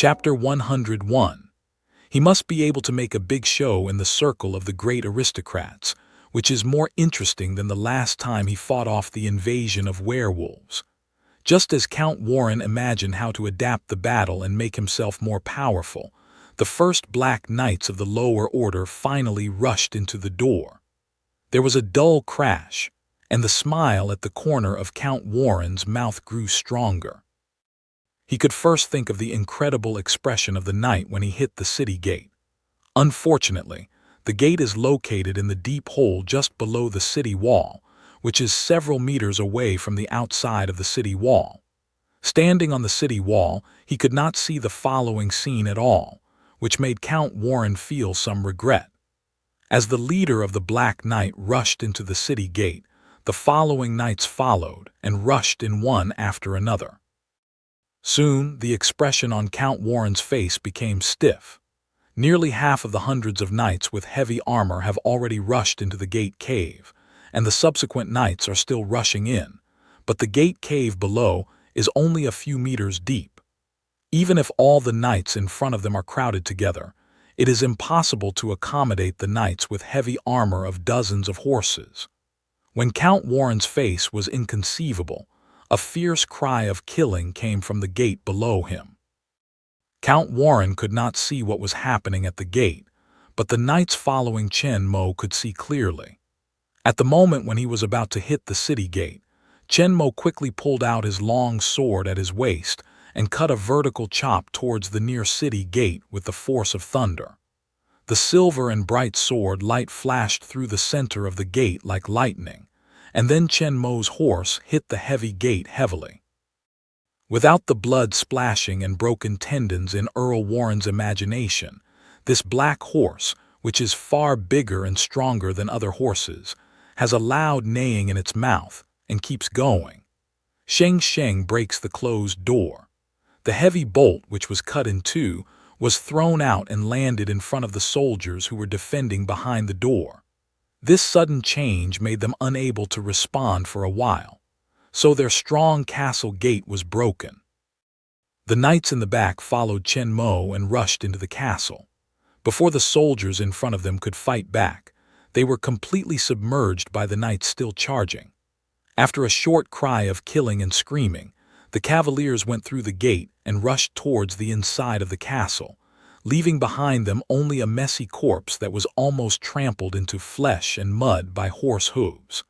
Chapter 101. He must be able to make a big show in the circle of the great aristocrats, which is more interesting than the last time he fought off the invasion of werewolves. Just as Count Warren imagined how to adapt the battle and make himself more powerful, the first Black Knights of the lower order finally rushed into the door. There was a dull crash, and the smile at the corner of Count Warren's mouth grew stronger. He could first think of the incredible expression of the knight when he hit the city gate. Unfortunately, the gate is located in the deep hole just below the city wall, which is several meters away from the outside of the city wall. Standing on the city wall, he could not see the following scene at all, which made Count Warren feel some regret. As the leader of the Black Knight rushed into the city gate, the following knights followed and rushed in one after another. Soon, the expression on Count Warren's face became stiff. Nearly half of the hundreds of knights with heavy armor have already rushed into the gate cave, and the subsequent knights are still rushing in, but the gate cave below is only a few meters deep. Even if all the knights in front of them are crowded together, it is impossible to accommodate the knights with heavy armor of dozens of horses. When Count Warren's face was inconceivable, a fierce cry of killing came from the gate below him. Count Warren could not see what was happening at the gate, but the knights following Chen Mo could see clearly. At the moment when he was about to hit the city gate, Chen Mo quickly pulled out his long sword at his waist and cut a vertical chop towards the near city gate with the force of thunder. The silver and bright sword light flashed through the center of the gate like lightning, and then Chen Mo's horse hit the heavy gate heavily. Without the blood splashing and broken tendons in Earl Warren's imagination, this black horse, which is far bigger and stronger than other horses, has a loud neighing in its mouth and keeps going. Sheng Sheng breaks the closed door. The heavy bolt, which was cut in two, was thrown out and landed in front of the soldiers who were defending behind the door. This sudden change made them unable to respond for a while, so their strong castle gate was broken. The knights in the back followed Chen Mo and rushed into the castle. Before the soldiers in front of them could fight back, they were completely submerged by the knights still charging. After a short cry of killing and screaming, the cavaliers went through the gate and rushed towards the inside of the castle, leaving behind them only a messy corpse that was almost trampled into flesh and mud by horse hooves.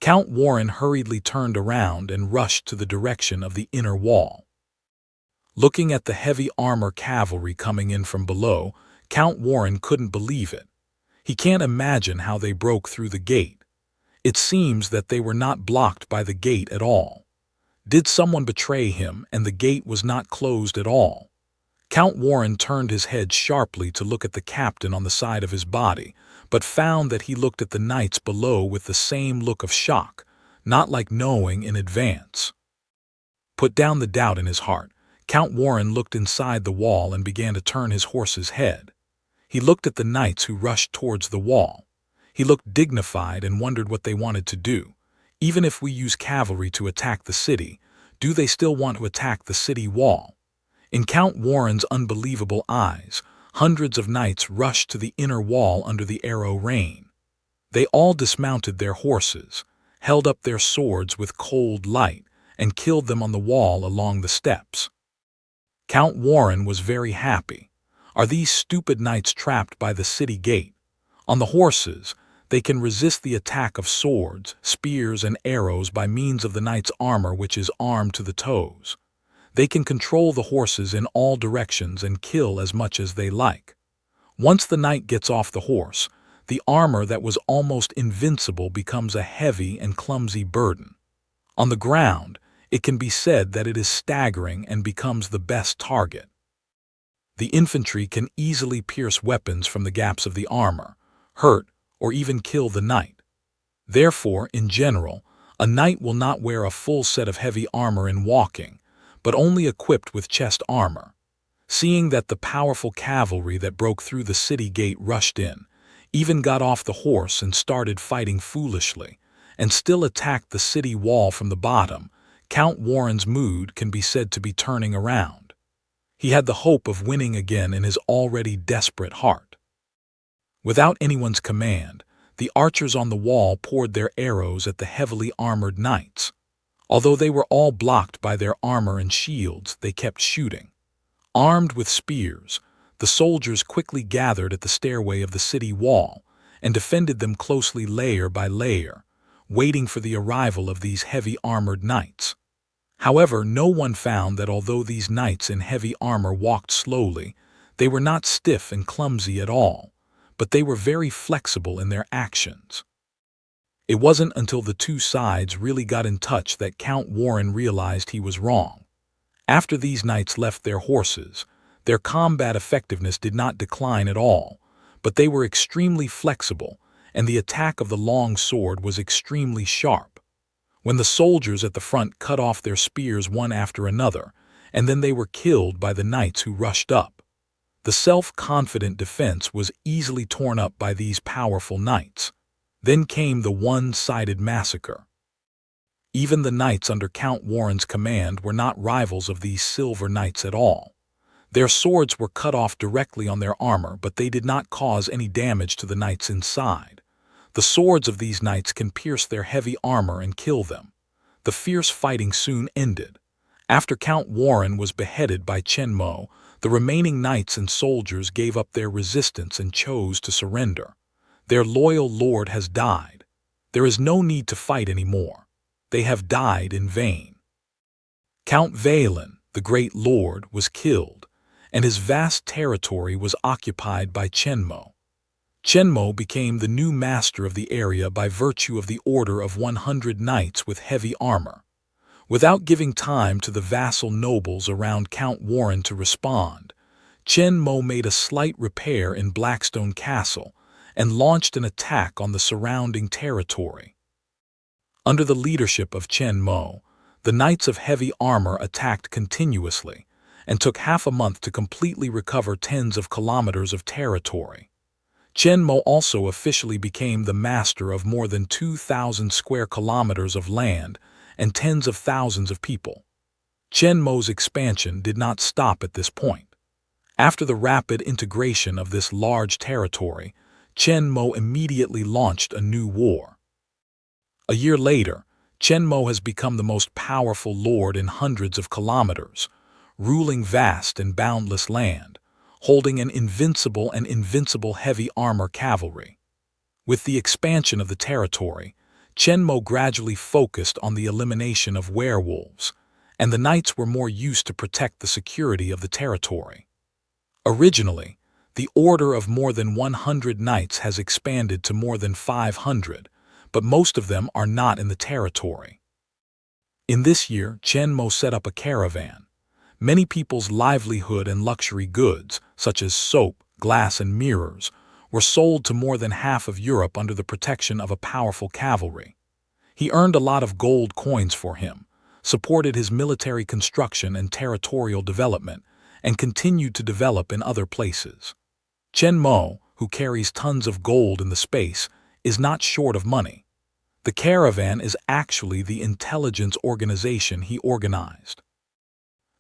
Count Warren hurriedly turned around and rushed to the direction of the inner wall. Looking at the heavy armor cavalry coming in from below, Count Warren couldn't believe it. He can't imagine how they broke through the gate. It seems that they were not blocked by the gate at all. Did someone betray him and the gate was not closed at all? Count Warren turned his head sharply to look at the captain on the side of his body, but found that he looked at the knights below with the same look of shock, not like knowing in advance. Put down the doubt in his heart, Count Warren looked inside the wall and began to turn his horse's head. He looked at the knights who rushed towards the wall. He looked dignified and wondered what they wanted to do. Even if we use cavalry to attack the city, do they still want to attack the city wall? In Count Warren's unbelievable eyes, hundreds of knights rushed to the inner wall under the arrow rain. They all dismounted their horses, held up their swords with cold light, and killed them on the wall along the steps. Count Warren was very happy. Are these stupid knights trapped by the city gate? On the horses, they can resist the attack of swords, spears, and arrows by means of the knight's armor, which is armed to the toes. They can control the horses in all directions and kill as much as they like. Once the knight gets off the horse, the armor that was almost invincible becomes a heavy and clumsy burden. On the ground, it can be said that it is staggering and becomes the best target. The infantry can easily pierce weapons from the gaps of the armor, hurt, or even kill the knight. Therefore, in general, a knight will not wear a full set of heavy armor in walking, but only equipped with chest armor. Seeing that the powerful cavalry that broke through the city gate rushed in, even got off the horse and started fighting foolishly, and still attacked the city wall from the bottom, Count Warren's mood can be said to be turning around. He had the hope of winning again in his already desperate heart. Without anyone's command, the archers on the wall poured their arrows at the heavily armored knights. Although they were all blocked by their armor and shields, they kept shooting. Armed with spears, the soldiers quickly gathered at the stairway of the city wall and defended them closely layer by layer, waiting for the arrival of these heavy armored knights. However, no one found that although these knights in heavy armor walked slowly, they were not stiff and clumsy at all, but they were very flexible in their actions. It wasn't until the two sides really got in touch that Count Warren realized he was wrong. After these knights left their horses, their combat effectiveness did not decline at all, but they were extremely flexible, and the attack of the long sword was extremely sharp. When the soldiers at the front cut off their spears one after another, and then they were killed by the knights who rushed up, the self-confident defense was easily torn up by these powerful knights. Then came the one-sided massacre. Even the knights under Count Warren's command were not rivals of these silver knights at all. Their swords were cut off directly on their armor, but they did not cause any damage to the knights inside. The swords of these knights can pierce their heavy armor and kill them. The fierce fighting soon ended. After Count Warren was beheaded by Chen Mo, the remaining knights and soldiers gave up their resistance and chose to surrender. Their loyal lord has died. There is no need to fight anymore. They have died in vain. Count Valen, the great lord, was killed, and his vast territory was occupied by Chen Mo. Chen Mo became the new master of the area by virtue of the order of 100 knights with heavy armor. Without giving time to the vassal nobles around Count Warren to respond, Chen Mo made a slight repair in Blackstone Castle and launched an attack on the surrounding territory. Under the leadership of Chen Mo, the knights of heavy armor attacked continuously and took half a month to completely recover tens of kilometers of territory. Chen Mo also officially became the master of more than 2,000 square kilometers of land and tens of thousands of people. Chen Mo's expansion did not stop at this point. After the rapid integration of this large territory, Chen Mo immediately launched a new war. A year later, Chen Mo has become the most powerful lord in hundreds of kilometers, ruling vast and boundless land, holding an invincible and invincible heavy armor cavalry. With the expansion of the territory, Chen Mo gradually focused on the elimination of werewolves, and the knights were more used to protect the security of the territory. Originally, the order of more than 100 knights has expanded to more than 500, but most of them are not in the territory. In this year, Chen Mo set up a caravan. Many people's livelihood and luxury goods, such as soap, glass, and mirrors, were sold to more than half of Europe under the protection of a powerful cavalry. He earned a lot of gold coins for him, supported his military construction and territorial development, and continued to develop in other places. Chen Mo, who carries tons of gold in the space, is not short of money. The caravan is actually the intelligence organization he organized.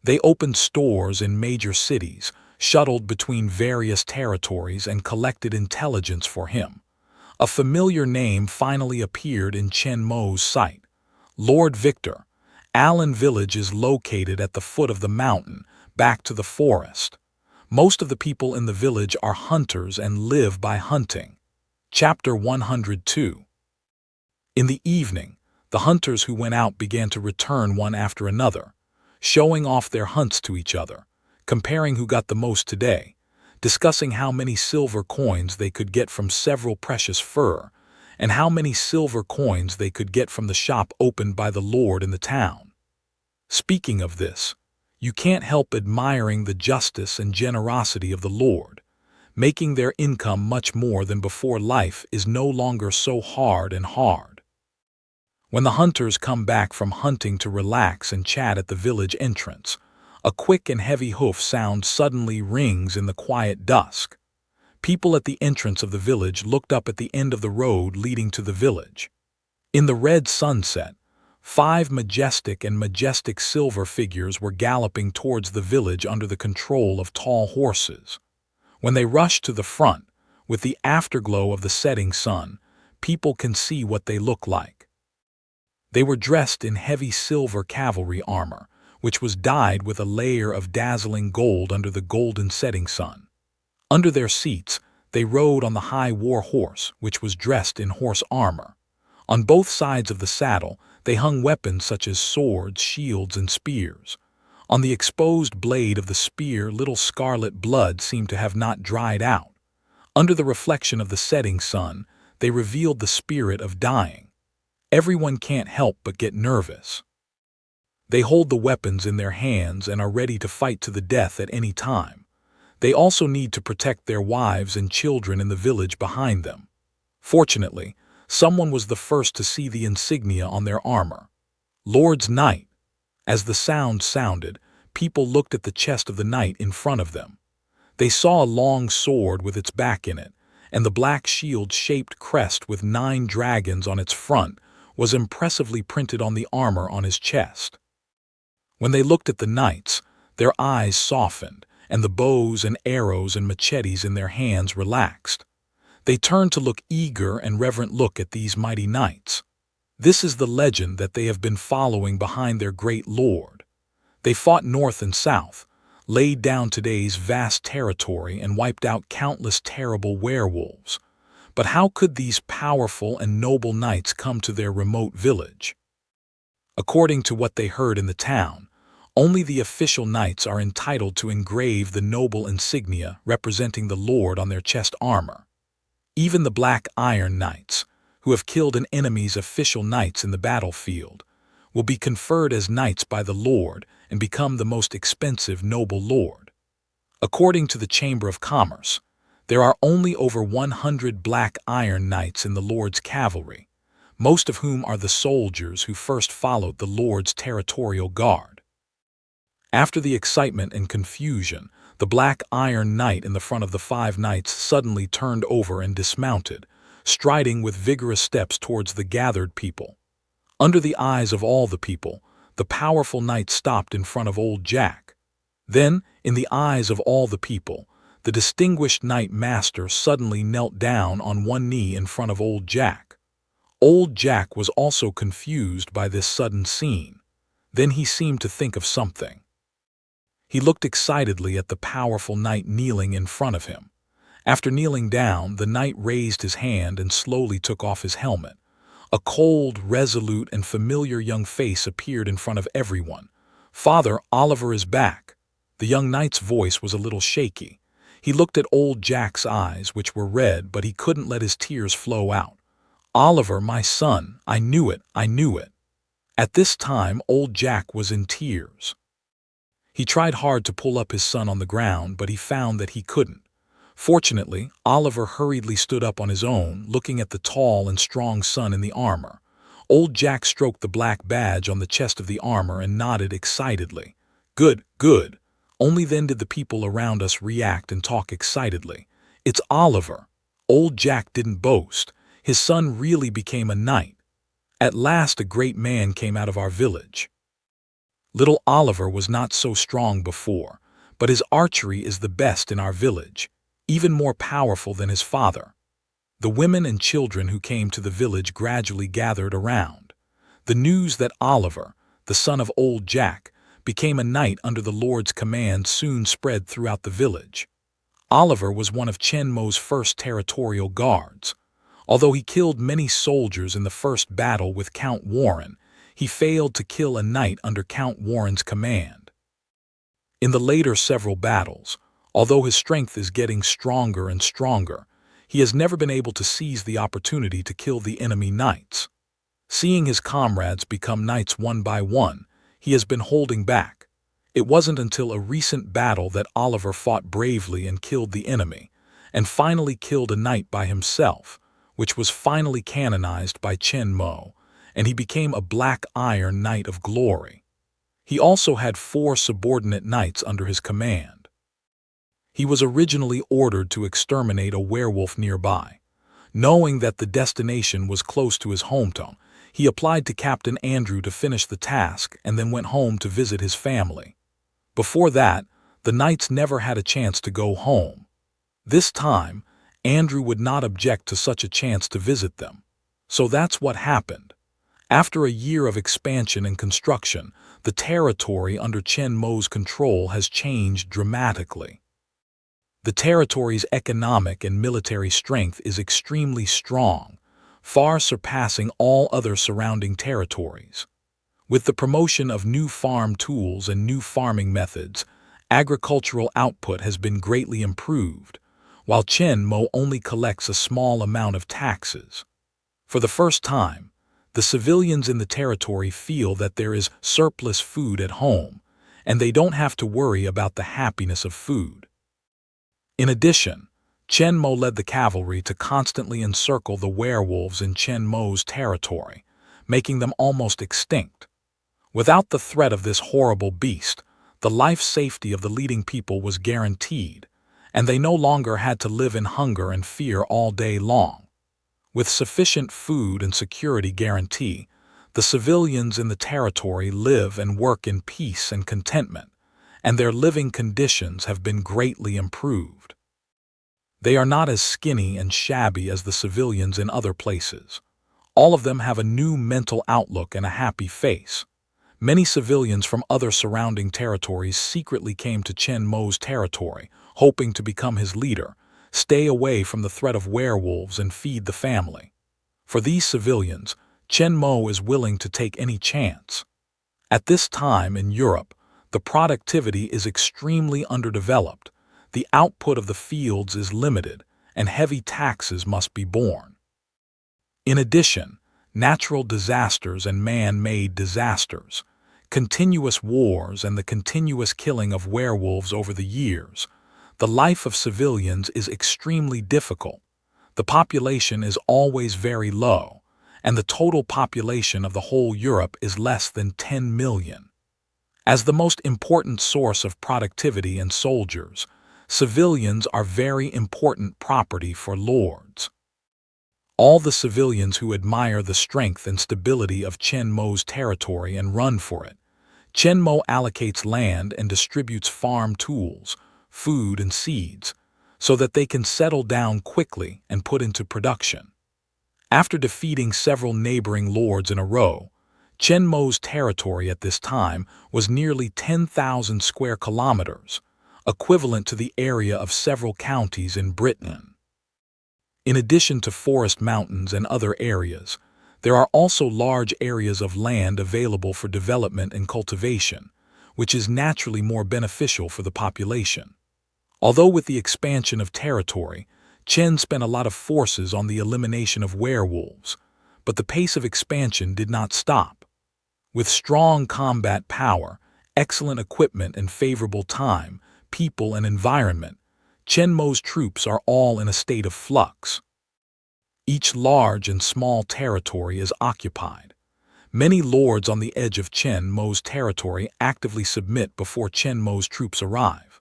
They opened stores in major cities, shuttled between various territories, and collected intelligence for him. A familiar name finally appeared in Chen Mo's sight: Lord Victor. Allen Village is located at the foot of the mountain, back to the forest. Most of the people in the village are hunters and live by hunting. Chapter 102. In the evening, the hunters who went out began to return one after another, showing off their hunts to each other, comparing who got the most today, discussing how many silver coins they could get from several precious fur, and how many silver coins they could get from the shop opened by the lord in the town. Speaking of this, you can't help admiring the justice and generosity of the lord. Making their income much more than before, life is no longer so hard. When the hunters come back from hunting to relax and chat at the village entrance, a quick and heavy hoof sound suddenly rings in the quiet dusk. People at the entrance of the village looked up at the end of the road leading to the village. In the red sunset, 5 majestic silver figures were galloping towards the village under the control of tall horses. When they rushed to the front, with the afterglow of the setting sun, people can see what they look like. They were dressed in heavy silver cavalry armor, which was dyed with a layer of dazzling gold under the golden setting sun. Under their seats, they rode on the high war horse, which was dressed in horse armor. On both sides of the saddle, they hung weapons such as swords, shields, and spears. On the exposed blade of the spear, little scarlet blood seemed to have not dried out. Under the reflection of the setting sun, they revealed the spirit of dying. Everyone can't help but get nervous. They hold the weapons in their hands and are ready to fight to the death at any time. They also need to protect their wives and children in the village behind them. Fortunately, someone was the first to see the insignia on their armor. Lord's Knight. As the sound sounded, people looked at the chest of the knight in front of them. They saw a long sword with its back in it, and the black shield-shaped crest with 9 dragons on its front was impressively printed on the armor on his chest. When they looked at the knights, their eyes softened, and the bows and arrows and machetes in their hands relaxed. They turned to look eager and reverent look at these mighty knights. This is the legend that they have been following behind their great lord. They fought north and south, laid down today's vast territory, and wiped out countless terrible werewolves. But how could these powerful and noble knights come to their remote village? According to what they heard in the town, only the official knights are entitled to engrave the noble insignia representing the lord on their chest armor. Even the Black Iron Knights, who have killed an enemy's official knights in the battlefield, will be conferred as knights by the lord and become the most expensive noble lord. According to the Chamber of Commerce, there are only over 100 Black Iron Knights in the Lord's cavalry, most of whom are the soldiers who first followed the Lord's territorial guard. After the excitement and confusion, the Black Iron Knight in the front of the 5 knights suddenly turned over and dismounted, striding with vigorous steps towards the gathered people. Under the eyes of all the people, the powerful knight stopped in front of old Jack. Then, in the eyes of all the people, the distinguished knight master suddenly knelt down on one knee in front of old Jack. Old Jack was also confused by this sudden scene. Then he seemed to think of something. He looked excitedly at the powerful knight kneeling in front of him. After kneeling down, the knight raised his hand and slowly took off his helmet. A cold, resolute, and familiar young face appeared in front of everyone. "Father, Oliver is back." The young knight's voice was a little shaky. He looked at old Jack's eyes, which were red, but he couldn't let his tears flow out. "Oliver, my son, I knew it, I knew it." At this time, old Jack was in tears. He tried hard to pull up his son on the ground, but he found that he couldn't. Fortunately, Oliver hurriedly stood up on his own, looking at the tall and strong son in the armor. Old Jack stroked the black badge on the chest of the armor and nodded excitedly. "Good, good." Only then did the people around us react and talk excitedly. "It's Oliver." Old Jack didn't boast. His son really became a knight. At last a great man came out of our village. Little Oliver was not so strong before, but his archery is the best in our village, even more powerful than his father. The women and children who came to the village gradually gathered around. The news that Oliver, the son of old Jack, became a knight under the Lord's command soon spread throughout the village. Oliver was one of Chen Mo's first territorial guards. Although he killed many soldiers in the first battle with Count Warren, he failed to kill a knight under Count Warren's command. In the later several battles, although his strength is getting stronger and stronger, he has never been able to seize the opportunity to kill the enemy knights. Seeing his comrades become knights one by one, he has been holding back. It wasn't until a recent battle that Oliver fought bravely and killed the enemy, and finally killed a knight by himself, which was finally canonized by Chen Mo, and he became a Black Iron Knight of Glory. He also had 4 subordinate knights under his command. He was originally ordered to exterminate a werewolf nearby. Knowing that the destination was close to his hometown, He applied to Captain Andrew to finish the task and then went home to visit his family. Before that, the knights never had a chance to go home. This time, Andrew would not object to such a chance to visit them. So that's what happened. After a year of expansion and construction, the territory under Chen Mo's control has changed dramatically. The territory's economic and military strength is extremely strong, far surpassing all other surrounding territories. With the promotion of new farm tools and new farming methods, agricultural output has been greatly improved, while Chen Mo only collects a small amount of taxes. For the first time, the civilians in the territory feel that there is surplus food at home, and they don't have to worry about the happiness of food. In addition, Chen Mo led the cavalry to constantly encircle the werewolves in Chen Mo's territory, making them almost extinct. Without the threat of this horrible beast, the life safety of the leading people was guaranteed, and they no longer had to live in hunger and fear all day long. With sufficient food and security guarantee, the civilians in the territory live and work in peace and contentment, and their living conditions have been greatly improved. They are not as skinny and shabby as the civilians in other places. All of them have a new mental outlook and a happy face. Many civilians from other surrounding territories secretly came to Chen Mo's territory, hoping to become his leader, stay away from the threat of werewolves and feed the family. For these civilians, Chen Mo is willing to take any chance. At this time in Europe, the productivity is extremely underdeveloped, the output of the fields is limited, and heavy taxes must be borne. In addition, natural disasters and man-made disasters, continuous wars and the continuous killing of werewolves over the years, the life of civilians is extremely difficult. The population is always very low, and the total population of the whole Europe is less than 10 million. As the most important source of productivity and soldiers, civilians are very important property for lords. All the civilians who admire the strength and stability of Chen Mo's territory and run for it. Chen Mo allocates land and distributes farm tools, food and seeds, so that they can settle down quickly and put into production. After defeating several neighboring lords in a row, Chen Mo's territory at this time was nearly 10,000 square kilometers, equivalent to the area of several counties in Britain. In addition to forest mountains and other areas, there are also large areas of land available for development and cultivation, which is naturally more beneficial for the population. Although with the expansion of territory, Chen spent a lot of forces on the elimination of werewolves, but the pace of expansion did not stop. With strong combat power, excellent equipment and favorable time, people and environment, Chen Mo's troops are all in a state of flux. Each large and small territory is occupied. Many lords on the edge of Chen Mo's territory actively submit before Chen Mo's troops arrive.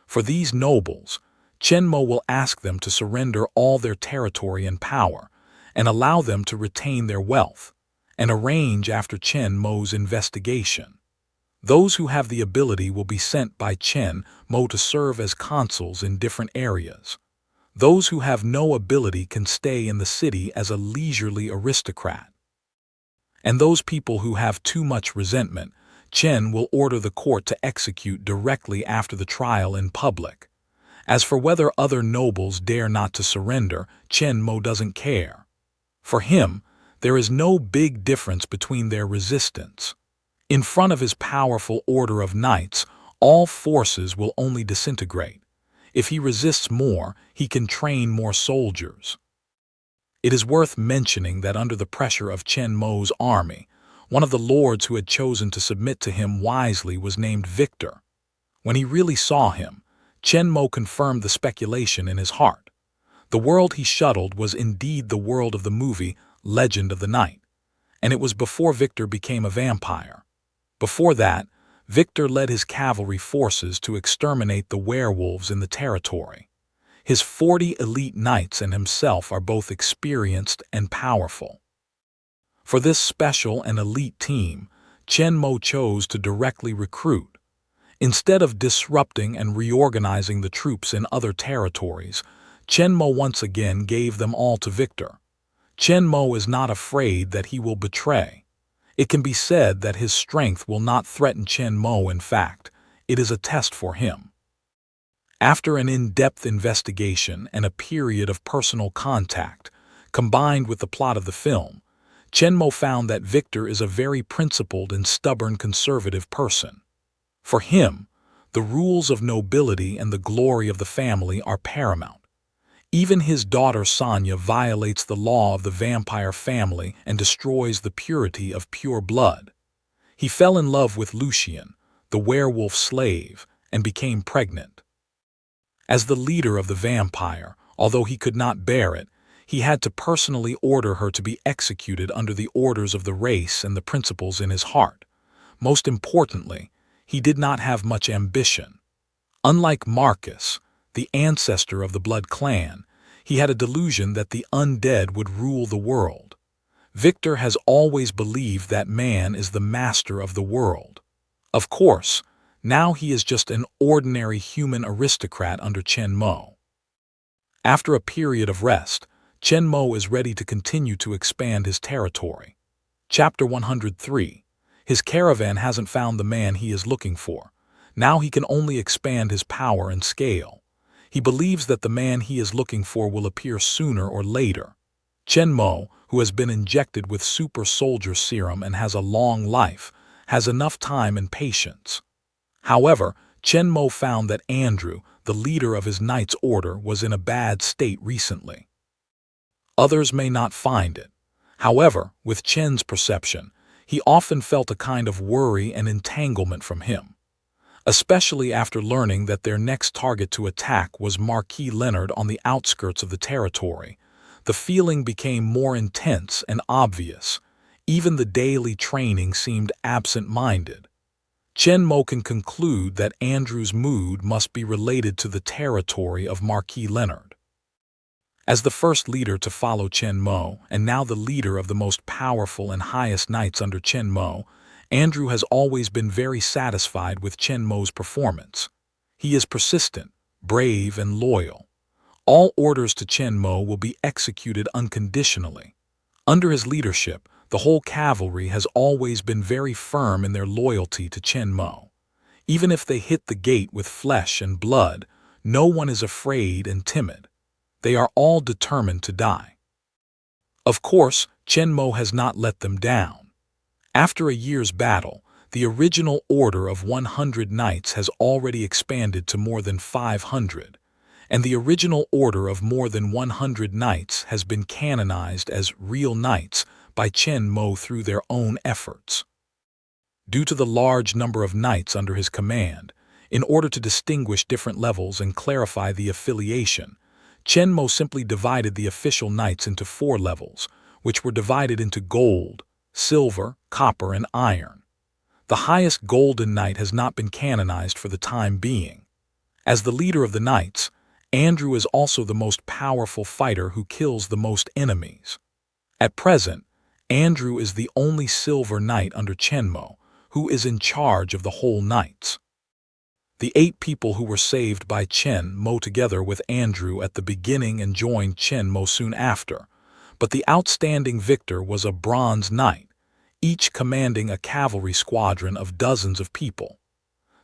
For these nobles, Chen Mo will ask them to surrender all their territory and power, and allow them to retain their wealth, and arrange after Chen Mo's investigation. Those who have the ability will be sent by Chen Mo to serve as consuls in different areas. Those who have no ability can stay in the city as a leisurely aristocrat. And those people who have too much resentment, Chen will order the court to execute directly after the trial in public. As for whether other nobles dare not to surrender, Chen Mo doesn't care. For him, there is no big difference between their resistance. In front of his powerful order of knights, all forces will only disintegrate. If he resists more, he can train more soldiers. It is worth mentioning that under the pressure of Chen Mo's army, one of the lords who had chosen to submit to him wisely was named Victor. When he really saw him, Chen Mo confirmed the speculation in his heart. The world he shuttled was indeed the world of the movie Legend of the Night, and it was before Victor became a vampire. Before that, Victor led his cavalry forces to exterminate the werewolves in the territory. His 40 elite knights and himself are both experienced and powerful. For this special and elite team, Chen Mo chose to directly recruit. Instead of disrupting and reorganizing the troops in other territories, Chen Mo once again gave them all to Victor. Chen Mo is not afraid that he will betray. It can be said that his strength will not threaten Chen Mo. In fact, it is a test for him. After an in-depth investigation and a period of personal contact, combined with the plot of the film, Chen Mo found that Victor is a very principled and stubborn conservative person. For him, the rules of nobility and the glory of the family are paramount. Even his daughter Sonia violates the law of the vampire family and destroys the purity of pure blood. He fell in love with Lucien, the werewolf slave, and became pregnant. As the leader of the vampire, although he could not bear it, he had to personally order her to be executed under the orders of the race and the principles in his heart. Most importantly, he did not have much ambition. Unlike Marcus, the ancestor of the Blood clan, he had a delusion that the undead would rule the world. Victor has always believed that man is the master of the world. Of course, now he is just an ordinary human aristocrat under Chen Mo. After a period of rest, Chen Mo is ready to continue to expand his territory. Chapter 103. His caravan hasn't found the man he is looking for. Now he can only expand his power and scale. He believes that the man he is looking for will appear sooner or later. Chen Mo, who has been injected with super soldier serum and has a long life, has enough time and patience. However, Chen Mo found that Andrew, the leader of his knight's order, was in a bad state recently. Others may not find it. However, with Chen's perception, he often felt a kind of worry and entanglement from him. Especially after learning that their next target to attack was Marquis Leonard on the outskirts of the territory, the feeling became more intense and obvious. Even the daily training seemed absent-minded. Chen Mo can conclude that Andrew's mood must be related to the territory of Marquis Leonard. As the first leader to follow Chen Mo, and now the leader of the most powerful and highest knights under Chen Mo, Andrew has always been very satisfied with Chen Mo's performance. He is persistent, brave, and loyal. All orders to Chen Mo will be executed unconditionally. Under his leadership, the whole cavalry has always been very firm in their loyalty to Chen Mo. Even if they hit the gate with flesh and blood, no one is afraid and timid. They are all determined to die. Of course, Chen Mo has not let them down. After a year's battle, the original order of 100 knights has already expanded to more than 500, and the original order of more than 100 knights has been canonized as real knights by Chen Mo through their own efforts. Due to the large number of knights under his command, in order to distinguish different levels and clarify the affiliation, Chen Mo simply divided the official knights into 4 levels, which were divided into gold, silver, copper, and iron. The highest golden knight has not been canonized for the time being. As the leader of the knights, Andrew is also the most powerful fighter who kills the most enemies. At present, Andrew is the only silver knight under Chen Mo, who is in charge of the whole knights. The 8 people who were saved by Chen Mo together with Andrew at the beginning and joined Chen Mo soon after, but the outstanding victor was a bronze knight, each commanding a cavalry squadron of dozens of people.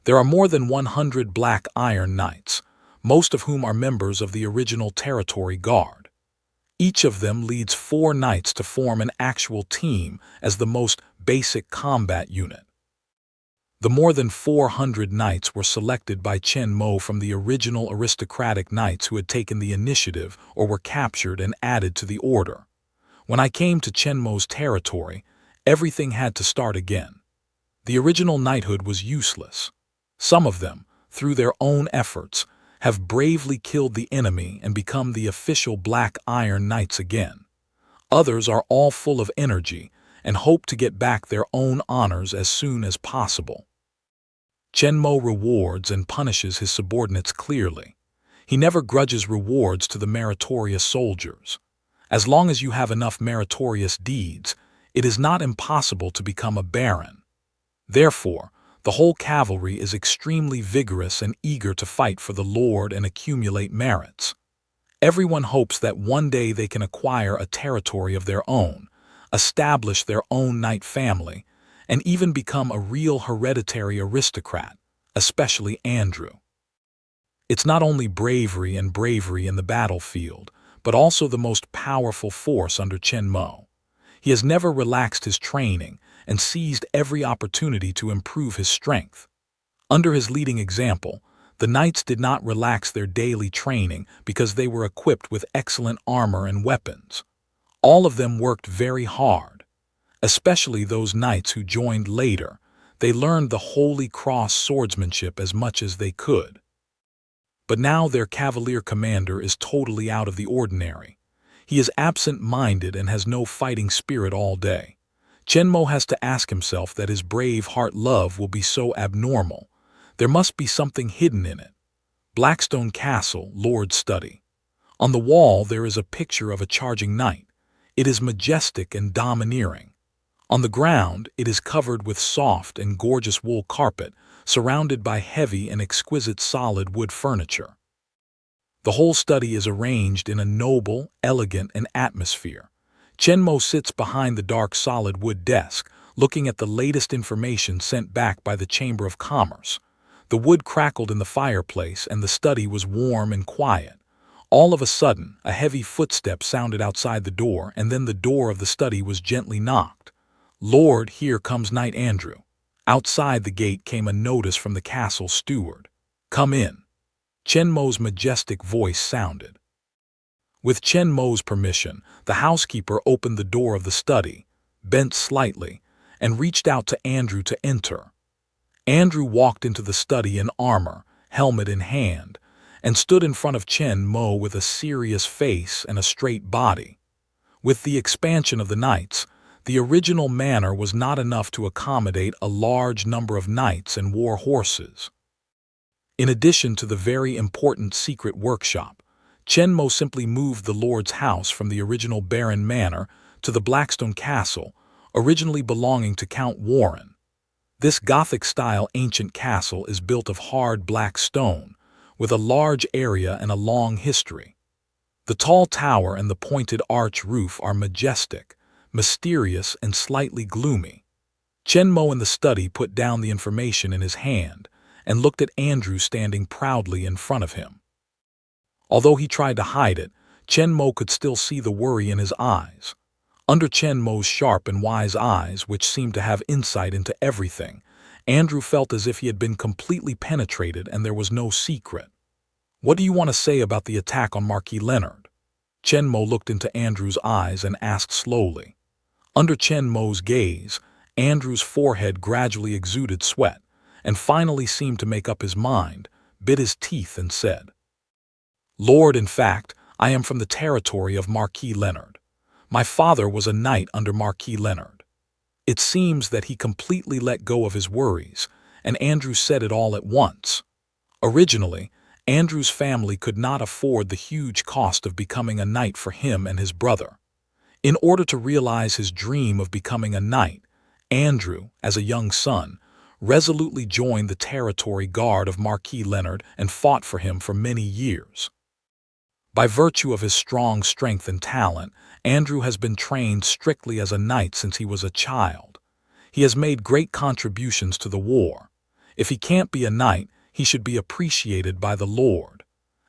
There are more than 100 black iron knights, most of whom are members of the original territory guard. Each of them leads 4 knights to form an actual team as the most basic combat unit. The more than 400 knights were selected by Chen Mo from the original aristocratic knights who had taken the initiative or were captured and added to the order. When I came to Chen Mo's territory, everything had to start again. The original knighthood was useless. Some of them, through their own efforts, have bravely killed the enemy and become the official Black Iron Knights again. Others are all full of energy and hope to get back their own honors as soon as possible. Chen Mo rewards and punishes his subordinates clearly. He never grudges rewards to the meritorious soldiers. As long as you have enough meritorious deeds, It is not impossible to become a baron. Therefore, the whole cavalry is extremely vigorous and eager to fight for the Lord and accumulate merits. Everyone hopes that one day they can acquire a territory of their own, establish their own knight family, and even become a real hereditary aristocrat, especially Andrew. It's not only bravery in the battlefield, but also the most powerful force under Chen Mo. He has never relaxed his training and seized every opportunity to improve his strength. Under his leading example, the knights did not relax their daily training because they were equipped with excellent armor and weapons. All of them worked very hard, especially those knights who joined later. They learned the Holy Cross swordsmanship as much as they could. But now their cavalier commander is totally out of the ordinary. He is absent-minded and has no fighting spirit all day. Chen Mo has to ask himself that his brave heart love will be so abnormal. There must be something hidden in it. Blackstone Castle, Lord's Study. On the wall there is a picture of a charging knight. It is majestic and domineering. On the ground it is covered with soft and gorgeous wool carpet, surrounded by heavy and exquisite solid wood furniture. The whole study is arranged in a noble, elegant, and atmosphere. Chen Mo sits behind the dark solid wood desk, looking at the latest information sent back by the Chamber of Commerce. The wood crackled in the fireplace and the study was warm and quiet. All of a sudden, a heavy footstep sounded outside the door, and then the door of the study was gently knocked. "Lord, here comes Knight Andrew." Outside the gate came a notice from the castle steward. "Come in." Chen Mo's majestic voice sounded. With Chen Mo's permission, the housekeeper opened the door of the study, bent slightly, and reached out to Andrew to enter. Andrew walked into the study in armor, helmet in hand, and stood in front of Chen Mo with a serious face and a straight body. With the expansion of the knights, the original manor was not enough to accommodate a large number of knights and war horses. In addition to the very important secret workshop, Chen Mo simply moved the Lord's house from the original Baron Manor to the Blackstone Castle, originally belonging to Count Warren. This Gothic-style ancient castle is built of hard black stone, with a large area and a long history. The tall tower and the pointed arch roof are majestic, mysterious, and slightly gloomy. Chen Mo in the study put down the information in his hand and looked at Andrew standing proudly in front of him. Although he tried to hide it, Chen Mo could still see the worry in his eyes. Under Chen Mo's sharp and wise eyes, which seemed to have insight into everything, Andrew felt as if he had been completely penetrated and there was no secret. "What do you want to say about the attack on Marquis Leonard?" Chen Mo looked into Andrew's eyes and asked slowly. Under Chen Mo's gaze, Andrew's forehead gradually exuded sweat, and finally seemed to make up his mind, bit his teeth and said, "Lord, in fact, I am from the territory of Marquis Leonard. My father was a knight under Marquis Leonard." It seems that he completely let go of his worries, and Andrew said it all at once. Originally, Andrew's family could not afford the huge cost of becoming a knight for him and his brother. In order to realize his dream of becoming a knight, Andrew, as a young son, resolutely joined the territory guard of Marquis Leonard and fought for him for many years. By virtue of his strong strength and talent, Andrew has been trained strictly as a knight since he was a child. He has made great contributions to the war. If he can't be a knight, he should be appreciated by the Lord.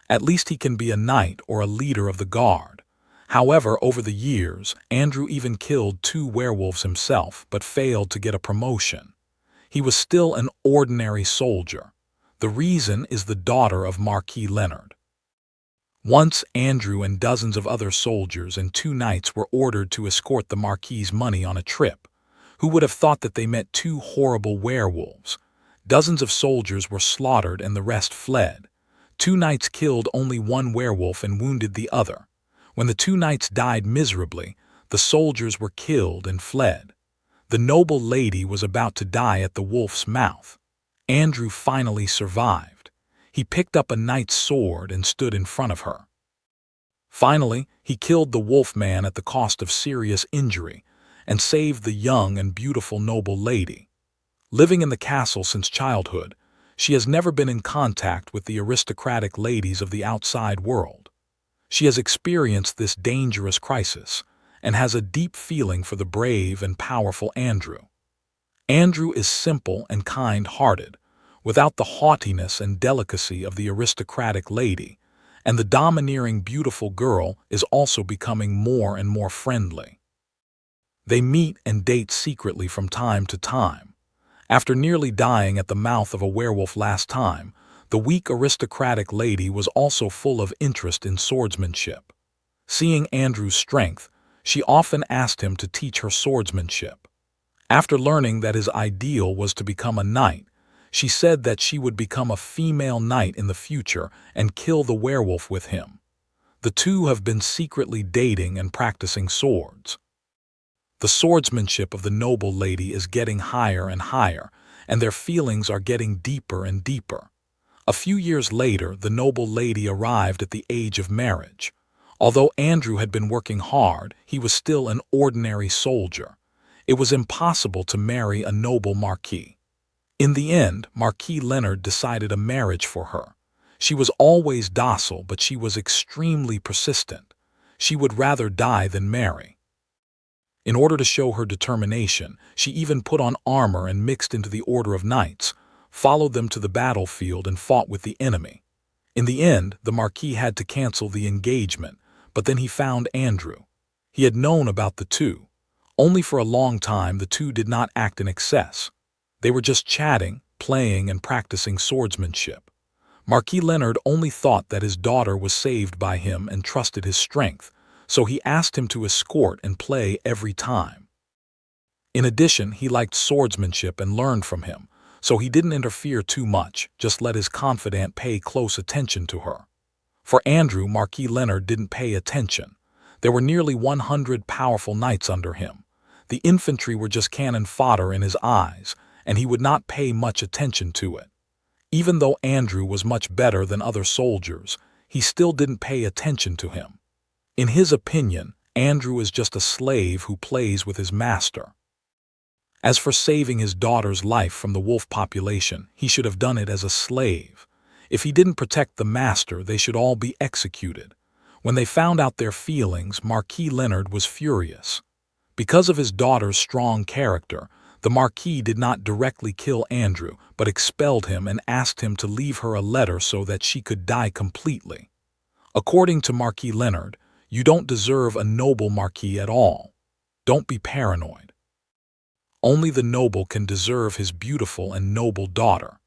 At least he can be a knight or a leader of the guard. However, over the years, Andrew even killed 2 werewolves himself, but failed to get a promotion. He was still an ordinary soldier. The reason is the daughter of Marquis Leonard. Once Andrew and dozens of other soldiers and 2 knights were ordered to escort the Marquis's money on a trip. Who would have thought that they met 2 horrible werewolves? Dozens of soldiers were slaughtered and the rest fled. 2 knights killed only 1 werewolf and wounded the other. When the 2 knights died miserably, the soldiers were killed and fled. The noble lady was about to die at the wolf's mouth. Andrew finally survived. He picked up a knight's sword and stood in front of her. Finally, he killed the wolf man at the cost of serious injury, and save the young and beautiful noble lady. Living in the castle since childhood, she has never been in contact with the aristocratic ladies of the outside world. She has experienced this dangerous crisis and has a deep feeling for the brave and powerful Andrew. Andrew is simple and kind-hearted, without the haughtiness and delicacy of the aristocratic lady, and the domineering beautiful girl is also becoming more and more friendly. They meet and date secretly from time to time. After nearly dying at the mouth of a werewolf last time, the weak aristocratic lady was also full of interest in swordsmanship. Seeing Andrew's strength, she often asked him to teach her swordsmanship. After learning that his ideal was to become a knight, she said that she would become a female knight in the future and kill the werewolf with him. The two have been secretly dating and practicing swords. The swordsmanship of the noble lady is getting higher and higher, and their feelings are getting deeper and deeper. A few years later, the noble lady arrived at the age of marriage. Although Andrew had been working hard, he was still an ordinary soldier. It was impossible to marry a noble marquis. In the end, Marquis Leonard decided a marriage for her. She was always docile, but she was extremely persistent. She would rather die than marry. In order to show her determination, she even put on armor and mixed into the order of knights, followed them to the battlefield and fought with the enemy. In the end, the Marquis had to cancel the engagement, but then he found Andrew. He had known about the two. Only for a long time the two did not act in excess. They were just chatting, playing, and practicing swordsmanship. Marquis Leonard only thought that his daughter was saved by him and trusted his strength, so he asked him to escort and play every time. In addition, he liked swordsmanship and learned from him, so he didn't interfere too much, just let his confidant pay close attention to her. For Andrew, Marquis Leonard didn't pay attention. There were nearly 100 powerful knights under him. The infantry were just cannon fodder in his eyes, and he would not pay much attention to it. Even though Andrew was much better than other soldiers, he still didn't pay attention to him. In his opinion, Andrew is just a slave who plays with his master. As for saving his daughter's life from the wolf population, he should have done it as a slave. If he didn't protect the master, they should all be executed. When they found out their feelings, Marquis Leonard was furious. Because of his daughter's strong character, the Marquis did not directly kill Andrew, but expelled him and asked him to leave her a letter so that she could die completely. According to Marquis Leonard, you don't deserve a noble marquis at all. Don't be paranoid. Only the noble can deserve his beautiful and noble daughter.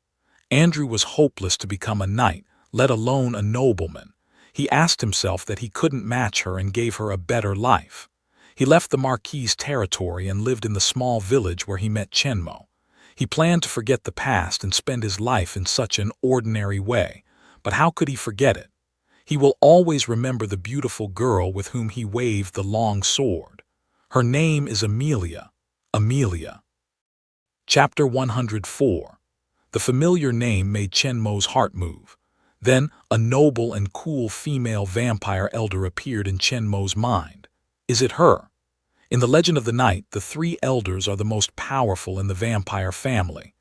Andrew was hopeless to become a knight, let alone a nobleman. He asked himself that he couldn't match her and gave her a better life. He left the Marquis's territory and lived in the small village where he met Chenmo. He planned to forget the past and spend his life in such an ordinary way, but how could he forget it? He will always remember the beautiful girl with whom he waved the long sword. Her name is Amelia. Amelia. Chapter 104. The familiar name made Chenmo's heart move. Then, a noble and cool female vampire elder appeared in Chenmo's mind. Is it her? In the Legend of the Night, the 3 elders are the most powerful in the vampire family.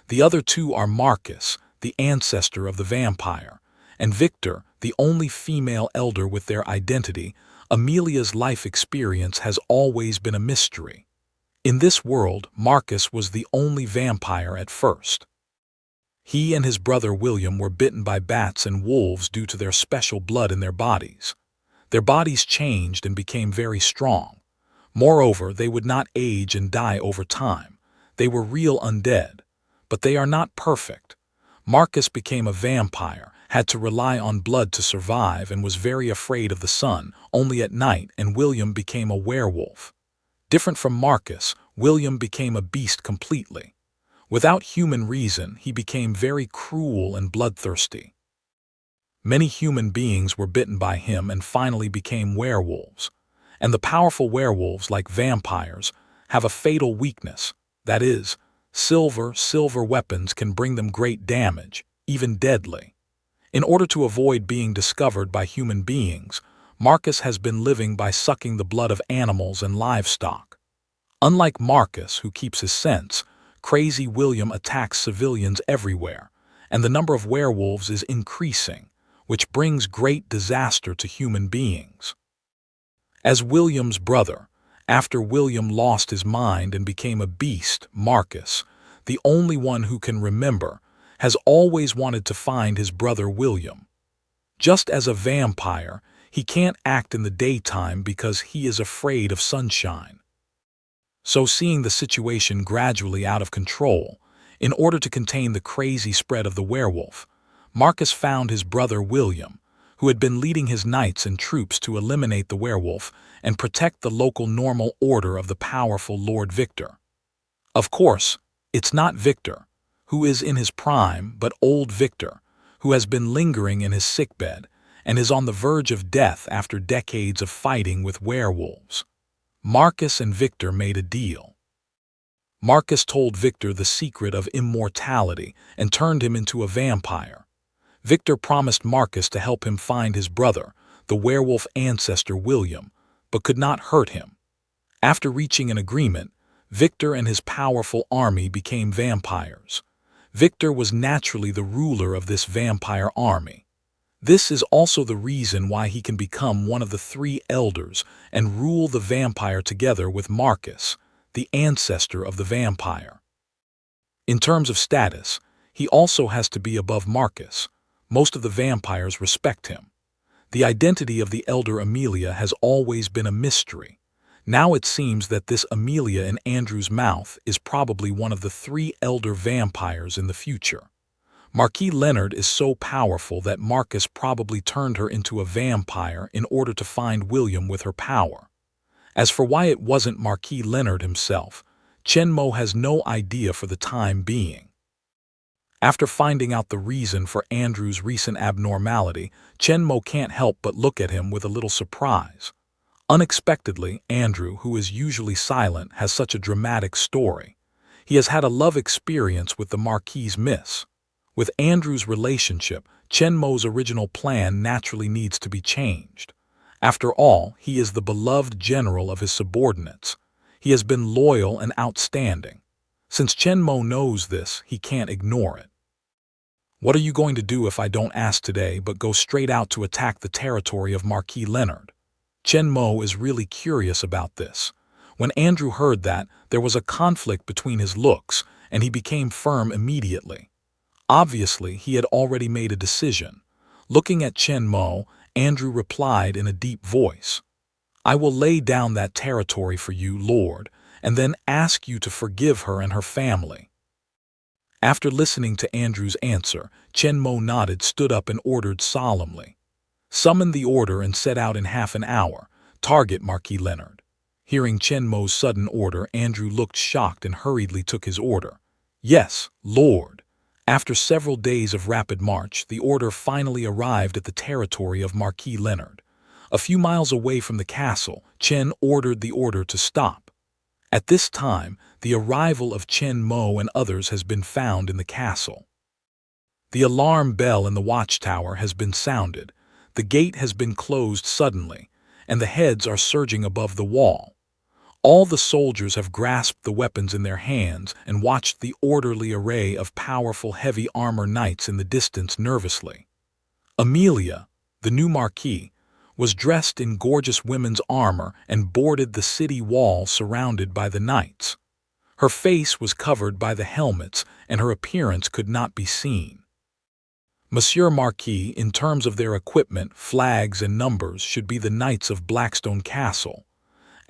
The other 2 are Marcus, the ancestor of the vampire, and Victor, the only female elder with their identity. Amelia's life experience has always been a mystery. In this world, Marcus was the only vampire at first. He and his brother William were bitten by bats and wolves due to their special blood in their bodies. Their bodies changed and became very strong. Moreover, they would not age and die over time. They were real undead. But they are not perfect. Marcus became a vampire, had to rely on blood to survive, and was very afraid of the sun, only at night, and William became a werewolf. Different from Marcus, William became a beast completely. Without human reason, he became very cruel and bloodthirsty. Many human beings were bitten by him and finally became werewolves. And the powerful werewolves, like vampires, have a fatal weakness. That is, silver weapons can bring them great damage, even deadly. In order to avoid being discovered by human beings, Marcus has been living by sucking the blood of animals and livestock. Unlike Marcus, who keeps his sense, Crazy William attacks civilians everywhere, and the number of werewolves is increasing, which brings great disaster to human beings. As William's brother, after William lost his mind and became a beast, Marcus, the only one who can remember, has always wanted to find his brother William. Just as a vampire, he can't act in the daytime because he is afraid of sunshine. So, seeing the situation gradually out of control, in order to contain the crazy spread of the werewolf, Marcus found his brother William, who had been leading his knights and troops to eliminate the werewolf and protect the local normal order of the powerful Lord Victor. Of course, it's not Victor, who is in his prime, but old Victor, who has been lingering in his sickbed and is on the verge of death after decades of fighting with werewolves. Marcus and Victor made a deal. Marcus told Victor the secret of immortality and turned him into a vampire. Victor promised Marcus to help him find his brother, the werewolf ancestor William, but could not hurt him. After reaching an agreement, Victor and his powerful army became vampires. Victor was naturally the ruler of this vampire army. This is also the reason why he can become one of the three elders and rule the vampire together with Marcus, the ancestor of the vampire. In terms of status, he also has to be above Marcus. Most of the vampires respect him. The identity of the elder Amelia has always been a mystery. Now it seems that this Amelia in Andrew's mouth is probably one of the three elder vampires in the future. Marquis Leonard is so powerful that Marcus probably turned her into a vampire in order to find William with her power. As for why it wasn't Marquis Leonard himself, Chen Mo has no idea for the time being. After finding out the reason for Andrew's recent abnormality, Chen Mo can't help but look at him with a little surprise. Unexpectedly, Andrew, who is usually silent, has such a dramatic story. He has had a love experience with the Marquise Miss. With Andrew's relationship, Chen Mo's original plan naturally needs to be changed. After all, he is the beloved general of his subordinates. He has been loyal and outstanding. Since Chen Mo knows this, he can't ignore it. What are you going to do if I don't ask today but go straight out to attack the territory of Marquis Leonard? Chen Mo is really curious about this. When Andrew heard that, there was a conflict between his looks, and he became firm immediately. Obviously, he had already made a decision. Looking at Chen Mo, Andrew replied in a deep voice, "I will lay down that territory for you, Lord, and then ask you to forgive her and her family." After listening to Andrew's answer, Chen Mo nodded, stood up and ordered solemnly, "Summon the order and set out in half an hour. Target Marquis Leonard." Hearing Chen Mo's sudden order, Andrew looked shocked and hurriedly took his order. "Yes, Lord." After several days of rapid march, the order finally arrived at the territory of Marquis Leonard. A few miles away from the castle, Chen ordered the order to stop. At this time, the arrival of Chen Mo and others has been found in the castle. The alarm bell in the watchtower has been sounded, the gate has been closed suddenly, and the heads are surging above the wall. All the soldiers have grasped the weapons in their hands and watched the orderly array of powerful heavy armor knights in the distance nervously. Amelia, the new marquis, was dressed in gorgeous women's armor and boarded the city wall surrounded by the knights. Her face was covered by the helmets and her appearance could not be seen. Monsieur Marquis, in terms of their equipment, flags and numbers, should be the knights of Blackstone Castle.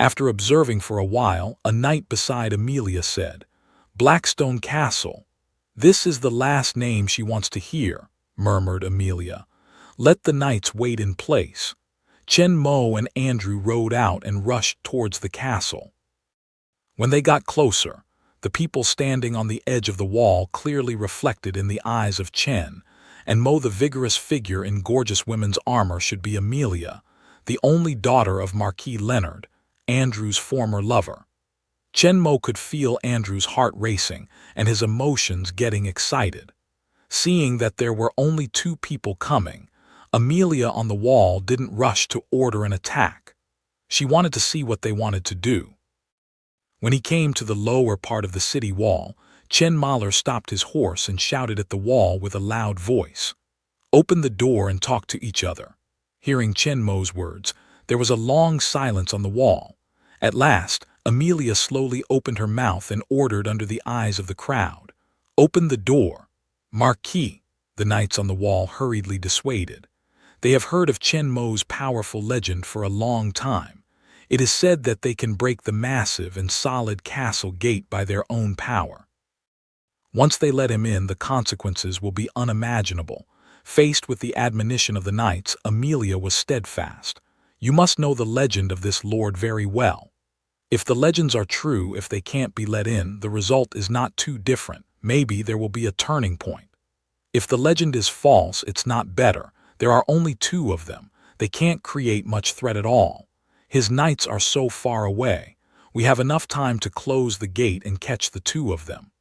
After observing for a while, a knight beside Amelia said, "Blackstone Castle. This is the last name she wants to hear," murmured Amelia. "Let the knights wait in place." Chen Mo and Andrew rode out and rushed towards the castle. When they got closer, the people standing on the edge of the wall clearly reflected in the eyes of Chen and Mo the vigorous figure in gorgeous women's armor should be Amelia, the only daughter of Marquis Leonard, Andrew's former lover. Chen Mo could feel Andrew's heart racing and his emotions getting excited. Seeing that there were only two people coming, Amelia on the wall didn't rush to order an attack. She wanted to see what they wanted to do. When he came to the lower part of the city wall, Chen Mahler stopped his horse and shouted at the wall with a loud voice, "Open the door and talk to each other." Hearing Chen Mo's words, there was a long silence on the wall. At last, Amelia slowly opened her mouth and ordered under the eyes of the crowd, "Open the door." "Marquis," the knights on the wall hurriedly dissuaded. They have heard of Chen Mo's powerful legend for a long time. It is said that they can break the massive and solid castle gate by their own power. Once they let him in, the consequences will be unimaginable. Faced with the admonition of the knights, Amelia was steadfast. "You must know the legend of this lord very well. If the legends are true, if they can't be let in, the result is not too different. Maybe there will be a turning point. If the legend is false, it's not better. There are only two of them. They can't create much threat at all. His knights are so far away. We have enough time to close the gate and catch the two of them."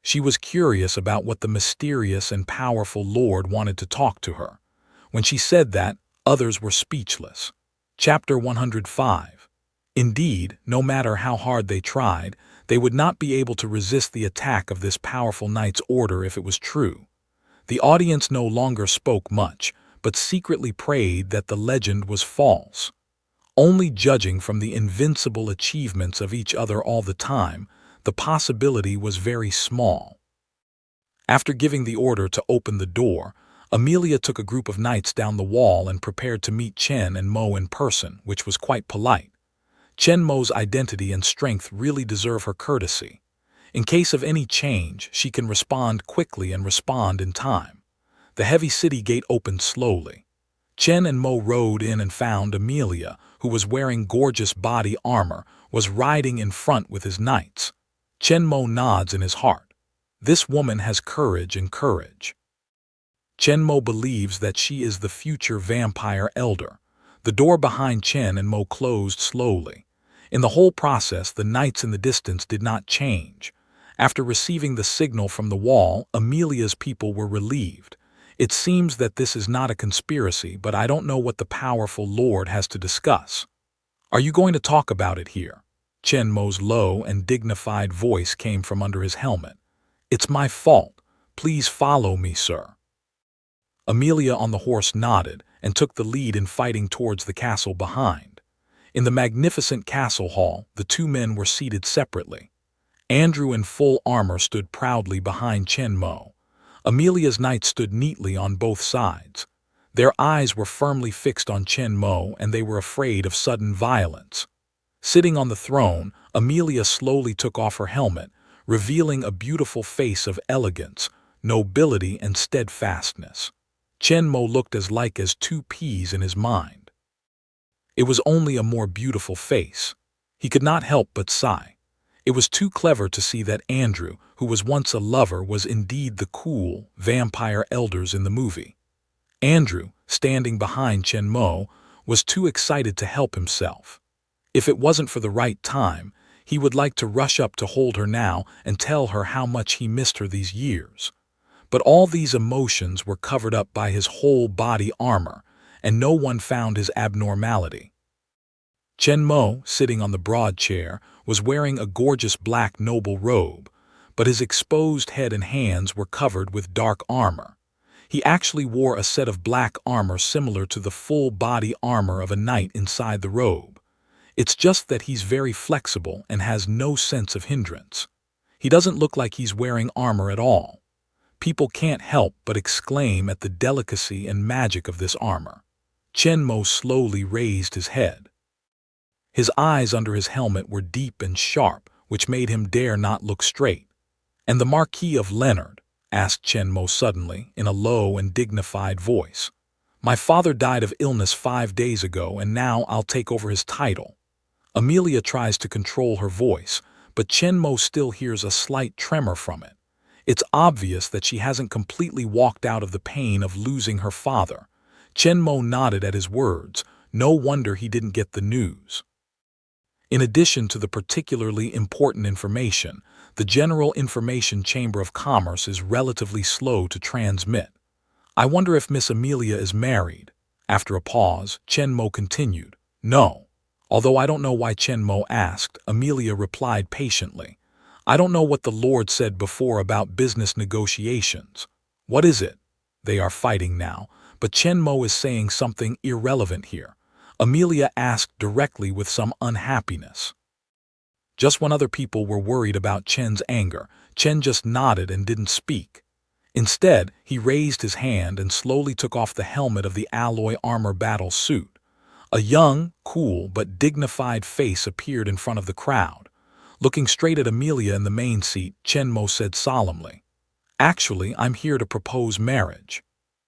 She was curious about what the mysterious and powerful lord wanted to talk to her. When she said that, others were speechless. Chapter 105. Indeed, no matter how hard they tried, they would not be able to resist the attack of this powerful knight's order if it was true. The audience no longer spoke much, but secretly prayed that the legend was false. Only judging from the invincible achievements of each other all the time, the possibility was very small. After giving the order to open the door, Amelia took a group of knights down the wall and prepared to meet Chen and Mo in person, which was quite polite. Chen Mo's identity and strength really deserve her courtesy. In case of any change, she can respond quickly and respond in time. The heavy city gate opened slowly. Chen and Mo rode in and found Amelia, who was wearing gorgeous body armor, was riding in front with his knights. Chen Mo nods in his heart. This woman has courage and courage. Chen Mo believes that she is the future vampire elder. The door behind Chen and Mo closed slowly. In the whole process, the knights in the distance did not change. After receiving the signal from the wall, Amelia's people were relieved. It seems that this is not a conspiracy, but I don't know what the powerful lord has to discuss. Are you going to talk about it here? Chen Mo's low and dignified voice came from under his helmet. It's my fault. Please follow me, sir. Amelia on the horse nodded and took the lead in fighting towards the castle behind. In the magnificent castle hall, the two men were seated separately. Andrew in full armor stood proudly behind Chen Mo. Amelia's knights stood neatly on both sides. Their eyes were firmly fixed on Chen Mo, and they were afraid of sudden violence. Sitting on the throne, Amelia slowly took off her helmet, revealing a beautiful face of elegance, nobility, and steadfastness. Chen Mo looked as like as two peas in his mind. It was only a more beautiful face. He could not help but sigh. It was too clever to see that Andrew, who was once a lover, was indeed the cool vampire elders in the movie. Andrew, standing behind Chen Mo, was too excited to help himself. If it wasn't for the right time, he would like to rush up to hold her now and tell her how much he missed her these years. But all these emotions were covered up by his whole body armor, and no one found his abnormality. Chen Mo, sitting on the broad chair, was wearing a gorgeous black noble robe, but his exposed head and hands were covered with dark armor. He actually wore a set of black armor similar to the full body armor of a knight inside the robe. It's just that he's very flexible and has no sense of hindrance. He doesn't look like he's wearing armor at all. People can't help but exclaim at the delicacy and magic of this armor. Chen Mo slowly raised his head. His eyes under his helmet were deep and sharp, which made him dare not look straight. "And the Marquis of Leonard?" asked Chen Mo suddenly, in a low and dignified voice. "My father died of illness 5 days ago, and now I'll take over his title." Amelia tries to control her voice, but Chen Mo still hears a slight tremor from it. It's obvious that she hasn't completely walked out of the pain of losing her father. Chen Mo nodded at his words. No wonder he didn't get the news. In addition to the particularly important information, the General Information Chamber of Commerce is relatively slow to transmit. "I wonder if Miss Amelia is married." After a pause, Chen Mo continued, "No. Although I don't know why Chen Mo asked, Amelia replied patiently. I don't know what the Lord said before about business negotiations. What is it? They are fighting now, but Chen Mo is saying something irrelevant here. Amelia asked directly with some unhappiness. Just when other people were worried about Chen's anger, Chen just nodded and didn't speak. Instead, he raised his hand and slowly took off the helmet of the alloy armor battle suit. A young, cool, but dignified face appeared in front of the crowd. Looking straight at Amelia in the main seat, Chen Mo said solemnly, Actually, I'm here to propose marriage.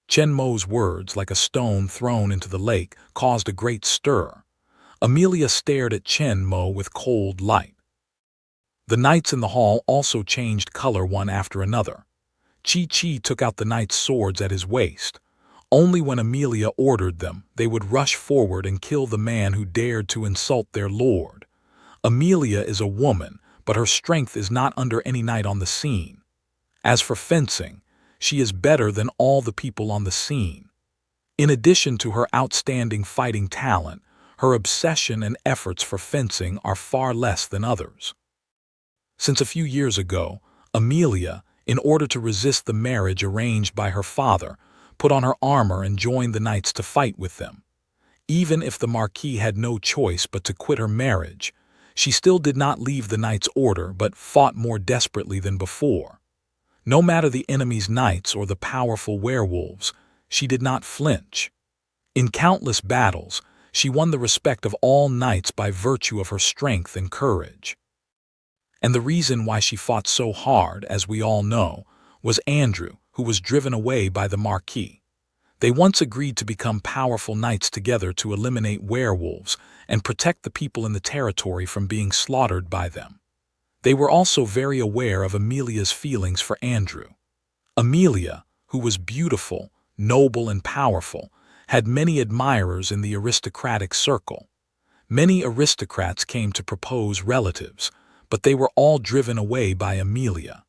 Chen Mo's words, like a stone thrown into the lake, caused a great stir. Amelia stared at Chen Mo with cold light. The knights in the hall also changed color one after another. Chi took out the knight's swords at his waist. Only when Amelia ordered them, they would rush forward and kill the man who dared to insult their lord. Amelia is a woman, but her strength is not under any knight on the scene. As for fencing, she is better than all the people on the scene. In addition to her outstanding fighting talent, her obsession and efforts for fencing are far less than others. Since a few years ago, Amelia, in order to resist the marriage arranged by her father, put on her armor and joined the knights to fight with them. Even if the Marquis had no choice but to quit her marriage, she still did not leave the knight's order but fought more desperately than before. No matter the enemy's knights or the powerful werewolves, she did not flinch. In countless battles, she won the respect of all knights by virtue of her strength and courage. And the reason why she fought so hard, as we all know, was Andrew, who was driven away by the Marquis. They once agreed to become powerful knights together to eliminate werewolves and protect the people in the territory from being slaughtered by them. They were also very aware of Amelia's feelings for Andrew. Amelia, who was beautiful, noble, and powerful, had many admirers in the aristocratic circle. Many aristocrats came to propose relatives, but they were all driven away by Amelia.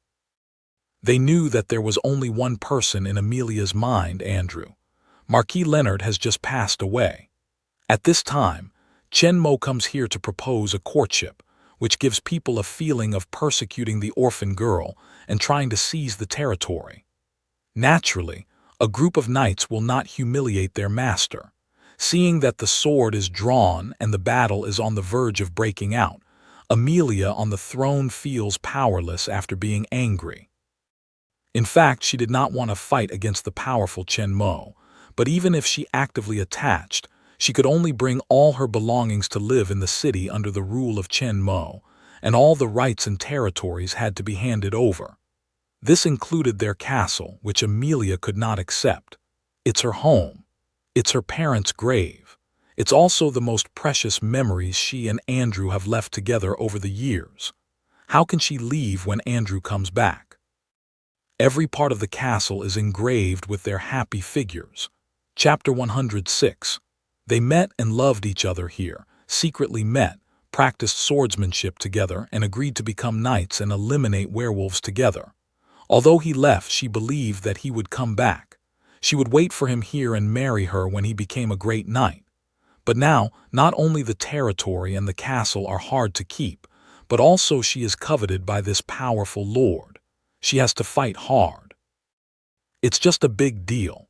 They knew that there was only one person in Amelia's mind, Andrew. Marquis Leonard has just passed away. At this time, Chen Mo comes here to propose a courtship, which gives people a feeling of persecuting the orphan girl and trying to seize the territory. Naturally, a group of knights will not humiliate their master. Seeing that the sword is drawn and the battle is on the verge of breaking out, Amelia on the throne feels powerless after being angry. In fact, she did not want to fight against the powerful Chen Mo, but even if she actively attached, she could only bring all her belongings to live in the city under the rule of Chen Mo, and all the rights and territories had to be handed over. This included their castle, which Amelia could not accept. It's her home. It's her parents' grave. It's also the most precious memories she and Andrew have left together over the years. How can she leave when Andrew comes back? Every part of the castle is engraved with their happy figures. Chapter 106. They met and loved each other here, secretly met, practiced swordsmanship together, and agreed to become knights and eliminate werewolves together. Although he left, she believed that he would come back. She would wait for him here and marry her when he became a great knight. But now, not only the territory and the castle are hard to keep, but also she is coveted by this powerful lord. She has to fight hard. It's just a big deal.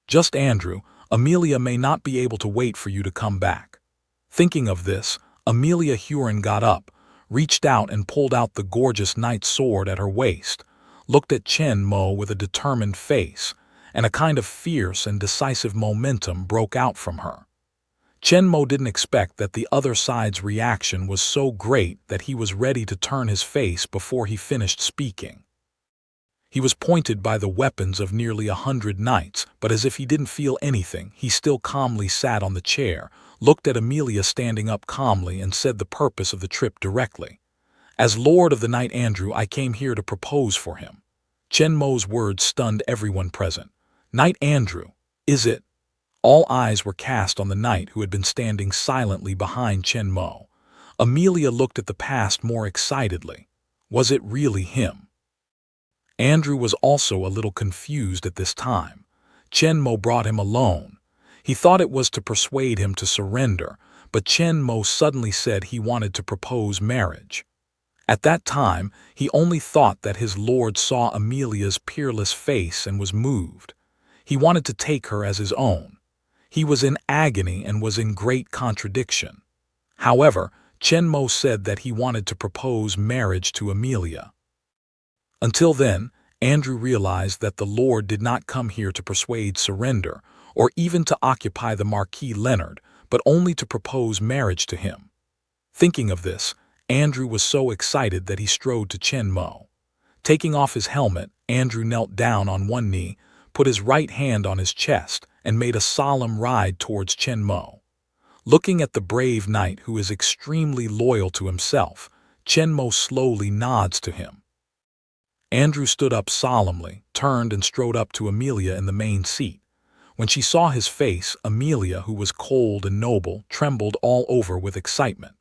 Just Andrew, Amelia may not be able to wait for you to come back. Thinking of this, Amelia Huron got up, reached out and pulled out the gorgeous knight's sword at her waist, looked at Chen Mo with a determined face, and a kind of fierce and decisive momentum broke out from her. Chen Mo didn't expect that the other side's reaction was so great that he was ready to turn his face before he finished speaking. He was pointed by the weapons of nearly 100 knights, but as if he didn't feel anything, he still calmly sat on the chair, looked at Amelia standing up calmly, and said the purpose of the trip directly. As Lord of the Knight Andrew, I came here to propose for him. Chen Mo's words stunned everyone present. Knight Andrew, is it? All eyes were cast on the knight who had been standing silently behind Chen Mo. Amelia looked at the past more excitedly. Was it really him? Andrew was also a little confused at this time. Chen Mo brought him alone. He thought it was to persuade him to surrender, but Chen Mo suddenly said he wanted to propose marriage. At that time, he only thought that his lord saw Amelia's peerless face and was moved. He wanted to take her as his own. He was in agony and was in great contradiction. However, Chen Mo said that he wanted to propose marriage to Amelia. Until then, Andrew realized that the Lord did not come here to persuade surrender, or even to occupy the Marquis Leonard, but only to propose marriage to him. Thinking of this, Andrew was so excited that he strode to Chen Mo. Taking off his helmet, Andrew knelt down on one knee, put his right hand on his chest, and made a solemn ride towards Chen Mo. Looking at the brave knight who is extremely loyal to himself, Chen Mo slowly nods to him. Andrew stood up solemnly, turned and strode up to Amelia in the main seat. When she saw his face, Amelia, who was cold and noble, trembled all over with excitement.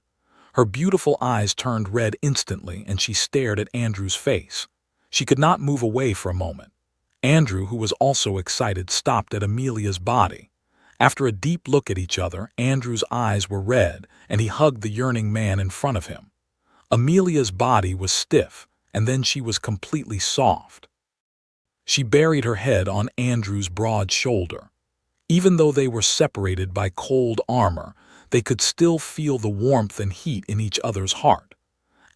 Her beautiful eyes turned red instantly, and she stared at Andrew's face. She could not move away for a moment. Andrew, who was also excited, stopped at Amelia's body. After a deep look at each other, Andrew's eyes were red, and he hugged the yearning man in front of him. Amelia's body was stiff, and then she was completely soft. She buried her head on Andrew's broad shoulder. Even though they were separated by cold armor, they could still feel the warmth and heat in each other's heart.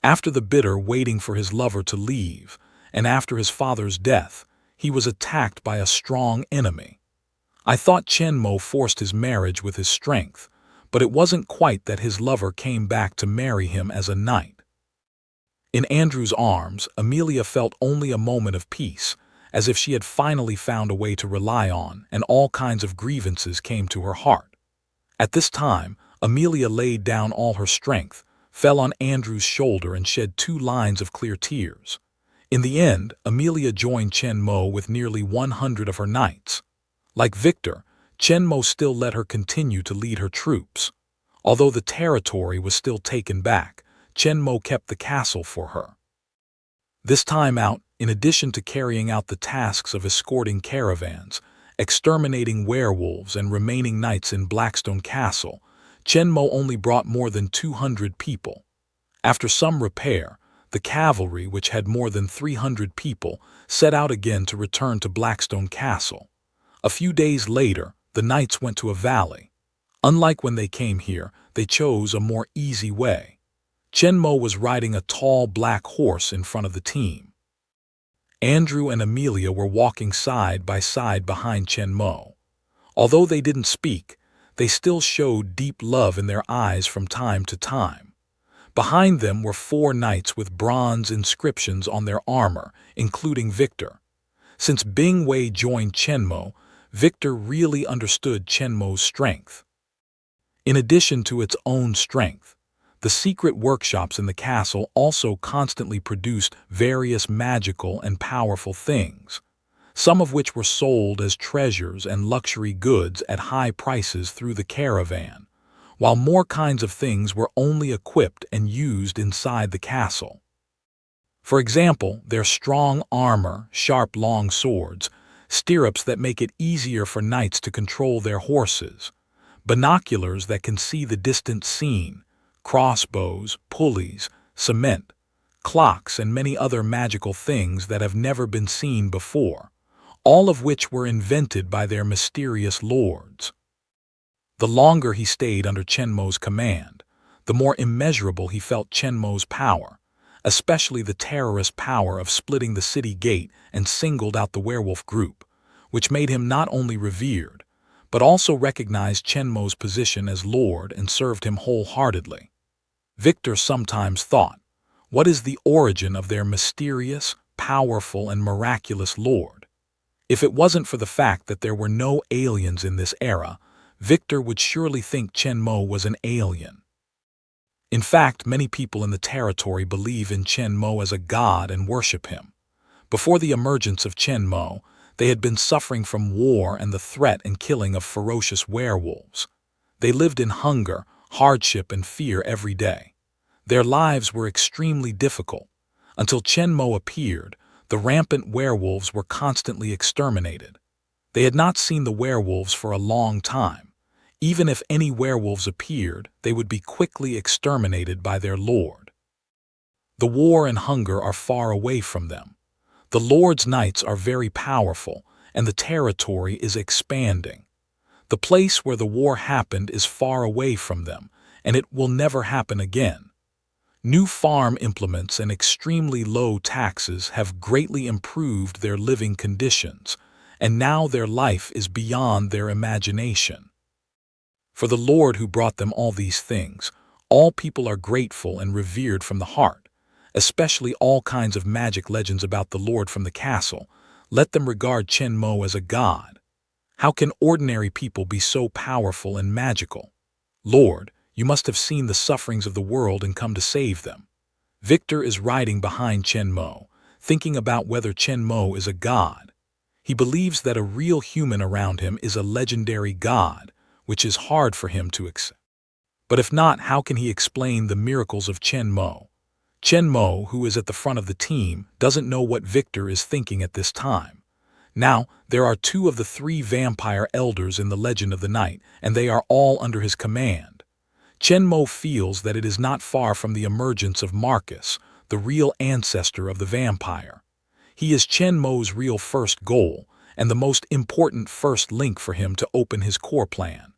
After the bitter waiting for his lover to leave, and after his father's death, he was attacked by a strong enemy. I thought Chen Mo forced his marriage with his strength, but it wasn't quite that his lover came back to marry him as a knight. In Andrew's arms, Amelia felt only a moment of peace, as if she had finally found a way to rely on, and all kinds of grievances came to her heart. At this time, Amelia laid down all her strength, fell on Andrew's shoulder and shed 2 lines of clear tears. In the end, Amelia joined Chen Mo with nearly 100 of her knights. Like Victor, Chen Mo still let her continue to lead her troops. Although the territory was still taken back, Chen Mo kept the castle for her. This time out, in addition to carrying out the tasks of escorting caravans, exterminating werewolves and remaining knights in Blackstone Castle, Chen Mo only brought more than 200 people. After some repair, the cavalry, which had more than 300 people, set out again to return to Blackstone Castle. A few days later, the knights went to a valley. Unlike when they came here, they chose a more easy way. Chen Mo was riding a tall black horse in front of the team. Andrew and Amelia were walking side by side behind Chen Mo. Although they didn't speak, they still showed deep love in their eyes from time to time. Behind them were 4 knights with bronze inscriptions on their armor, including Victor. Since Bing Wei joined Chen Mo, Victor really understood Chen Mo's strength. In addition to its own strength, the secret workshops in the castle also constantly produced various magical and powerful things, some of which were sold as treasures and luxury goods at high prices through the caravan, while more kinds of things were only equipped and used inside the castle. For example, their strong armor, sharp long swords, stirrups that make it easier for knights to control their horses, binoculars that can see the distant scene, crossbows, pulleys, cement, clocks, and many other magical things that have never been seen before, all of which were invented by their mysterious lords. The longer he stayed under Chen Mo's command, the more immeasurable he felt Chen Mo's power, especially the terrorist power of splitting the city gate and singled out the werewolf group, which made him not only revered, but also recognized Chen Mo's position as lord and served him wholeheartedly. Victor sometimes thought, what is the origin of their mysterious, powerful, and miraculous lord? If it wasn't for the fact that there were no aliens in this era, Victor would surely think Chen Mo was an alien. In fact, many people in the territory believe in Chen Mo as a god and worship him. Before the emergence of Chen Mo, they had been suffering from war and the threat and killing of ferocious werewolves. They lived in hunger, hardship, and fear every day. Their lives were extremely difficult. Until Chen Mo appeared, the rampant werewolves were constantly exterminated. They had not seen the werewolves for a long time. Even if any werewolves appeared, they would be quickly exterminated by their lord. The war and hunger are far away from them. The Lord's knights are very powerful, and the territory is expanding. The place where the war happened is far away from them, and it will never happen again. New farm implements and extremely low taxes have greatly improved their living conditions, and now their life is beyond their imagination. For the Lord who brought them all these things, all people are grateful and revered from the heart, especially all kinds of magic legends about the Lord from the castle. Let them regard Chen Mo as a god. How can ordinary people be so powerful and magical? Lord, you must have seen the sufferings of the world and come to save them. Victor is riding behind Chen Mo, thinking about whether Chen Mo is a god. He believes that a real human around him is a legendary god, which is hard for him to accept. But if not, how can he explain the miracles of Chen Mo? Chen Mo, who is at the front of the team, doesn't know what Victor is thinking at this time. Now, there are 2 of the 3 vampire elders in the Legend of the Night, and they are all under his command. Chen Mo feels that it is not far from the emergence of Marcus, the real ancestor of the vampire. He is Chen Mo's real first goal, and the most important first link for him to open his core plan.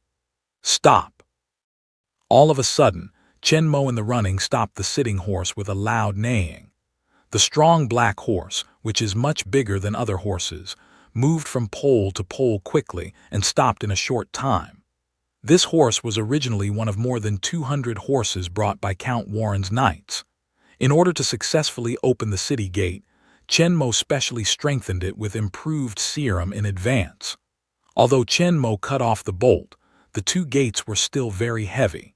Stop! All of a sudden, Chen Mo in the running stopped the sitting horse with a loud neighing. The strong black horse, which is much bigger than other horses, moved from pole to pole quickly and stopped in a short time. This horse was originally one of more than 200 horses brought by Count Warren's knights. In order to successfully open the city gate, Chen Mo specially strengthened it with improved serum in advance. Although Chen Mo cut off the bolt, the 2 gates were still very heavy.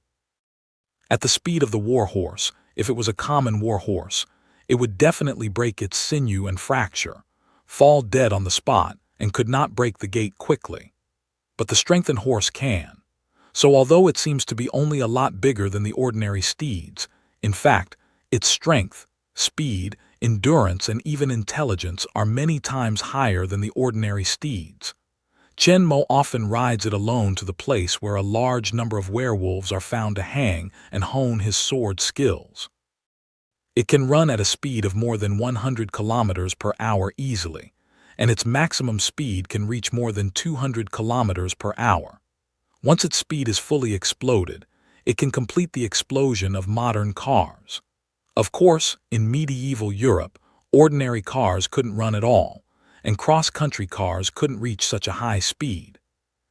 At the speed of the war horse, if it was a common war horse, it would definitely break its sinew and fracture, fall dead on the spot, and could not break the gate quickly. But the strengthened horse can. So although it seems to be only a lot bigger than the ordinary steeds, in fact, its strength, speed, endurance, and even intelligence are many times higher than the ordinary steeds. Chen Mo often rides it alone to the place where a large number of werewolves are found to hang and hone his sword skills. It can run at a speed of more than 100 kilometers per hour easily, and its maximum speed can reach more than 200 kilometers per hour. Once its speed is fully exploded, it can complete the explosion of modern cars. Of course, in medieval Europe, ordinary cars couldn't run at all, and cross-country cars couldn't reach such a high speed.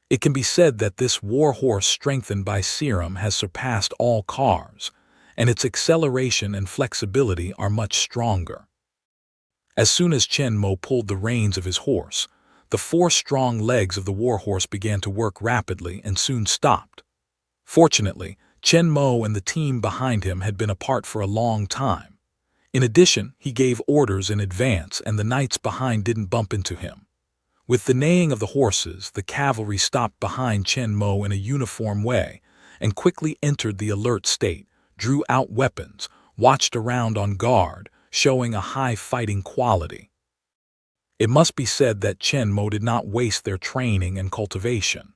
It can be said that this war horse strengthened by serum has surpassed all cars, and its acceleration and flexibility are much stronger. As soon as Chen Mo pulled the reins of his horse, the 4 strong legs of the war horse began to work rapidly and soon stopped. Fortunately, Chen Mo and the team behind him had been apart for a long time. In addition, he gave orders in advance and the knights behind didn't bump into him. With the neighing of the horses, the cavalry stopped behind Chen Mo in a uniform way and quickly entered the alert state, drew out weapons, watched around on guard, showing a high fighting quality. It must be said that Chen Mo did not waste their training and cultivation.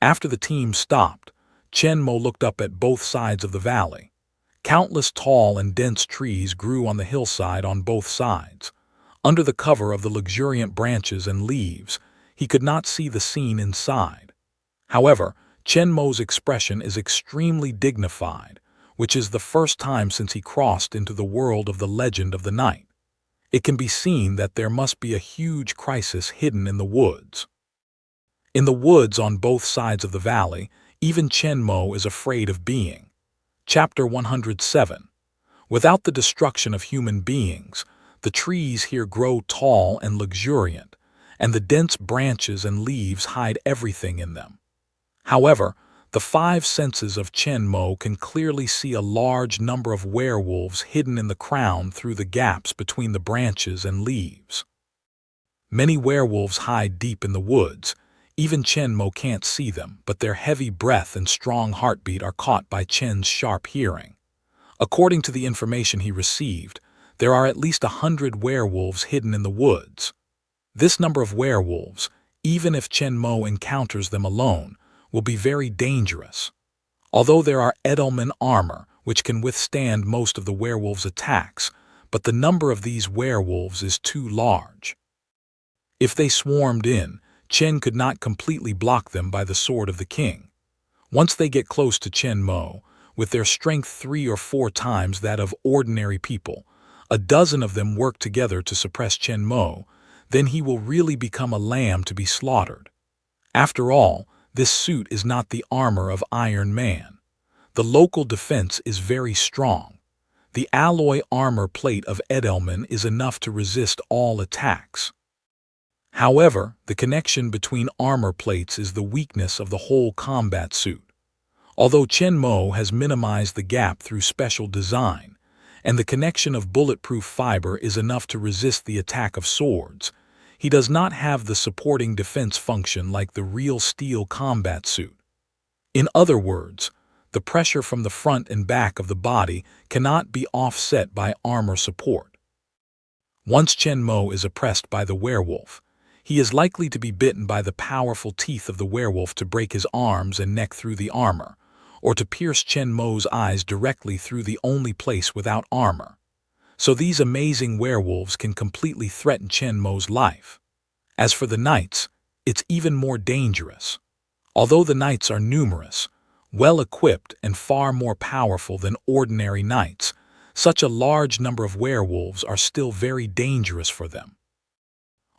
After the team stopped, Chen Mo looked up at both sides of the valley. Countless tall and dense trees grew on the hillside on both sides. Under the cover of the luxuriant branches and leaves, he could not see the scene inside. However, Chen Mo's expression is extremely dignified, which is the first time since he crossed into the world of the Legend of the Night. It can be seen that there must be a huge crisis hidden in the woods. In the woods on both sides of the valley, even Chen Mo is afraid of being. Chapter 107. Without the destruction of human beings, the trees here grow tall and luxuriant, and the dense branches and leaves hide everything in them. However, the 5 senses of Chen Mo can clearly see a large number of werewolves hidden in the crown through the gaps between the branches and leaves. Many werewolves hide deep in the woods. Even Chen Mo can't see them, but their heavy breath and strong heartbeat are caught by Chen's sharp hearing. According to the information he received, there are at least 100 werewolves hidden in the woods. This number of werewolves, even if Chen Mo encounters them alone, will be very dangerous. Although there are Edelman armor, which can withstand most of the werewolves' attacks, but the number of these werewolves is too large. If they swarmed in, Chen could not completely block them by the sword of the king. Once they get close to Chen Mo, with their strength 3 or 4 times that of ordinary people, a dozen of them work together to suppress Chen Mo, then he will really become a lamb to be slaughtered. After all, this suit is not the armor of Iron Man. The local defense is very strong. The alloy armor plate of Edelman is enough to resist all attacks. However, the connection between armor plates is the weakness of the whole combat suit. Although Chen Mo has minimized the gap through special design, and the connection of bulletproof fiber is enough to resist the attack of swords, he does not have the supporting defense function like the real steel combat suit. In other words, the pressure from the front and back of the body cannot be offset by armor support. Once Chen Mo is oppressed by the werewolf, he is likely to be bitten by the powerful teeth of the werewolf to break his arms and neck through the armor, or to pierce Chen Mo's eyes directly through the only place without armor. So these amazing werewolves can completely threaten Chen Mo's life. As for the knights, it's even more dangerous. Although the knights are numerous, well-equipped and far more powerful than ordinary knights, such a large number of werewolves are still very dangerous for them.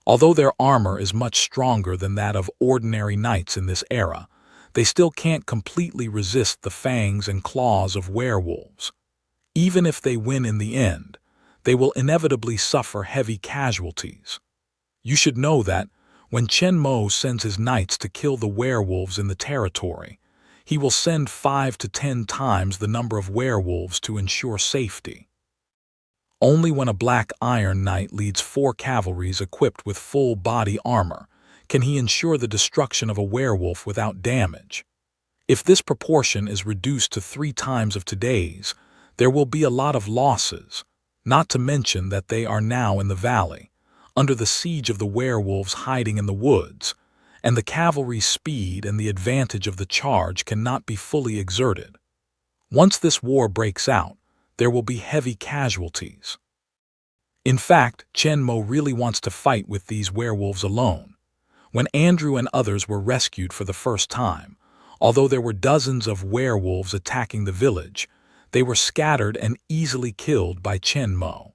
Although their armor is much stronger than that of ordinary knights in this era, they still can't completely resist the fangs and claws of werewolves. Even if they win in the end, they will inevitably suffer heavy casualties. You should know that, when Chen Mo sends his knights to kill the werewolves in the territory, he will send 5 to 10 times the number of werewolves to ensure safety. Only when a Black Iron Knight leads 4 cavalries equipped with full body armor can he ensure the destruction of a werewolf without damage. If this proportion is reduced to 3 times of today's, there will be a lot of losses, not to mention that they are now in the valley, under the siege of the werewolves hiding in the woods, and the cavalry's speed and the advantage of the charge cannot be fully exerted. Once this war breaks out, there will be heavy casualties. In fact, Chen Mo really wants to fight with these werewolves alone. When Andrew and others were rescued for the first time, although there were dozens of werewolves attacking the village, they were scattered and easily killed by Chen Mo.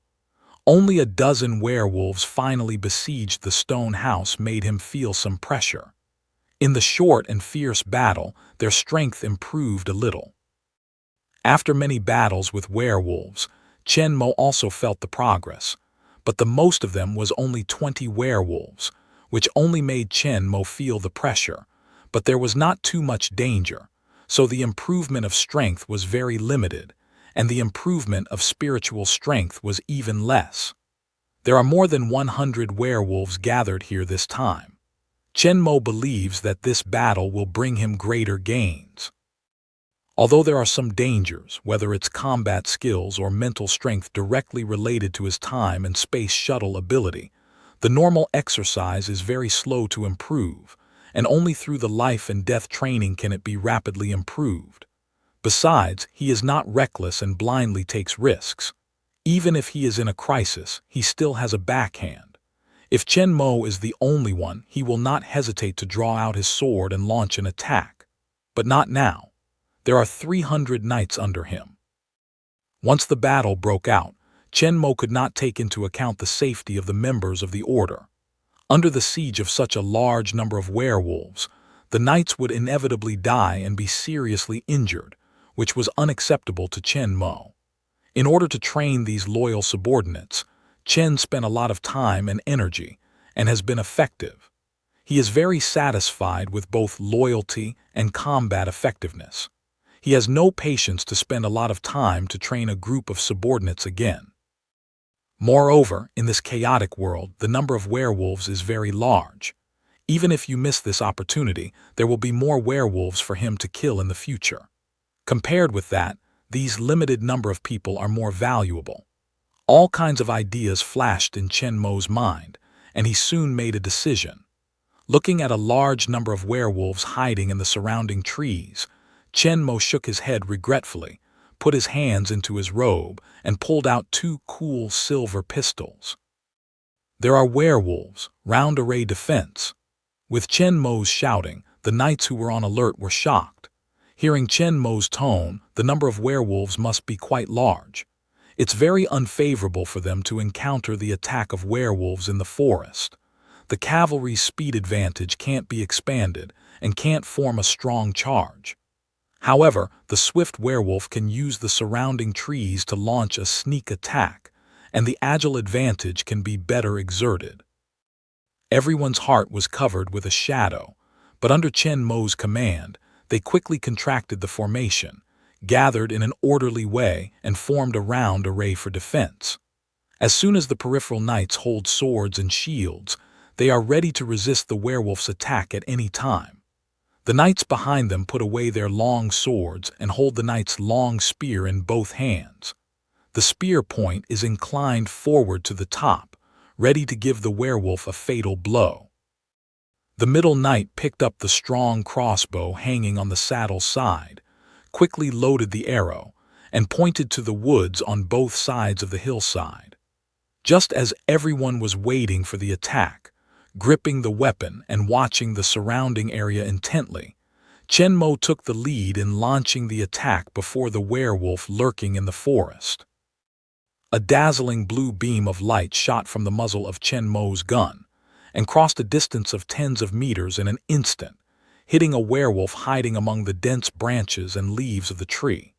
Only a dozen werewolves finally besieged the stone house made him feel some pressure. In the short and fierce battle, their strength improved a little. After many battles with werewolves, Chen Mo also felt the progress, but the most of them was only 20 werewolves, which only made Chen Mo feel the pressure, but there was not too much danger, so the improvement of strength was very limited, and the improvement of spiritual strength was even less. There are more than 100 werewolves gathered here this time. Chen Mo believes that this battle will bring him greater gains. Although there are some dangers, whether it's combat skills or mental strength directly related to his time and space shuttle ability, the normal exercise is very slow to improve, and only through the life and death training can it be rapidly improved. Besides, he is not reckless and blindly takes risks. Even if he is in a crisis, he still has a backhand. If Chen Mo is the only one, he will not hesitate to draw out his sword and launch an attack. But not now. There are 300 knights under him. Once the battle broke out, Chen Mo could not take into account the safety of the members of the order. Under the siege of such a large number of werewolves, the knights would inevitably die and be seriously injured, which was unacceptable to Chen Mo. In order to train these loyal subordinates, Chen spent a lot of time and energy, and has been effective. He is very satisfied with both loyalty and combat effectiveness. He has no patience to spend a lot of time to train a group of subordinates again. Moreover, in this chaotic world, the number of werewolves is very large. Even if you miss this opportunity, there will be more werewolves for him to kill in the future. Compared with that, these limited number of people are more valuable. All kinds of ideas flashed in Chen Mo's mind, and he soon made a decision. Looking at a large number of werewolves hiding in the surrounding trees, Chen Mo shook his head regretfully, put his hands into his robe, and pulled out two cool silver pistols. "There are werewolves, round array defense." With Chen Mo's shouting, the knights who were on alert were shocked. Hearing Chen Mo's tone, the number of werewolves must be quite large. It's very unfavorable for them to encounter the attack of werewolves in the forest. The cavalry's speed advantage can't be expanded and can't form a strong charge. However, the swift werewolf can use the surrounding trees to launch a sneak attack, and the agile advantage can be better exerted. Everyone's heart was covered with a shadow, but under Chen Mo's command, they quickly contracted the formation, gathered in an orderly way, and formed a round array for defense. As soon as the peripheral knights hold swords and shields, they are ready to resist the werewolf's attack at any time. The knights behind them put away their long swords and hold the knight's long spear in both hands. The spear point is inclined forward to the top, ready to give the werewolf a fatal blow. The middle knight picked up the strong crossbow hanging on the saddle side, quickly loaded the arrow, and pointed to the woods on both sides of the hillside. Just as everyone was waiting for the attack, gripping the weapon and watching the surrounding area intently, Chen Mo took the lead in launching the attack before the werewolf lurking in the forest. A dazzling blue beam of light shot from the muzzle of Chen Mo's gun and crossed a distance of tens of meters in an instant, hitting a werewolf hiding among the dense branches and leaves of the tree.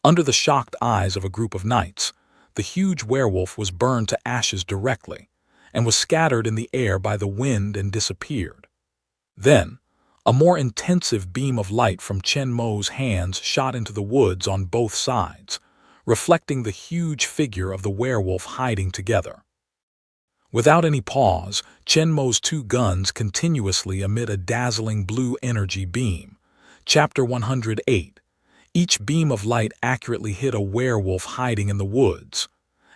Under the shocked eyes of a group of knights, the huge werewolf was burned to ashes directly, and was scattered in the air by the wind and disappeared. Then, a more intensive beam of light from Chen Mo's hands shot into the woods on both sides, reflecting the huge figure of the werewolf hiding together. Without any pause, Chen Mo's two guns continuously emit a dazzling blue energy beam. Chapter 108. Each beam of light accurately hit a werewolf hiding in the woods.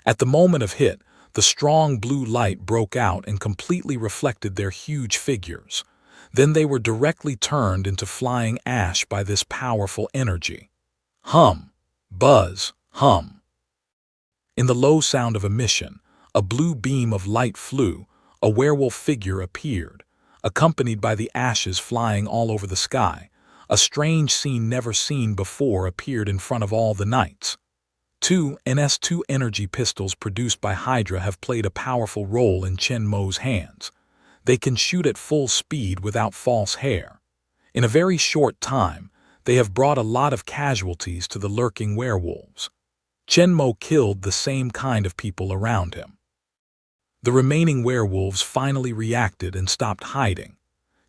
At the moment of hit, the strong blue light broke out and completely reflected their huge figures. Then they were directly turned into flying ash by this powerful energy. Hum, buzz, hum. In the low sound of emission, a blue beam of light flew, a werewolf figure appeared, accompanied by the ashes flying all over the sky. A strange scene never seen before appeared in front of all the knights. Two NS2 energy pistols produced by Hydra have played a powerful role in Chen Mo's hands. They can shoot at full speed without false hair. In a very short time, they have brought a lot of casualties to the lurking werewolves. Chen Mo killed the same kind of people around him. The remaining werewolves finally reacted and stopped hiding.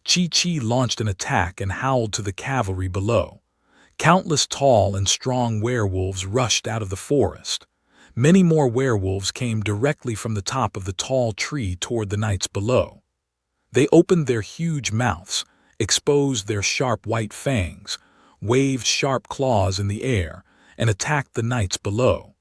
Chi launched an attack and howled to the cavalry below. Countless tall and strong werewolves rushed out of the forest. Many more werewolves came directly from the top of the tall tree toward the knights below. They opened their huge mouths, exposed their sharp white fangs, waved sharp claws in the air, and attacked the knights below.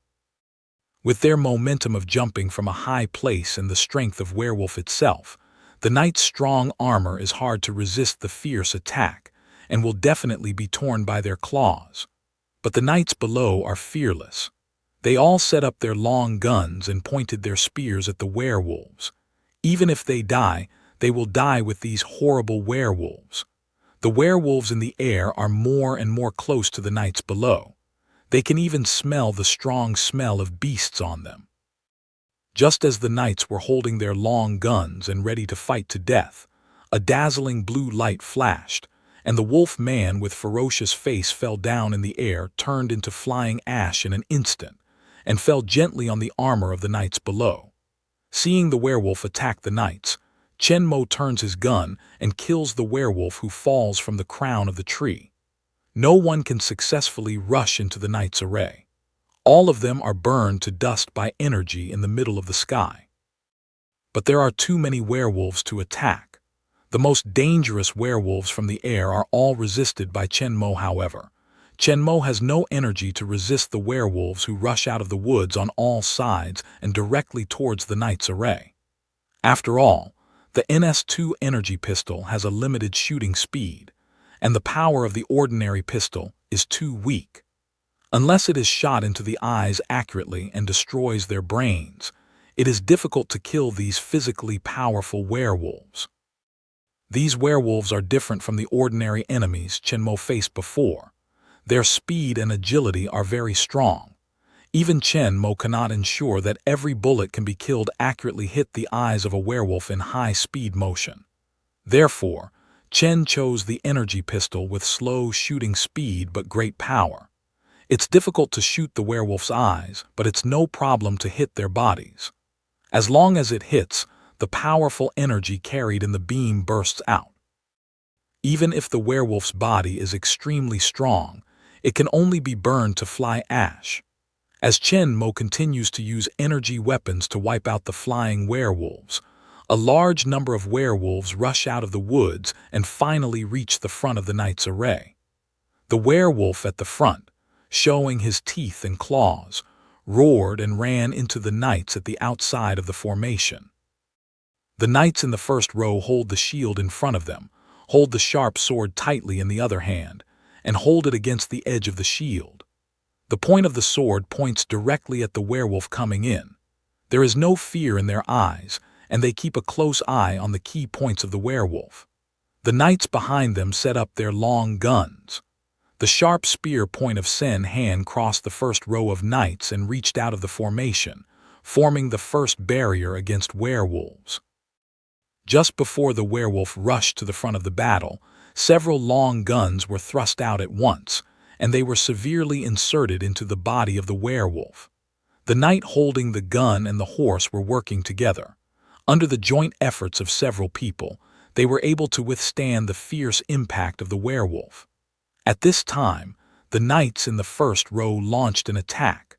With their momentum of jumping from a high place and the strength of werewolf itself, the knight's strong armor is hard to resist the fierce attack, and will definitely be torn by their claws. But the knights below are fearless. They all set up their long guns and pointed their spears at the werewolves. Even if they die, they will die with these horrible werewolves. The werewolves in the air are more and more close to the knights below. They can even smell the strong smell of beasts on them. Just as the knights were holding their long guns and ready to fight to death, a dazzling blue light flashed, and the wolf man with ferocious face fell down in the air, turned into flying ash in an instant, and fell gently on the armor of the knights below. Seeing the werewolf attack the knights, Chen Mo turns his gun and kills the werewolf, who falls from the crown of the tree. No one can successfully rush into the knights' array. All of them are burned to dust by energy in the middle of the sky. But there are too many werewolves to attack. The most dangerous werewolves from the air are all resisted by Chen Mo, however. Chen Mo has no energy to resist the werewolves who rush out of the woods on all sides and directly towards the knight's array. After all, The NS2 energy pistol has a limited shooting speed, and the power of the ordinary pistol is too weak. Unless it is shot into the eyes accurately and destroys their brains, it is difficult to kill these physically powerful werewolves. These werewolves are different from the ordinary enemies Chen-mo faced before. Their speed and agility are very strong. Even Chen-mo cannot ensure that every bullet can be killed accurately hit the eyes of a werewolf in high-speed motion. Therefore, Chen chose the energy pistol with slow shooting speed but great power. It's difficult to shoot the werewolf's eyes, but it's no problem to hit their bodies. As long as it hits, the powerful energy carried in the beam bursts out. Even if the werewolf's body is extremely strong, it can only be burned to fly ash. As Chen-mo continues to use energy weapons to wipe out the flying werewolves, a large number of werewolves rush out of the woods and finally reach the front of the knight's array. The werewolf at the front, showing his teeth and claws, roared and ran into the knights at the outside of the formation. The knights in the first row hold the shield in front of them, hold the sharp sword tightly in the other hand, and hold it against the edge of the shield. The point of the sword points directly at the werewolf coming in. There is no fear in their eyes, and they keep a close eye on the key points of the werewolf. The knights behind them set up their long guns. The sharp spear point of Sen Han crossed the first row of knights and reached out of the formation, forming the first barrier against werewolves. Just before the werewolf rushed to the front of the battle, several long guns were thrust out at once, and they were severely inserted into the body of the werewolf. The knight holding the gun and the horse were working together. Under the joint efforts of several people, they were able to withstand the fierce impact of the werewolf. At this time, the knights in the first row launched an attack.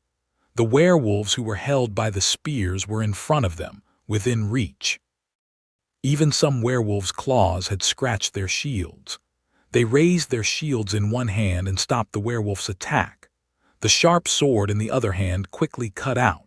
The werewolves who were held by the spears were in front of them, within reach. Even some werewolves' claws had scratched their shields. They raised their shields in one hand and stopped the werewolf's attack. The sharp sword in the other hand quickly cut out.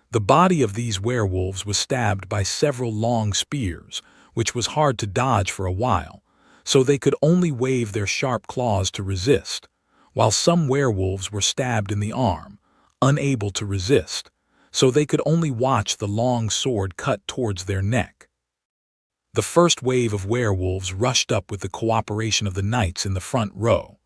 The body of these werewolves was stabbed by several long spears, which was hard to dodge for a while, so they could only wave their sharp claws to resist, while some werewolves were stabbed in the arm, unable to resist, so they could only watch the long sword cut towards their neck. The first wave of werewolves rushed up with the cooperation of the knights in the front row.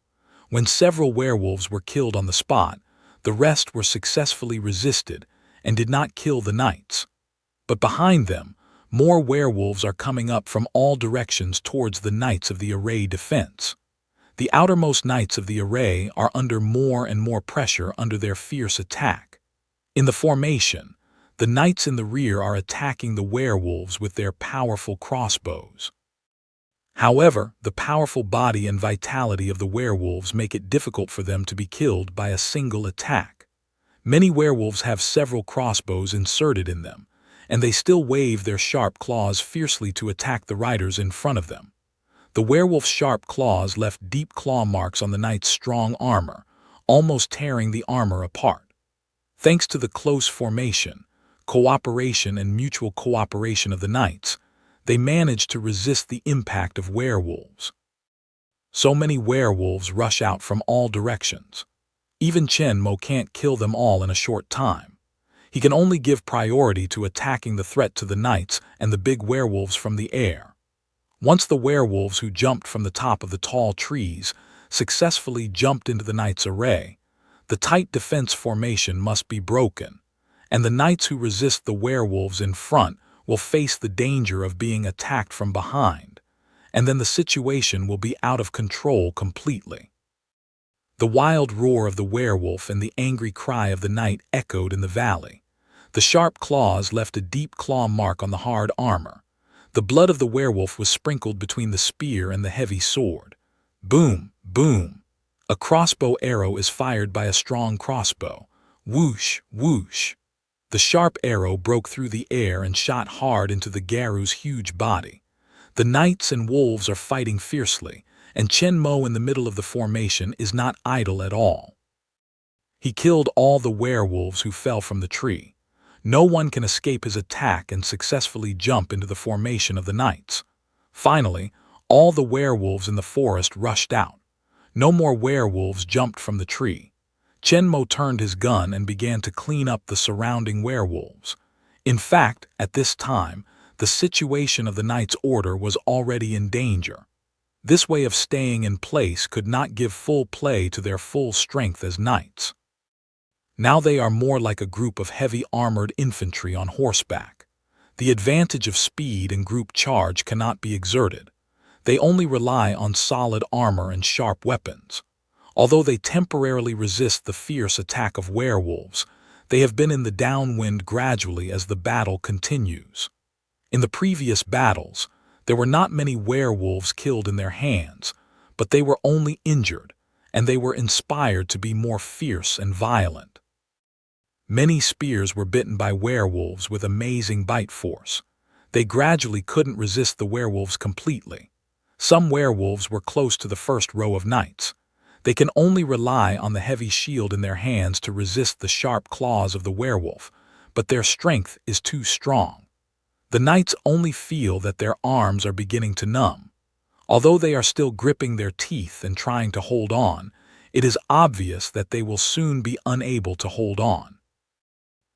When several werewolves were killed on the spot, the rest were successfully resisted and did not kill the knights. But behind them, more werewolves are coming up from all directions towards the knights of the array defense. The outermost knights of the array are under more and more pressure under their fierce attack. In the formation, the knights in the rear are attacking the werewolves with their powerful crossbows. However, the powerful body and vitality of the werewolves make it difficult for them to be killed by a single attack. Many werewolves have several crossbows inserted in them, and they still wave their sharp claws fiercely to attack the riders in front of them. The werewolf's sharp claws left deep claw marks on the knight's strong armor, almost tearing the armor apart. Thanks to the close formation, cooperation and mutual cooperation of the knights, they managed to resist the impact of werewolves. So many werewolves rush out from all directions. Even Chen-mo can't kill them all in a short time. He can only give priority to attacking the threat to the knights and the big werewolves from the air. Once the werewolves who jumped from the top of the tall trees successfully jumped into the knights' array, the tight defense formation must be broken, and the knights who resist the werewolves in front will face the danger of being attacked from behind, and then the situation will be out of control completely. The wild roar of the werewolf and the angry cry of the knight echoed in the valley. The sharp claws left a deep claw mark on the hard armor. The blood of the werewolf was sprinkled between the spear and the heavy sword. Boom, boom. A crossbow arrow is fired by a strong crossbow. Whoosh, whoosh. The sharp arrow broke through the air and shot hard into the Garu's huge body. The knights and wolves are fighting fiercely, and Chen-mo in the middle of the formation is not idle at all. He killed all the werewolves who fell from the tree. No one can escape his attack and successfully jump into the formation of the knights. Finally, all the werewolves in the forest rushed out. No more werewolves jumped from the tree. Chenmo turned his gun and began to clean up the surrounding werewolves. In fact, at this time, the situation of the Knight's Order was already in danger. This way of staying in place could not give full play to their full strength as knights. Now they are more like a group of heavy armored infantry on horseback. The advantage of speed and group charge cannot be exerted. They only rely on solid armor and sharp weapons. Although they temporarily resist the fierce attack of werewolves, they have been in the downwind gradually as the battle continues. In the previous battles, there were not many werewolves killed in their hands, but they were only injured, and they were inspired to be more fierce and violent. Many spears were bitten by werewolves with amazing bite force. They gradually couldn't resist the werewolves completely. Some werewolves were close to the first row of knights. They can only rely on the heavy shield in their hands to resist the sharp claws of the werewolf, but their strength is too strong. The knights only feel that their arms are beginning to numb. Although they are still gripping their teeth and trying to hold on, it is obvious that they will soon be unable to hold on.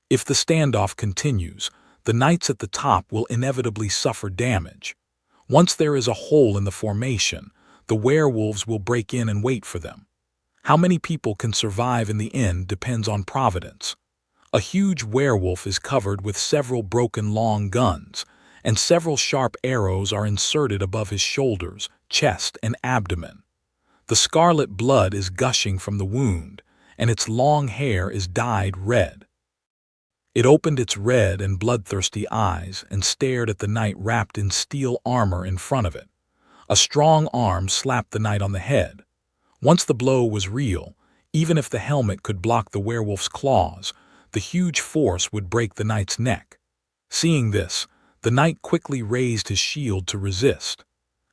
If the standoff continues, the knights at the top will inevitably suffer damage. Once there is a hole in the formation, the werewolves will break in and wait for them. How many people can survive in the end depends on providence. A huge werewolf is covered with several broken long guns, and several sharp arrows are inserted above his shoulders, chest, and abdomen. The scarlet blood is gushing from the wound, and its long hair is dyed red. It opened its red and bloodthirsty eyes and stared at the knight wrapped in steel armor in front of it. A strong arm slapped the knight on the head. Once the blow was real, even if the helmet could block the werewolf's claws, the huge force would break the knight's neck. Seeing this, the knight quickly raised his shield to resist.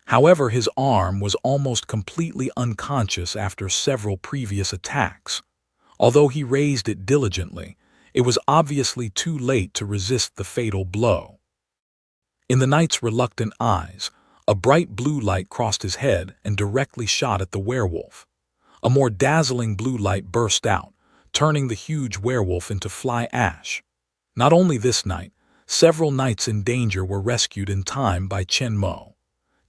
However, his arm was almost completely unconscious after several previous attacks. Although he raised it diligently, it was obviously too late to resist the fatal blow. In the knight's reluctant eyes, a bright blue light crossed his head and directly shot at the werewolf. A more dazzling blue light burst out, turning the huge werewolf into fly ash. Not only this knight, several knights in danger were rescued in time by Chenmo.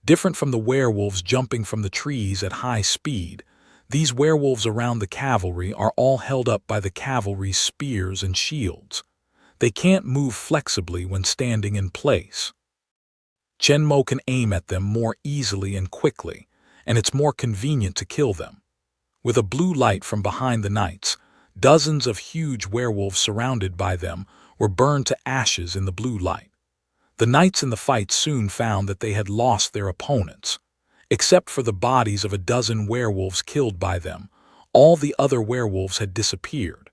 Different from the werewolves jumping from the trees at high speed, these werewolves around the cavalry are all held up by the cavalry's spears and shields. They can't move flexibly when standing in place. Chenmo can aim at them more easily and quickly, and it's more convenient to kill them. With a blue light from behind the knights, dozens of huge werewolves surrounded by them were burned to ashes in the blue light. The knights in the fight soon found that they had lost their opponents. Except for the bodies of a dozen werewolves killed by them, all the other werewolves had disappeared.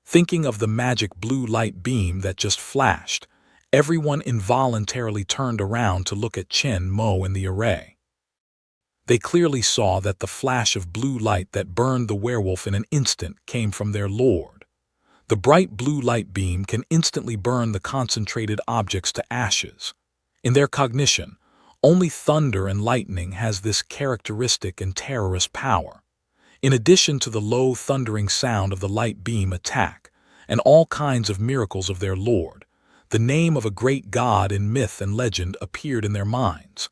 Thinking of the magic blue light beam that just flashed, everyone involuntarily turned around to look at Chenmo and the array. They clearly saw that the flash of blue light that burned the werewolf in an instant came from their lord. The bright blue light beam can instantly burn the concentrated objects to ashes. In their cognition, only thunder and lightning has this characteristic and terrorist power. In addition to the low thundering sound of the light beam attack, and all kinds of miracles of their lord, the name of a great god in myth and legend appeared in their minds.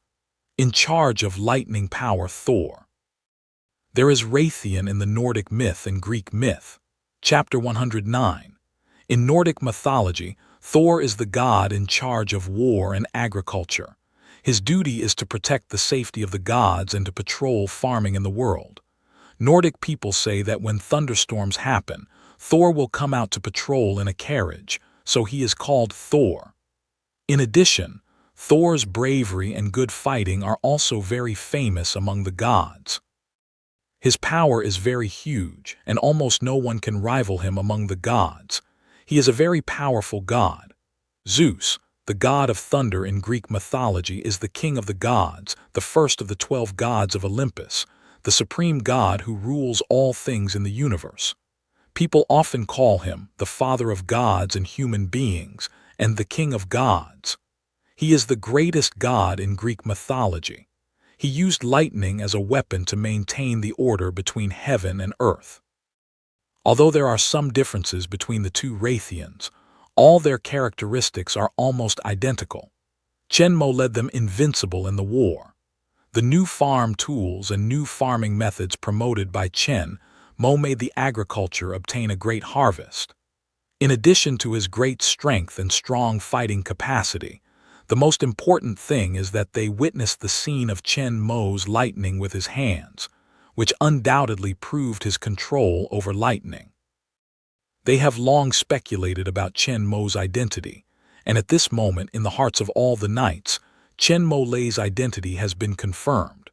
In charge of lightning power, Thor. There is Raytheon in the Nordic myth and Greek myth. Chapter 109. In Nordic mythology, Thor is the god in charge of war and agriculture. His duty is to protect the safety of the gods and to patrol farming in the world. Nordic people say that when thunderstorms happen, Thor will come out to patrol in a carriage, so he is called Thor. In addition, Thor's bravery and good fighting are also very famous among the gods. His power is very huge, and almost no one can rival him among the gods. He is a very powerful god. Zeus, the god of thunder in Greek mythology, is the king of the gods, the first of the 12 gods of Olympus, the supreme god who rules all things in the universe. People often call him the father of gods and human beings and the king of gods. He is the greatest god in Greek mythology. He used lightning as a weapon to maintain the order between heaven and earth. Although there are some differences between the two Raytheons, all their characteristics are almost identical. Chenmo led them invincible in the war. The new farm tools and new farming methods promoted by Mo made the agriculture obtain a great harvest. In addition to his great strength and strong fighting capacity, the most important thing is that they witnessed the scene of Mo's lightning with his hands, which undoubtedly proved his control over lightning. They have long speculated about Mo's identity, and at this moment in the hearts of all the knights, Mo's identity has been confirmed.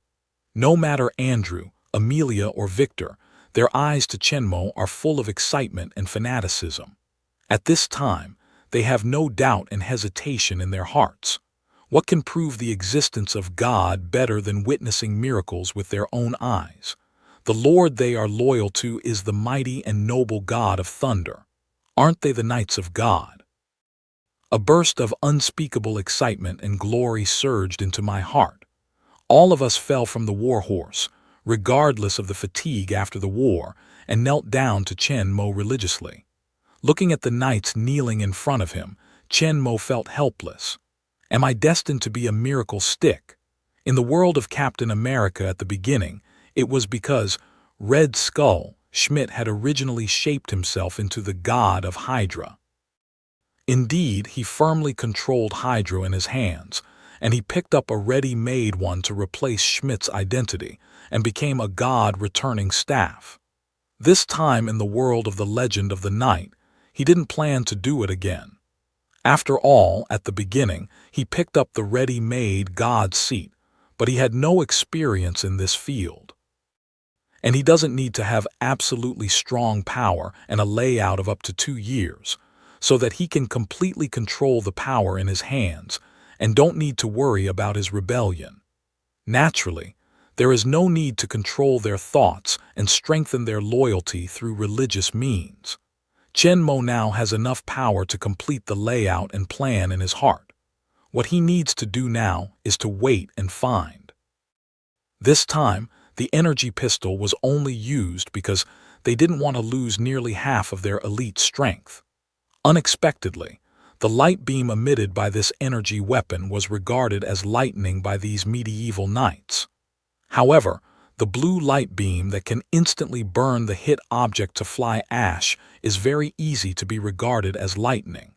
No matter Andrew, Amelia, or Victor, their eyes to Mo are full of excitement and fanaticism. At this time, they have no doubt and hesitation in their hearts. What can prove the existence of God better than witnessing miracles with their own eyes? The Lord they are loyal to is the mighty and noble God of thunder. Aren't they the knights of God? A burst of unspeakable excitement and glory surged into my heart. All of us fell from the war horse, regardless of the fatigue after the war, and knelt down to Mo religiously. Looking at the knights kneeling in front of him, Mo felt helpless. Am I destined to be a miracle stick? In the world of Captain America at the beginning, it was because Red Skull, Schmidt had originally shaped himself into the god of Hydra. Indeed, he firmly controlled Hydra in his hands, and he picked up a ready-made one to replace Schmidt's identity and became a god-returning staff. This time in the world of the legend of the knight, he didn't plan to do it again. After all, at the beginning, he picked up the ready-made god seat, but he had no experience in this field. And he doesn't need to have absolutely strong power and a layout of up to 2 years, so that he can completely control the power in his hands and don't need to worry about his rebellion. Naturally, there is no need to control their thoughts and strengthen their loyalty through religious means. Mo now has enough power to complete the layout and plan in his heart. What he needs to do now is to wait and find. This time, the energy pistol was only used because they didn't want to lose nearly half of their elite strength. Unexpectedly, the light beam emitted by this energy weapon was regarded as lightning by these medieval knights. However, the blue light beam that can instantly burn the hit object to fly ash is very easy to be regarded as lightning.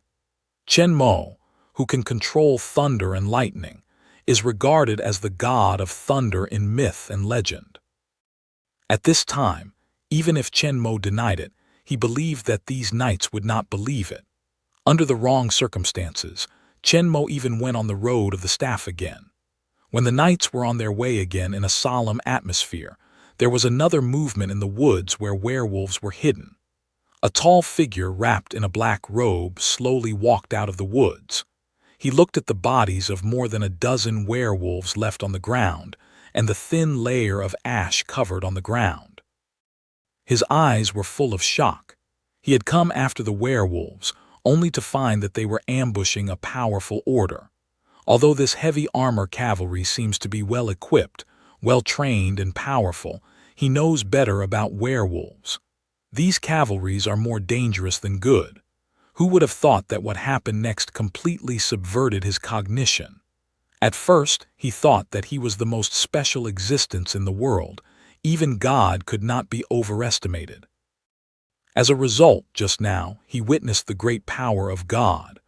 Mo, who can control thunder and lightning, is regarded as the god of thunder in myth and legend. At this time, even if Mo denied it, he believed that these knights would not believe it. Under the wrong circumstances, Mo even went on the road of the staff again. When the knights were on their way again in a solemn atmosphere, there was another movement in the woods where werewolves were hidden. A tall figure wrapped in a black robe slowly walked out of the woods. He looked at the bodies of more than a dozen werewolves left on the ground and the thin layer of ash covered on the ground. His eyes were full of shock. He had come after the werewolves, only to find that they were ambushing a powerful order. Although this heavy armor cavalry seems to be well-equipped, well-trained, and powerful, he knows better about werewolves. These cavalries are more dangerous than good. Who would have thought that what happened next completely subverted his cognition? At first, he thought that he was the most special existence in the world. Even God could not be overestimated. As a result, just now, he witnessed the great power of God.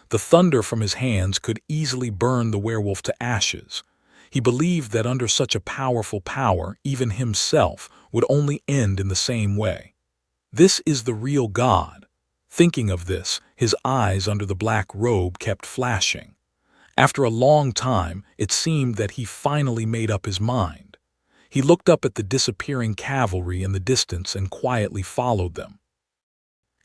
The thunder from his hands could easily burn the werewolf to ashes. He believed that under such a powerful power, even himself would only end in the same way. This is the real God. Thinking of this, his eyes under the black robe kept flashing. After a long time, it seemed that he finally made up his mind. He looked up at the disappearing cavalry in the distance and quietly followed them.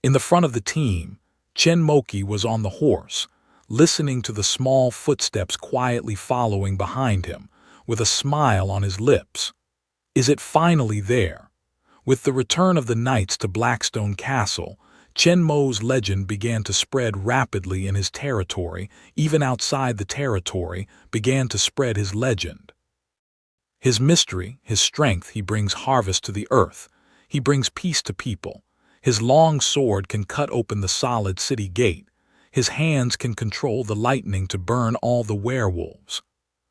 In the front of the team, Moki was on the horse, listening to the small footsteps quietly following behind him, with a smile on his lips. Is it finally there? With the return of the knights to Blackstone Castle, Chen Mo's legend began to spread rapidly in his territory. Even outside the territory began to spread his legend. His mystery, his strength, he brings harvest to the earth. He brings peace to people. His long sword can cut open the solid city gate. His hands can control the lightning to burn all the werewolves.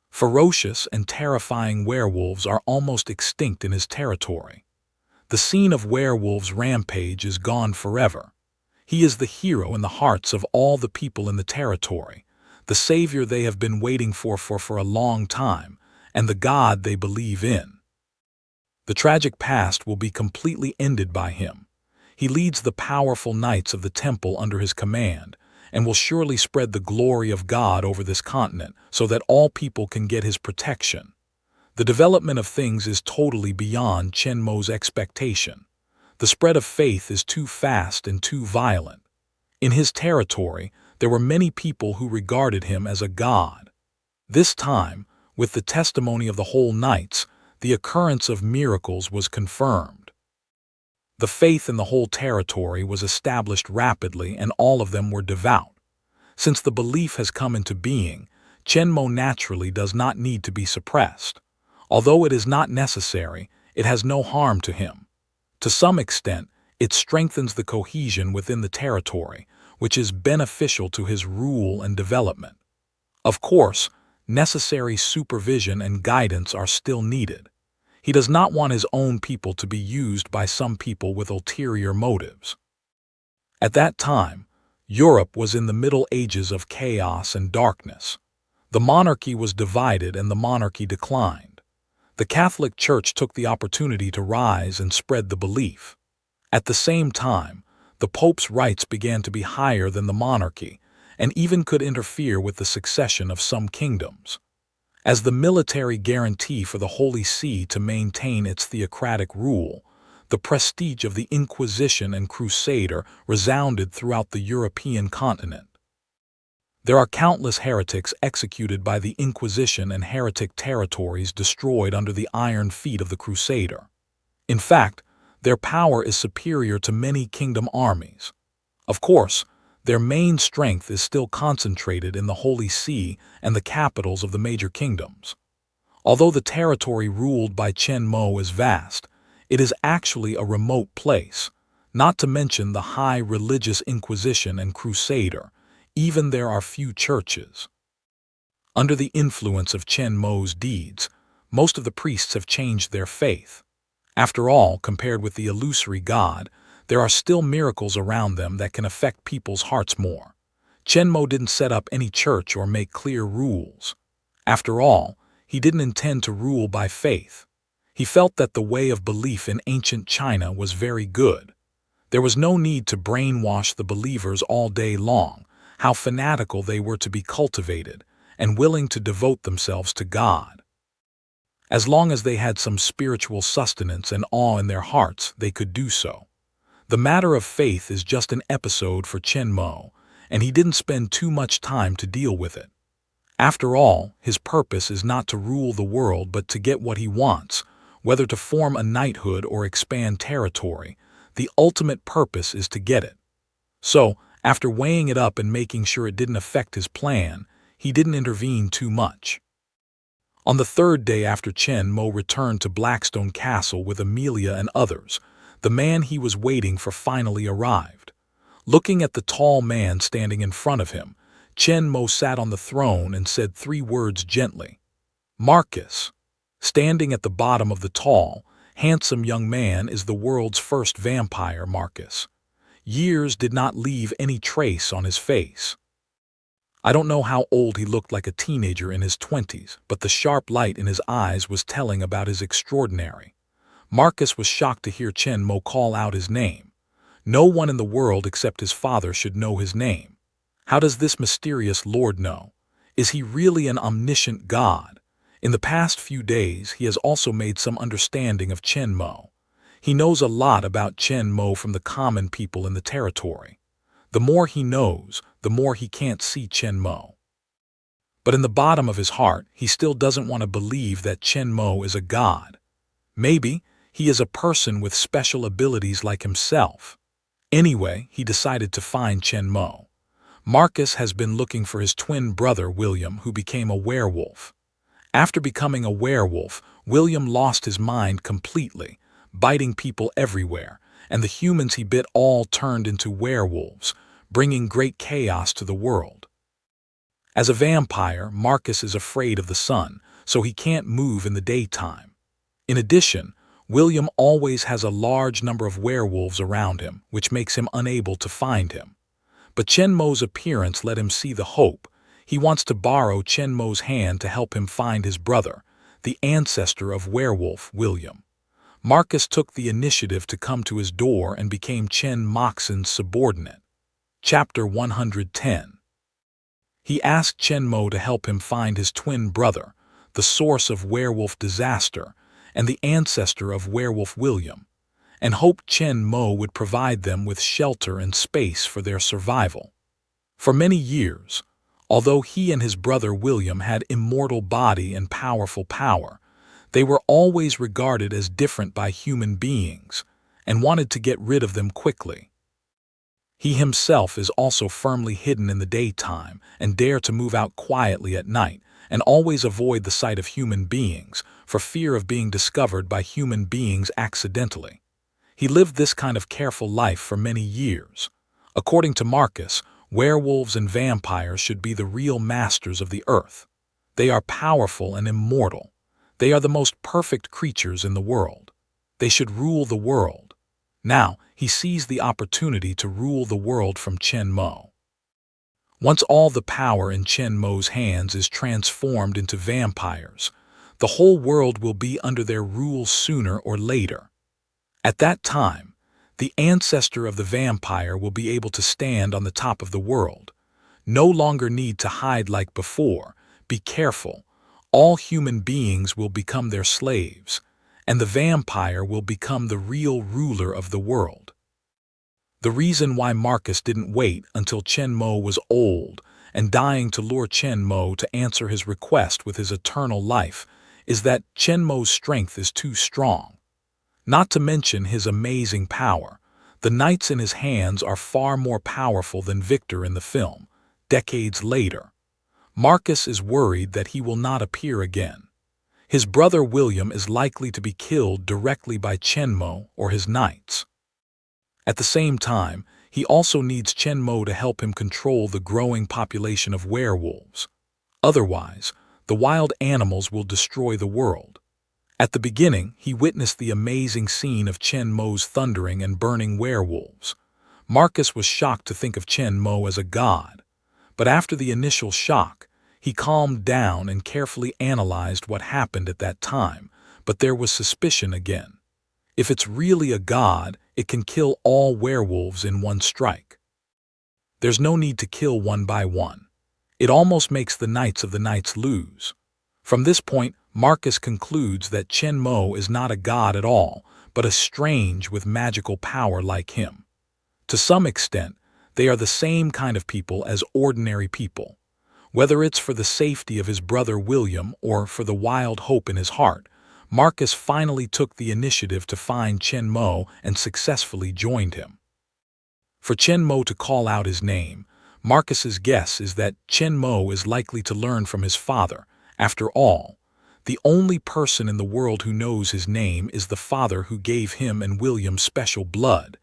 Ferocious and terrifying werewolves are almost extinct in his territory. The scene of werewolves' rampage is gone forever. He is the hero in the hearts of all the people in the territory, the savior they have been waiting for a long time, and the God they believe in. The tragic past will be completely ended by him. He leads the powerful knights of the temple under his command, and will surely spread the glory of God over this continent so that all people can get his protection. The development of things is totally beyond Chen Mo's expectation. The spread of faith is too fast and too violent. In his territory, there were many people who regarded him as a god. This time, with the testimony of the whole knights, the occurrence of miracles was confirmed. The faith in the whole territory was established rapidly, and all of them were devout. Since the belief has come into being, Chen Mo naturally does not need to be suppressed. Although it is not necessary, it has no harm to him. To some extent, it strengthens the cohesion within the territory, which is beneficial to his rule and development. Of course, necessary supervision and guidance are still needed. He does not want his own people to be used by some people with ulterior motives. At that time, Europe was in the Middle Ages of chaos and darkness. The monarchy was divided and the monarchy declined. The Catholic Church took the opportunity to rise and spread the belief. At the same time, the Pope's rights began to be higher than the monarchy, and even could interfere with the succession of some kingdoms. As the military guarantee for the Holy See to maintain its theocratic rule, the prestige of the Inquisition and Crusader resounded throughout the European continent. There are countless heretics executed by the Inquisition and heretic territories destroyed under the iron feet of the Crusader. In fact, their power is superior to many kingdom armies. Of course, their main strength is still concentrated in the Holy See and the capitals of the major kingdoms. Although the territory ruled by Chen Mo is vast, it is actually a remote place, not to mention the high religious Inquisition and Crusader. Even there are few churches. Under the influence of Chen Mo's deeds, most of the priests have changed their faith. After all, compared with the illusory God, there are still miracles around them that can affect people's hearts more. Chen Mo didn't set up any church or make clear rules. After all, he didn't intend to rule by faith. He felt that the way of belief in ancient China was very good. There was no need to brainwash the believers all day long, how fanatical they were to be cultivated, and willing to devote themselves to God. As long as they had some spiritual sustenance and awe in their hearts, they could do so. The matter of faith is just an episode for Chen Mo, and he didn't spend too much time to deal with it. After all, his purpose is not to rule the world but to get what he wants, whether to form a knighthood or expand territory. The ultimate purpose is to get it. So, after weighing it up and making sure it didn't affect his plan, he didn't intervene too much. On the third day after Chen Mo returned to Blackstone Castle with Amelia and others, the man he was waiting for finally arrived. Looking at the tall man standing in front of him, Chen Mo sat on the throne and said 3 words gently. Marcus. Standing at the bottom of the tall, handsome young man is the world's first vampire, Marcus. Years did not leave any trace on his face. I don't know how old he looked, like a teenager in his 20s, but the sharp light in his eyes was telling about his extraordinary. Marcus was shocked to hear Chen Mo call out his name. No one in the world except his father should know his name. How does this mysterious lord know? Is he really an omniscient god? In the past few days, he has also made some understanding of Chen Mo. He knows a lot about Chen Mo from the common people in the territory. The more he knows, the more he can't see Chen Mo. But in the bottom of his heart, he still doesn't want to believe that Chen Mo is a god. Maybe He is a person with special abilities like himself. Anyway, he decided to find Chen Mo. Marcus has been looking for his twin brother William, who became a werewolf. After becoming a werewolf, William lost his mind completely, biting people everywhere, and the humans he bit all turned into werewolves, bringing great chaos to the world. As a vampire, Marcus is afraid of the sun, so he can't move in the daytime. In addition, William always has a large number of werewolves around him, which makes him unable to find him. But Chen Mo's appearance let him see the hope. He wants to borrow Chen Mo's hand to help him find his brother, the ancestor of werewolf William. Marcus took the initiative to come to his door and became Chen Moxon's subordinate. Chapter 110. He asked Chen Mo to help him find his twin brother, the source of werewolf disaster, and the ancestor of werewolf William, and hoped Chen Mo would provide them with shelter and space for their survival. For many years, although he and his brother William had immortal body and powerful power, they were always regarded as different by human beings and wanted to get rid of them quickly. He himself is also firmly hidden in the daytime and dare to move out quietly at night and always avoid the sight of human beings for fear of being discovered by human beings accidentally. He lived this kind of careful life for many years. According to Marcus, werewolves and vampires should be the real masters of the earth. They are powerful and immortal. They are the most perfect creatures in the world. They should rule the world. Now, he sees the opportunity to rule the world from Chen Mo. Once all the power in Chen Mo's hands is transformed into vampires, the whole world will be under their rule sooner or later. At that time, the ancestor of the vampire will be able to stand on the top of the world. No longer need to hide like before. Be careful. All human beings will become their slaves, and the vampire will become the real ruler of the world. The reason why Marcus didn't wait until Chen Mo was old and dying to lure Chen Mo to answer his request with his eternal life is that Chen Mo's strength is too strong. Not to mention his amazing power. The knights in his hands are far more powerful than Victor in the film, decades later. Marcus is worried that he will not appear again. His brother William is likely to be killed directly by Chen Mo or his knights. At the same time, he also needs Chen Mo to help him control the growing population of werewolves. Otherwise, the wild animals will destroy the world. At the beginning, he witnessed the amazing scene of Chen Mo's thundering and burning werewolves. Marcus was shocked to think of Chen Mo as a god. But after the initial shock, he calmed down and carefully analyzed what happened at that time, but there was suspicion again. If it's really a god, it can kill all werewolves in one strike. There's no need to kill one by one. It almost makes the Knights of the Knights lose. From this point, Marcus concludes that Chen Mo is not a god at all, but a strange with magical power like him. To some extent, they are the same kind of people as ordinary people. Whether it's for the safety of his brother William or for the wild hope in his heart, Marcus finally took the initiative to find Chen Mo and successfully joined him. For Chen Mo to call out his name, Marcus's guess is that Chen Mo is likely to learn from his father. After all, the only person in the world who knows his name is the father who gave him and William special blood,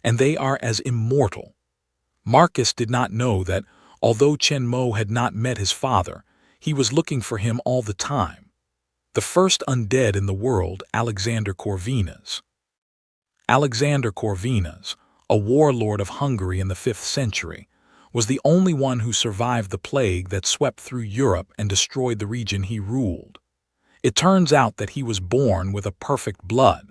and they are as immortal. Marcus did not know that, although Chen Mo had not met his father, he was looking for him all the time. The first undead in the world, Alexander Corvinus. Alexander Corvinus, a warlord of Hungary in the 5th century, was the only one who survived the plague that swept through Europe and destroyed the region he ruled. It turns out that he was born with a perfect blood.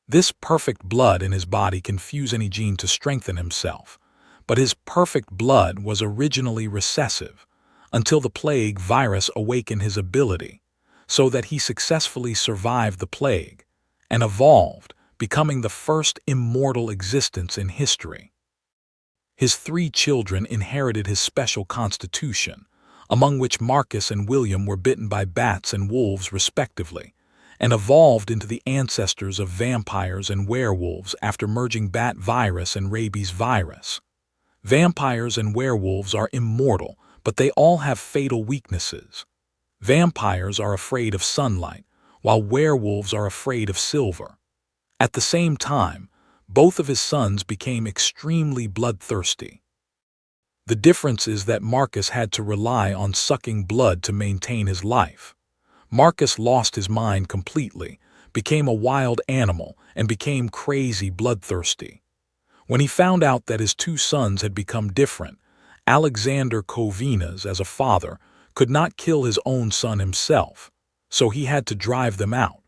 This perfect blood in his body can fuse any gene to strengthen himself, but his perfect blood was originally recessive, until the plague virus awakened his ability, so that he successfully survived the plague and evolved, becoming the first immortal existence in history. His 3 children inherited his special constitution, among which Marcus and William were bitten by bats and wolves respectively, and evolved into the ancestors of vampires and werewolves after merging bat virus and rabies virus. Vampires and werewolves are immortal, but they all have fatal weaknesses. Vampires are afraid of sunlight, while werewolves are afraid of silver. At the same time, both of his sons became extremely bloodthirsty. The difference is that Marcus had to rely on sucking blood to maintain his life. Marcus lost his mind completely, became a wild animal, and became crazy bloodthirsty. When he found out that his two sons had become different, Alexander Corvinus, as a father, could not kill his own son himself, so he had to drive them out.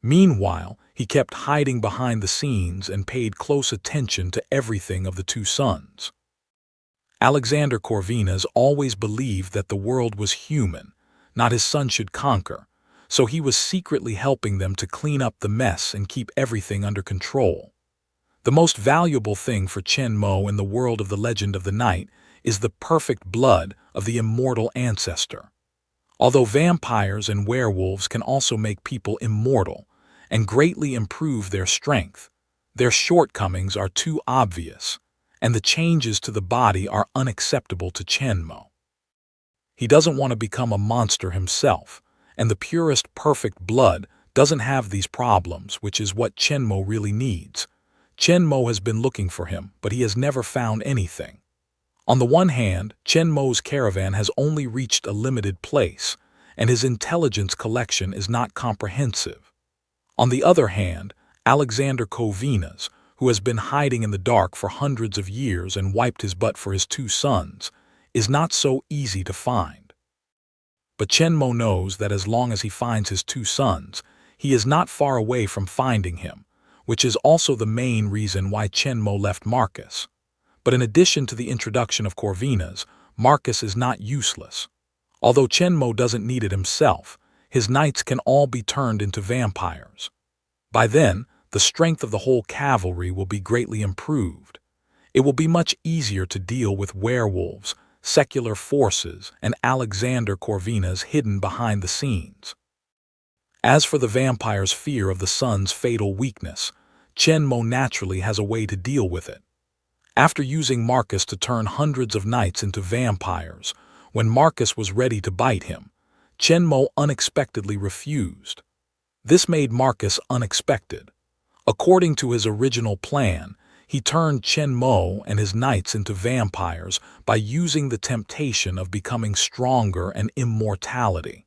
Meanwhile, he kept hiding behind the scenes and paid close attention to everything of the two sons. Alexander Corvinus always believed that the world was human, not his son should conquer, so he was secretly helping them to clean up the mess and keep everything under control. The most valuable thing for Chen Mo in the world of the Legend of the Night is the perfect blood of the immortal ancestor. Although vampires and werewolves can also make people immortal and greatly improve their strength, their shortcomings are too obvious, and the changes to the body are unacceptable to Chen Mo. He doesn't want to become a monster himself, and the purest perfect blood doesn't have these problems, which is what Chen Mo really needs. Chen Mo has been looking for him, but he has never found anything. On the one hand, Chen Mo's caravan has only reached a limited place, and his intelligence collection is not comprehensive. On the other hand, Alexander Corvinus, who has been hiding in the dark for hundreds of years and wiped his butt for his two sons, is not so easy to find. But Chen Mo knows that as long as he finds his two sons, he is not far away from finding him, which is also the main reason why Chen Mo left Marcus. But in addition to the introduction of Corvinus, Marcus is not useless. Although Chen Mo doesn't need it himself, his knights can all be turned into vampires. By then, the strength of the whole cavalry will be greatly improved. It will be much easier to deal with werewolves, secular forces, and Alexander Corvinus hidden behind the scenes. As for the vampire's fear of the sun's fatal weakness, Chen Mo naturally has a way to deal with it. After using Marcus to turn hundreds of knights into vampires, when Marcus was ready to bite him, Chen Mo unexpectedly refused. This made Marcus unexpected. According to his original plan, he turned Chen Mo and his knights into vampires by using the temptation of becoming stronger and immortality.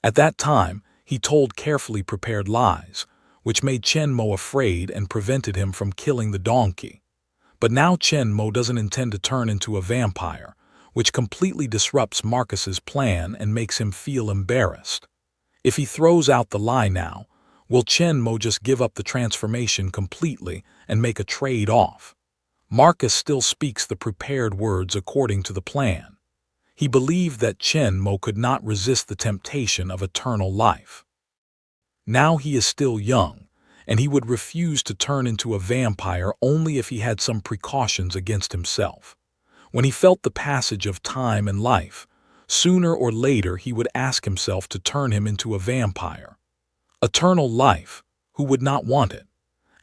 At that time, he told carefully prepared lies, which made Chen Mo afraid and prevented him from killing the donkey. But now Chen Mo doesn't intend to turn into a vampire, which completely disrupts Marcus's plan and makes him feel embarrassed. If he throws out the lie now, will Chen Mo just give up the transformation completely and make a trade-off? Marcus still speaks the prepared words according to the plan. He believed that Chen Mo could not resist the temptation of eternal life. Now he is still young, and he would refuse to turn into a vampire only if he had some precautions against himself. When he felt the passage of time and life, sooner or later he would ask himself to turn him into a vampire. Eternal life, who would not want it?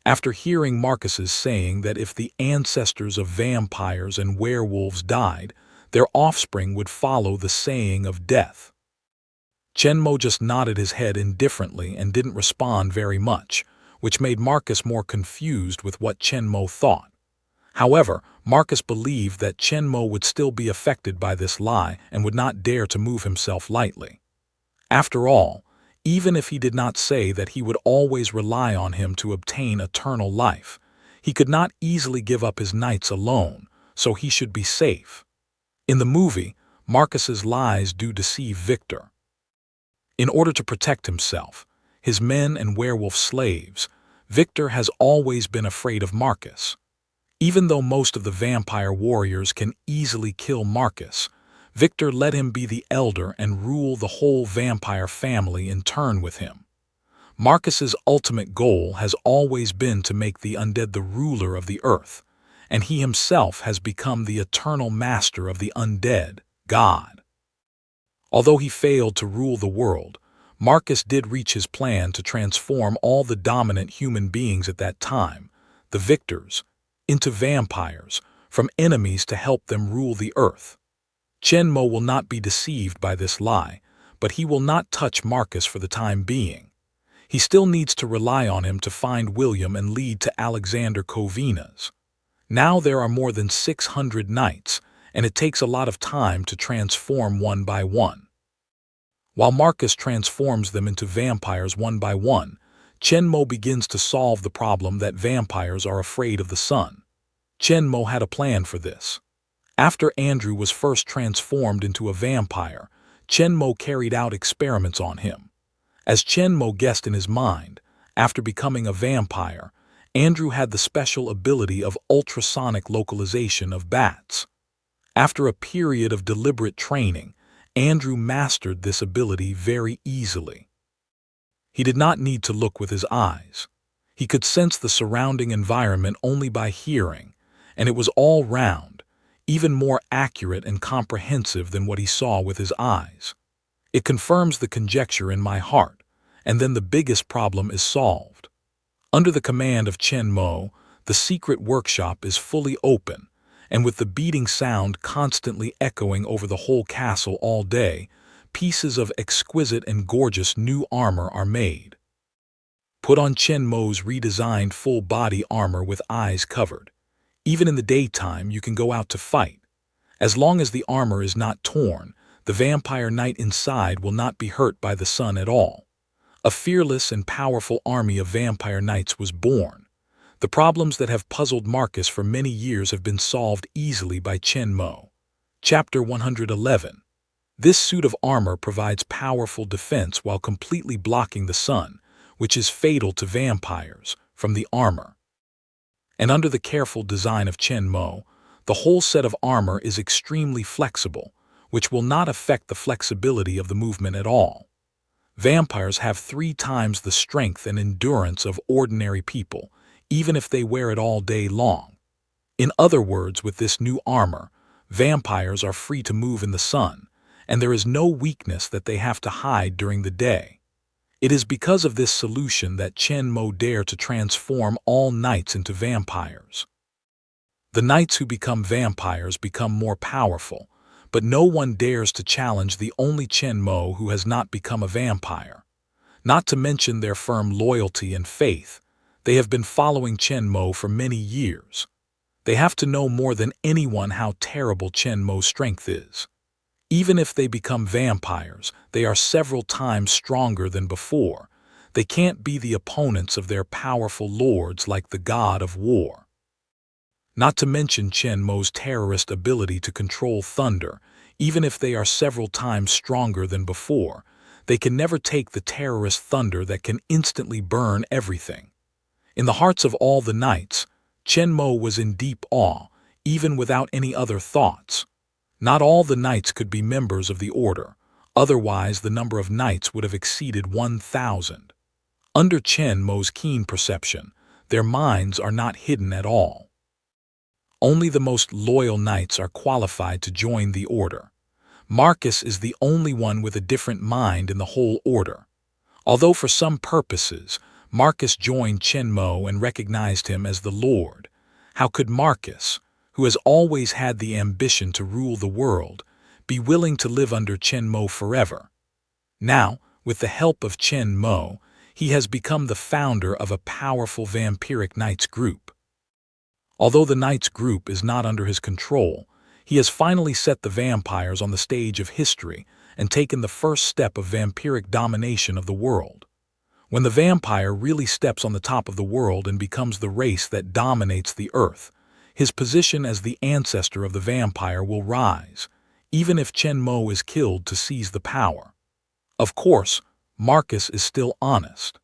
After hearing Marcus's saying that if the ancestors of vampires and werewolves died, their offspring would follow the saying of death. Chen Mo just nodded his head indifferently and didn't respond very much, which made Marcus more confused with what Chen Mo thought. However, Marcus believed that Chen Mo would still be affected by this lie and would not dare to move himself lightly. After all, even if he did not say that he would always rely on him to obtain eternal life, he could not easily give up his knights alone, so he should be safe. In the movie, Marcus's lies do deceive Victor. In order to protect himself, his men and werewolf slaves, Victor has always been afraid of Marcus. Even though most of the vampire warriors can easily kill Marcus, Victor let him be the elder and rule the whole vampire family in turn with him. Marcus's ultimate goal has always been to make the undead the ruler of the earth, and he himself has become the eternal master of the undead, God. Although he failed to rule the world, Marcus did reach his plan to transform all the dominant human beings at that time, the victors, into vampires, from enemies to help them rule the earth. Chen Mo will not be deceived by this lie, but he will not touch Marcus for the time being. He still needs to rely on him to find William and lead to Alexander Covena's. Now there are more than 600 knights, and it takes a lot of time to transform one by one. While Marcus transforms them into vampires one by one, Chen Mo begins to solve the problem that vampires are afraid of the sun. Chen Mo had a plan for this. After Andrew was first transformed into a vampire, Chen Mo carried out experiments on him. As Chen Mo guessed in his mind, after becoming a vampire, Andrew had the special ability of ultrasonic localization of bats. After a period of deliberate training, Andrew mastered this ability very easily. He did not need to look with his eyes. He could sense the surrounding environment only by hearing, and it was all round, even more accurate and comprehensive than what he saw with his eyes. It confirms the conjecture in my heart, and then the biggest problem is solved. Under the command of Chen Mo, the secret workshop is fully open, and with the beating sound constantly echoing over the whole castle all day, pieces of exquisite and gorgeous new armor are made. Put on Chen Mo's redesigned full-body armor with eyes covered. Even in the daytime, you can go out to fight. As long as the armor is not torn, the vampire knight inside will not be hurt by the sun at all. A fearless and powerful army of vampire knights was born. The problems that have puzzled Marcus for many years have been solved easily by Chen Mo. Chapter 111. This suit of armor provides powerful defense while completely blocking the sun, which is fatal to vampires, from the armor. And under the careful design of Chen Mo, the whole set of armor is extremely flexible, which will not affect the flexibility of the movement at all. Vampires have 3 times the strength and endurance of ordinary people, even if they wear it all day long. In other words, with this new armor, vampires are free to move in the sun, and there is no weakness that they have to hide during the day. It is because of this solution that Chen Mo dared to transform all knights into vampires. The knights who become vampires become more powerful, but no one dares to challenge the only Chen Mo who has not become a vampire. Not to mention their firm loyalty and faith, they have been following Chen Mo for many years. They have to know more than anyone how terrible Chen Mo's strength is. Even if they become vampires, they are several times stronger than before. They can't be the opponents of their powerful lords like the god of war. Not to mention Chen Mo's terrorist ability to control thunder. Even if they are several times stronger than before, they can never take the terrorist thunder that can instantly burn everything. In the hearts of all the knights, Chen Mo was in deep awe, even without any other thoughts. Not all the knights could be members of the order, otherwise the number of knights would have exceeded 1,000. Under Chen Mo's keen perception, their minds are not hidden at all. Only the most loyal knights are qualified to join the order. Marcus is the only one with a different mind in the whole order. Although for some purposes, Marcus joined Chen Mo and recognized him as the Lord, how could Marcus, who has always had the ambition to rule the world, be willing to live under Chen Mo forever? Now, with the help of Chen Mo, he has become the founder of a powerful vampiric knights group. Although the knights group is not under his control, he has finally set the vampires on the stage of history and taken the first step of vampiric domination of the world. When the vampire really steps on the top of the world and becomes the race that dominates the earth, his position as the ancestor of the vampire will rise, even if Chen Mo is killed to seize the power. Of course, Marcus is still honest.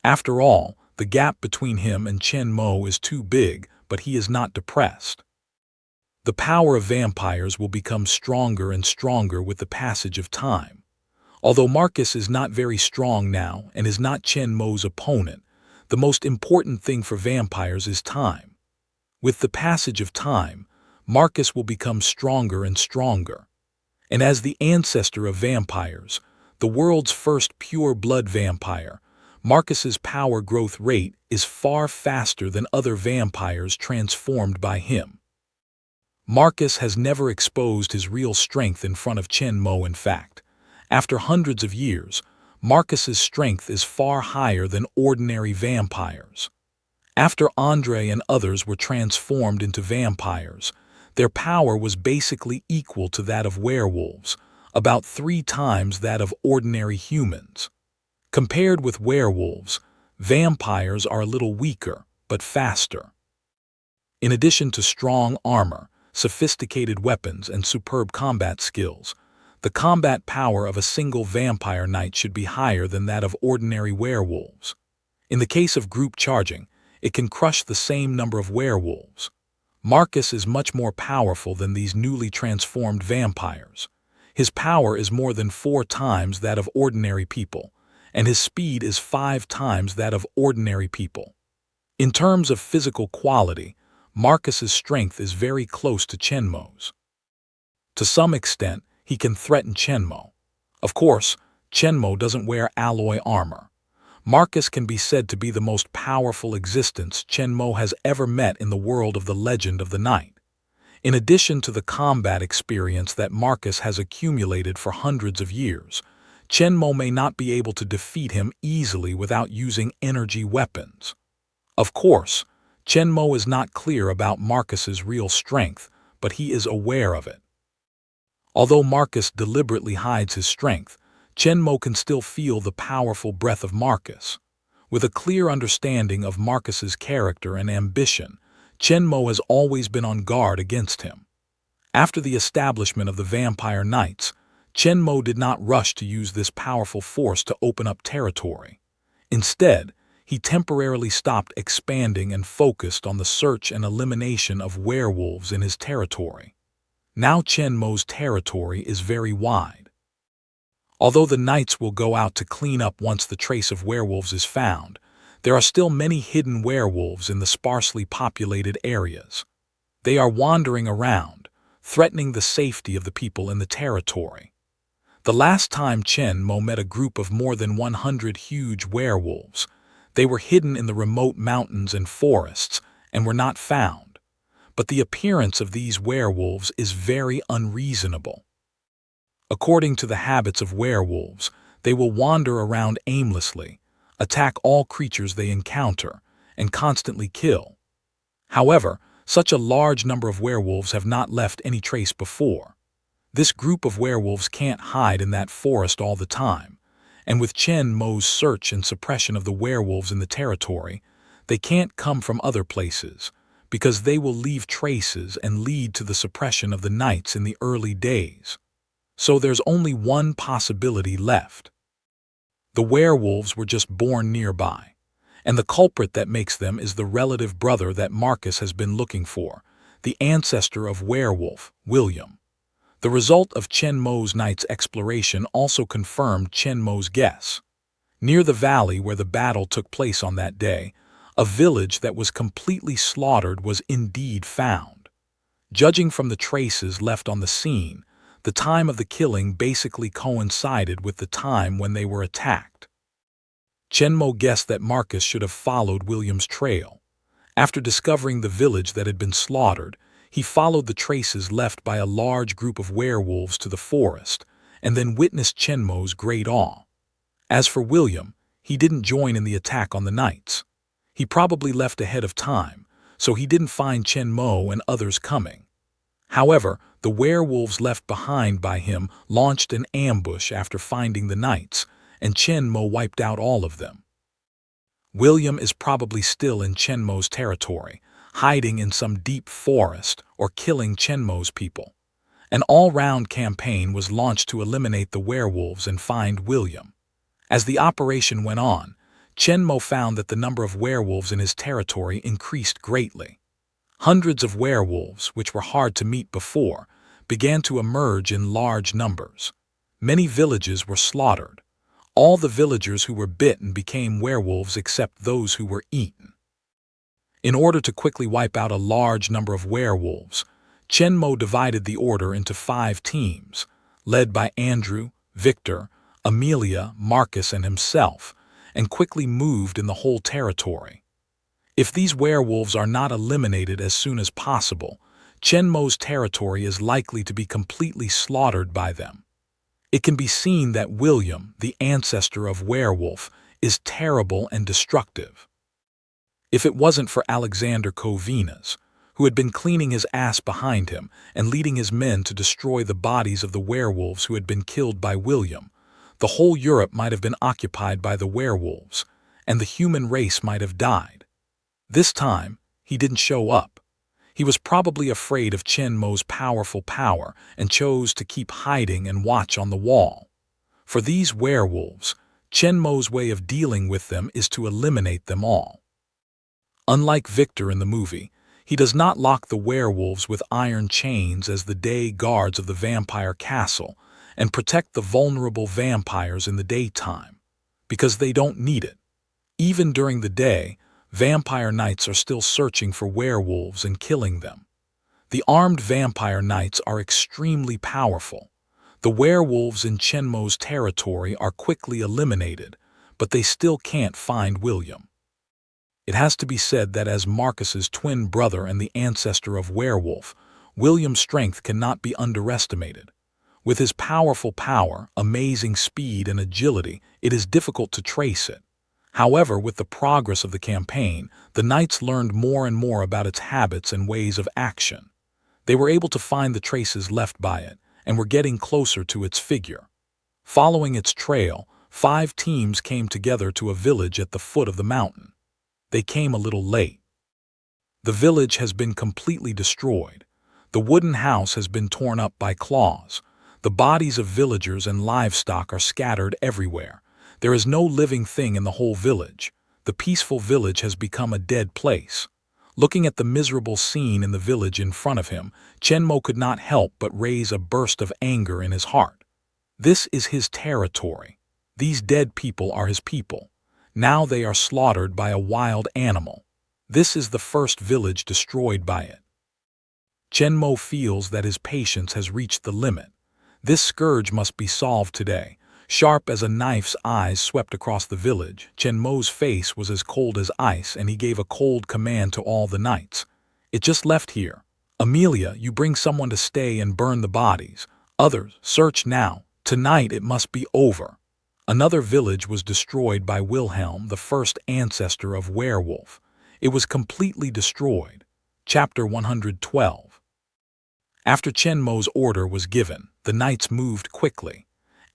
After all, the gap between him and Chen Mo is too big, but he is not depressed. The power of vampires will become stronger and stronger with the passage of time. Although Marcus is not very strong now and is not Chen Mo's opponent, the most important thing for vampires is time. With the passage of time, Marcus will become stronger and stronger. And as the ancestor of vampires, the world's first pure-blood vampire, Marcus's power growth rate is far faster than other vampires transformed by him. Marcus has never exposed his real strength in front of Chen Mo. In fact, after hundreds of years, Marcus's strength is far higher than ordinary vampires. After Andre and others were transformed into vampires, their power was basically equal to that of werewolves, about 3 times that of ordinary humans. Compared with werewolves, vampires are a little weaker, but faster. In addition to strong armor, sophisticated weapons, and superb combat skills, the combat power of a single vampire knight should be higher than that of ordinary werewolves. In the case of group charging, it can crush the same number of werewolves. Marcus is much more powerful than these newly transformed vampires. His power is more than 4 times that of ordinary people, and his speed is 5 times that of ordinary people. In terms of physical quality, Marcus's strength is very close to Chen Mo's. To some extent, he can threaten Chen Mo. Of course, Chen Mo doesn't wear alloy armor. Marcus can be said to be the most powerful existence Chen Mo has ever met in the world of the Legend of the Night. In addition to the combat experience that Marcus has accumulated for hundreds of years, Chen Mo may not be able to defeat him easily without using energy weapons. Of course, Chen Mo is not clear about Marcus's real strength, but he is aware of it. Although Marcus deliberately hides his strength, Chen Mo can still feel the powerful breath of Marcus. With a clear understanding of Marcus's character and ambition, Chen Mo has always been on guard against him. After the establishment of the Vampire Knights, Chen Mo did not rush to use this powerful force to open up territory. Instead, he temporarily stopped expanding and focused on the search and elimination of werewolves in his territory. Now Chen Mo's territory is very wide. Although the knights will go out to clean up once the trace of werewolves is found, there are still many hidden werewolves in the sparsely populated areas. They are wandering around, threatening the safety of the people in the territory. The last time Chen Mo met a group of more than 100 huge werewolves, they were hidden in the remote mountains and forests and were not found. But the appearance of these werewolves is very unreasonable. According to the habits of werewolves, they will wander around aimlessly, attack all creatures they encounter, and constantly kill. However, such a large number of werewolves have not left any trace before. This group of werewolves can't hide in that forest all the time, and with Chen Mo's search and suppression of the werewolves in the territory, they can't come from other places, because they will leave traces and lead to the suppression of the knights in the early days. So there's only one possibility left. The werewolves were just born nearby, and the culprit that makes them is the relative brother that Marcus has been looking for, the ancestor of werewolf, William. The result of Chen Mo's night's exploration also confirmed Chen Mo's guess. Near the valley where the battle took place on that day, a village that was completely slaughtered was indeed found. Judging from the traces left on the scene, the time of the killing basically coincided with the time when they were attacked. Chen Mo guessed that Marcus should have followed William's trail. After discovering the village that had been slaughtered, he followed the traces left by a large group of werewolves to the forest, and then witnessed Chen Mo's great awe. As for William, he didn't join in the attack on the knights. He probably left ahead of time, so he didn't find Chen Mo and others coming. However, the werewolves left behind by him launched an ambush after finding the knights, and Chen Mo wiped out all of them. William is probably still in Chen Mo's territory, hiding in some deep forest or killing Chen Mo's people. An all-round campaign was launched to eliminate the werewolves and find William. As the operation went on, Chen Mo found that the number of werewolves in his territory increased greatly. Hundreds of werewolves, which were hard to meet before, began to emerge in large numbers. Many villages were slaughtered. All the villagers who were bitten became werewolves except those who were eaten. In order to quickly wipe out a large number of werewolves, Chen Mo divided the order into 5 teams, led by Andrew, Victor, Amelia, Marcus, and himself, and quickly moved in the whole territory. If these werewolves are not eliminated as soon as possible, Chen Mo's territory is likely to be completely slaughtered by them. It can be seen that William, the ancestor of werewolf, is terrible and destructive. If it wasn't for Alexander Covinas, who had been cleaning his ass behind him and leading his men to destroy the bodies of the werewolves who had been killed by William, the whole Europe might have been occupied by the werewolves, and the human race might have died. This time, he didn't show up. He was probably afraid of Chen Mo's powerful power and chose to keep hiding and watch on the wall. For these werewolves, Chen Mo's way of dealing with them is to eliminate them all. Unlike Victor in the movie, he does not lock the werewolves with iron chains as the day guards of the vampire castle and protect the vulnerable vampires in the daytime, because they don't need it. Even during the day, vampire knights are still searching for werewolves and killing them. The armed vampire knights are extremely powerful. The werewolves in Chen Mo's territory are quickly eliminated, but they still can't find William. It has to be said that as Marcus's twin brother and the ancestor of werewolf, William's strength cannot be underestimated. With his powerful power, amazing speed, and agility, it is difficult to trace it. However, with the progress of the campaign, the knights learned more and more about its habits and ways of action. They were able to find the traces left by it, and were getting closer to its figure. Following its trail, 5 teams came together to a village at the foot of the mountain. They came a little late. The village has been completely destroyed. The wooden house has been torn up by claws. The bodies of villagers and livestock are scattered everywhere. There is no living thing in the whole village. The peaceful village has become a dead place. Looking at the miserable scene in the village in front of him, Chen Mo could not help but raise a burst of anger in his heart. This is his territory. These dead people are his people. Now they are slaughtered by a wild animal. This is the first village destroyed by it. Chen Mo feels that his patience has reached the limit. This scourge must be solved today. Sharp as a knife's eyes swept across the village, Chen Mo's face was as cold as ice, and he gave a cold command to all the knights. It just left here. Amelia, you bring someone to stay and burn the bodies. Others, search now. Tonight it must be over. Another village was destroyed by Wilhelm, the first ancestor of werewolf. It was completely destroyed. Chapter 112. After Chen Mo's order was given, the knights moved quickly.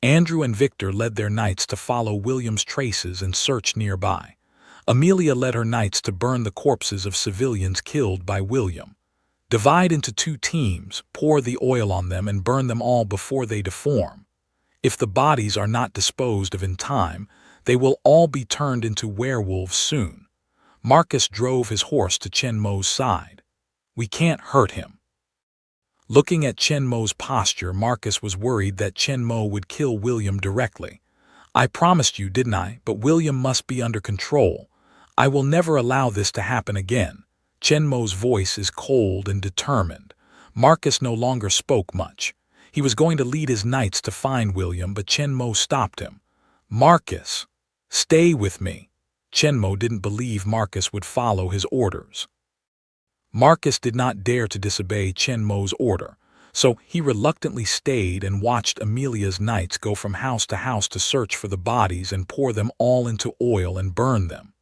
Andrew and Victor led their knights to follow William's traces and search nearby. Amelia led her knights to burn the corpses of civilians killed by William. Divide into 2 teams, pour the oil on them, and burn them all before they deform. If the bodies are not disposed of in time, they will all be turned into werewolves soon. Marcus drove his horse to Chen Mo's side. We can't hurt him. Looking at Chen Mo's posture, Marcus was worried that Chen Mo would kill William directly. I promised you, didn't I? But William must be under control. I will never allow this to happen again. Chen Mo's voice is cold and determined. Marcus no longer spoke much. He was going to lead his knights to find William, but Chen Mo stopped him. Marcus, stay with me. Chen Mo didn't believe Marcus would follow his orders. Marcus did not dare to disobey Chen Mo's order, so he reluctantly stayed and watched Amelia's knights go from house to search for the bodies and pour them all into oil and burn them.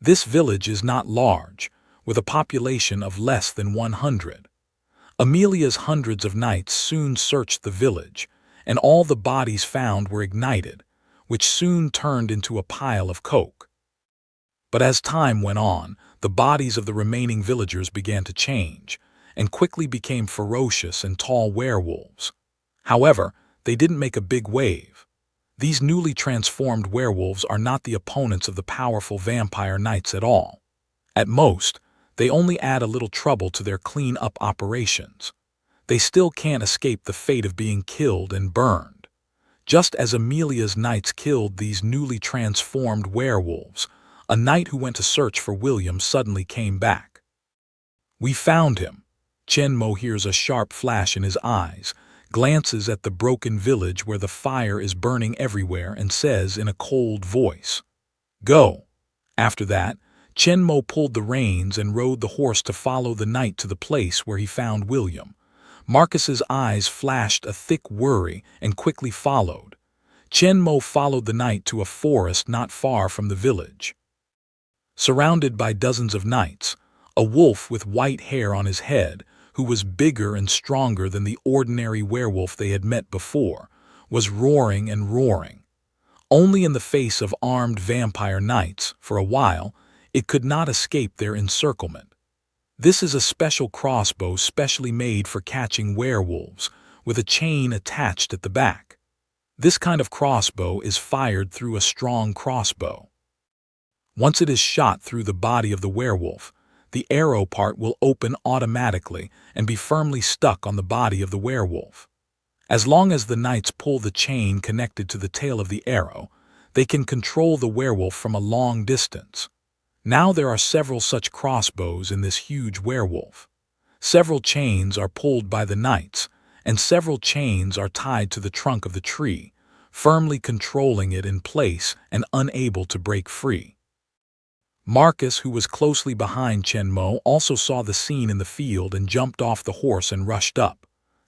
This village is not large, with a population of less than 100. Amelia's hundreds of knights soon searched the village, and all the bodies found were ignited, which soon turned into a pile of coke. But as time went on, the bodies of the remaining villagers began to change, and quickly became ferocious and tall werewolves. However, they didn't make a big wave. These newly transformed werewolves are not the opponents of the powerful vampire knights at all. At most, they only add a little trouble to their clean-up operations. They still can't escape the fate of being killed and burned. Just as Amelia's knights killed these newly transformed werewolves, a knight who went to search for William suddenly came back. We found him. Chen Mo hears a sharp flash in his eyes, glances at the broken village where the fire is burning everywhere and says in a cold voice, "Go." After that, Chen Mo pulled the reins and rode the horse to follow the knight to the place where he found William. Marcus's eyes flashed a thick worry and quickly followed. Chen Mo followed the knight to a forest not far from the village. Surrounded by dozens of knights, a wolf with white hair on his head, who was bigger and stronger than the ordinary werewolf they had met before, was roaring and roaring. Only in the face of armed vampire knights, for a while, it could not escape their encirclement. This is a special crossbow specially made for catching werewolves, with a chain attached at the back. This kind of crossbow is fired through a strong crossbow. Once it is shot through the body of the werewolf, the arrow part will open automatically and be firmly stuck on the body of the werewolf. As long as the knights pull the chain connected to the tail of the arrow, they can control the werewolf from a long distance. Now there are several such crossbows in this huge werewolf. Several chains are pulled by the knights, and several chains are tied to the trunk of the tree, firmly controlling it in place and unable to break free. Marcus, who was closely behind Chen Mo, also saw the scene in the field and jumped off the horse and rushed up.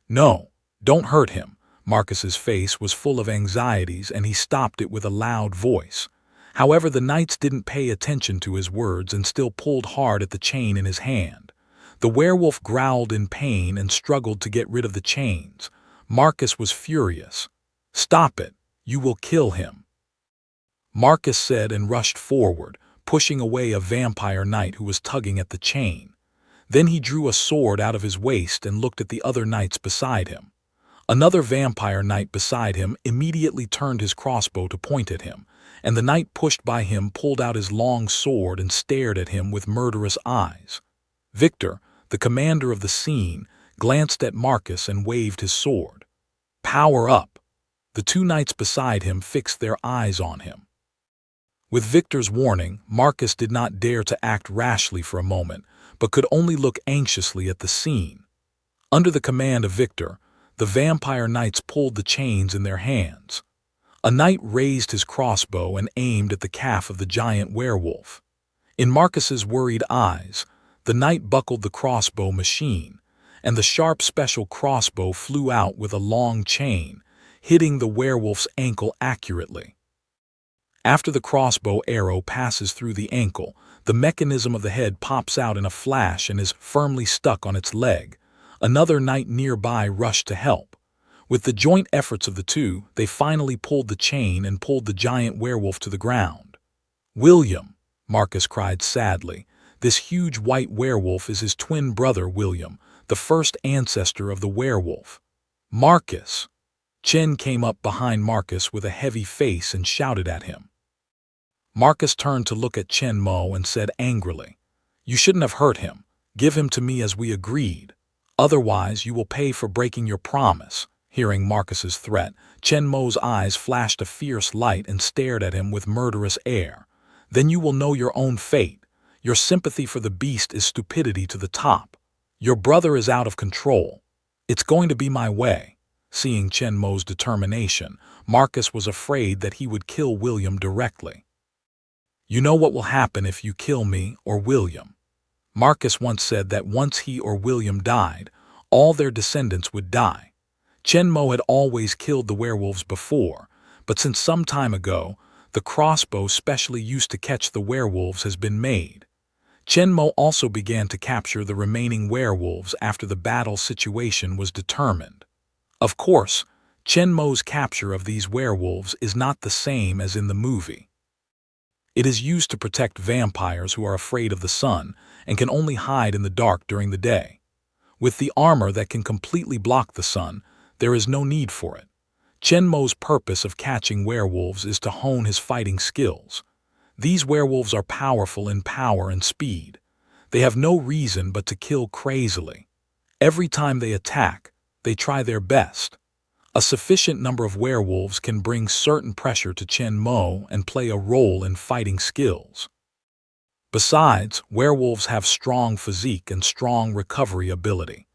"No, don't hurt him." Marcus's face was full of anxieties and he stopped it with a loud voice. However, the knights didn't pay attention to his words and still pulled hard at the chain in his hand. The werewolf growled in pain and struggled to get rid of the chains. Marcus was furious. "Stop it, you will kill him," Marcus said and rushed forward, pushing away a vampire knight who was tugging at the chain. Then he drew a sword out of his waist and looked at the other knights beside him. Another vampire knight beside him immediately turned his crossbow to point at him, and the knight pushed by him pulled out his long sword and stared at him with murderous eyes. Victor, the commander of the scene, glanced at Marcus and waved his sword. "Power up!" The two knights beside him fixed their eyes on him. With Victor's warning, Marcus did not dare to act rashly for a moment, but could only look anxiously at the scene. Under the command of Victor, the vampire knights pulled the chains in their hands. A knight raised his crossbow and aimed at the calf of the giant werewolf. In Marcus's worried eyes, the knight buckled the crossbow machine, and the sharp special crossbow flew out with a long chain, hitting the werewolf's ankle accurately. After the crossbow arrow passes through the ankle, the mechanism of the head pops out in a flash and is firmly stuck on its leg. Another knight nearby rushed to help. With the joint efforts of the two, they finally pulled the chain and pulled the giant werewolf to the ground. "William," Marcus cried sadly. "This huge white werewolf is his twin brother William, the first ancestor of the werewolf." "Marcus!" Chen came up behind Marcus with a heavy face and shouted at him. Marcus turned to look at Chen Mo and said angrily, "You shouldn't have hurt him. Give him to me as we agreed. Otherwise, you will pay for breaking your promise." Hearing Marcus's threat, Chen Mo's eyes flashed a fierce light and stared at him with murderous air. "Then you will know your own fate. Your sympathy for the beast is stupidity to the top. Your brother is out of control. It's going to be my way." Seeing Chen Mo's determination, Marcus was afraid that he would kill William directly. "You know what will happen if you kill me or William." Marcus once said that once he or William died, all their descendants would die. Chen Mo had always killed the werewolves before, but since some time ago, the crossbow specially used to catch the werewolves has been made. Chen Mo also began to capture the remaining werewolves after the battle situation was determined. Of course, Chen Mo's capture of these werewolves is not the same as in the movie. It is used to protect vampires who are afraid of the sun and can only hide in the dark during the day. With the armor that can completely block the sun, there is no need for it. Chen Mo's purpose of catching werewolves is to hone his fighting skills. These werewolves are powerful in power and speed. They have no reason but to kill crazily. Every time they attack, they try their best. A sufficient number of werewolves can bring certain pressure to Chen Mo and play a role in fighting skills. Besides, werewolves have strong physique and strong recovery ability.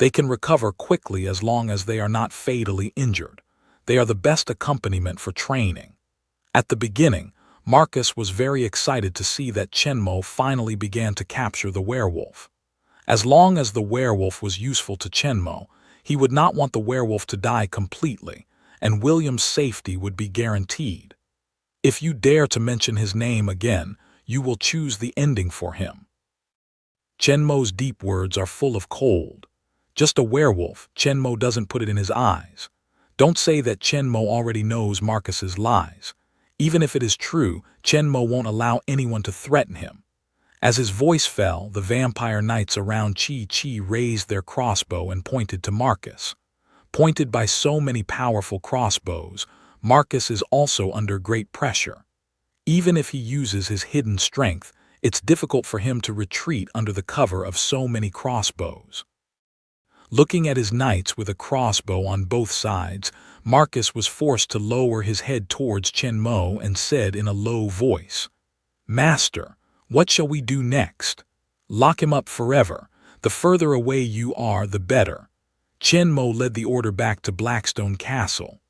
They can recover quickly as long as they are not fatally injured. They are the best accompaniment for training. At the beginning, Marcus was very excited to see that Chenmo finally began to capture the werewolf. As long as the werewolf was useful to Chenmo, he would not want the werewolf to die completely, and William's safety would be guaranteed. If you dare to mention his name again, you will choose the ending for him. Chenmo's deep words are full of cold. Just a werewolf, Chenmo doesn't put it in his eyes. Don't say that Chenmo already knows Marcus's lies. Even if it is true, Chenmo won't allow anyone to threaten him. As his voice fell, the vampire knights around Chi raised their crossbow and pointed to Marcus. Pointed by so many powerful crossbows, Marcus is also under great pressure. Even if he uses his hidden strength, it's difficult for him to retreat under the cover of so many crossbows. Looking at his knights with a crossbow on both sides, Marcus was forced to lower his head towards Chenmo and said in a low voice, "Master, what shall we do next? Lock him up forever. The further away you are, the better." Chenmo led the order back to Blackstone Castle.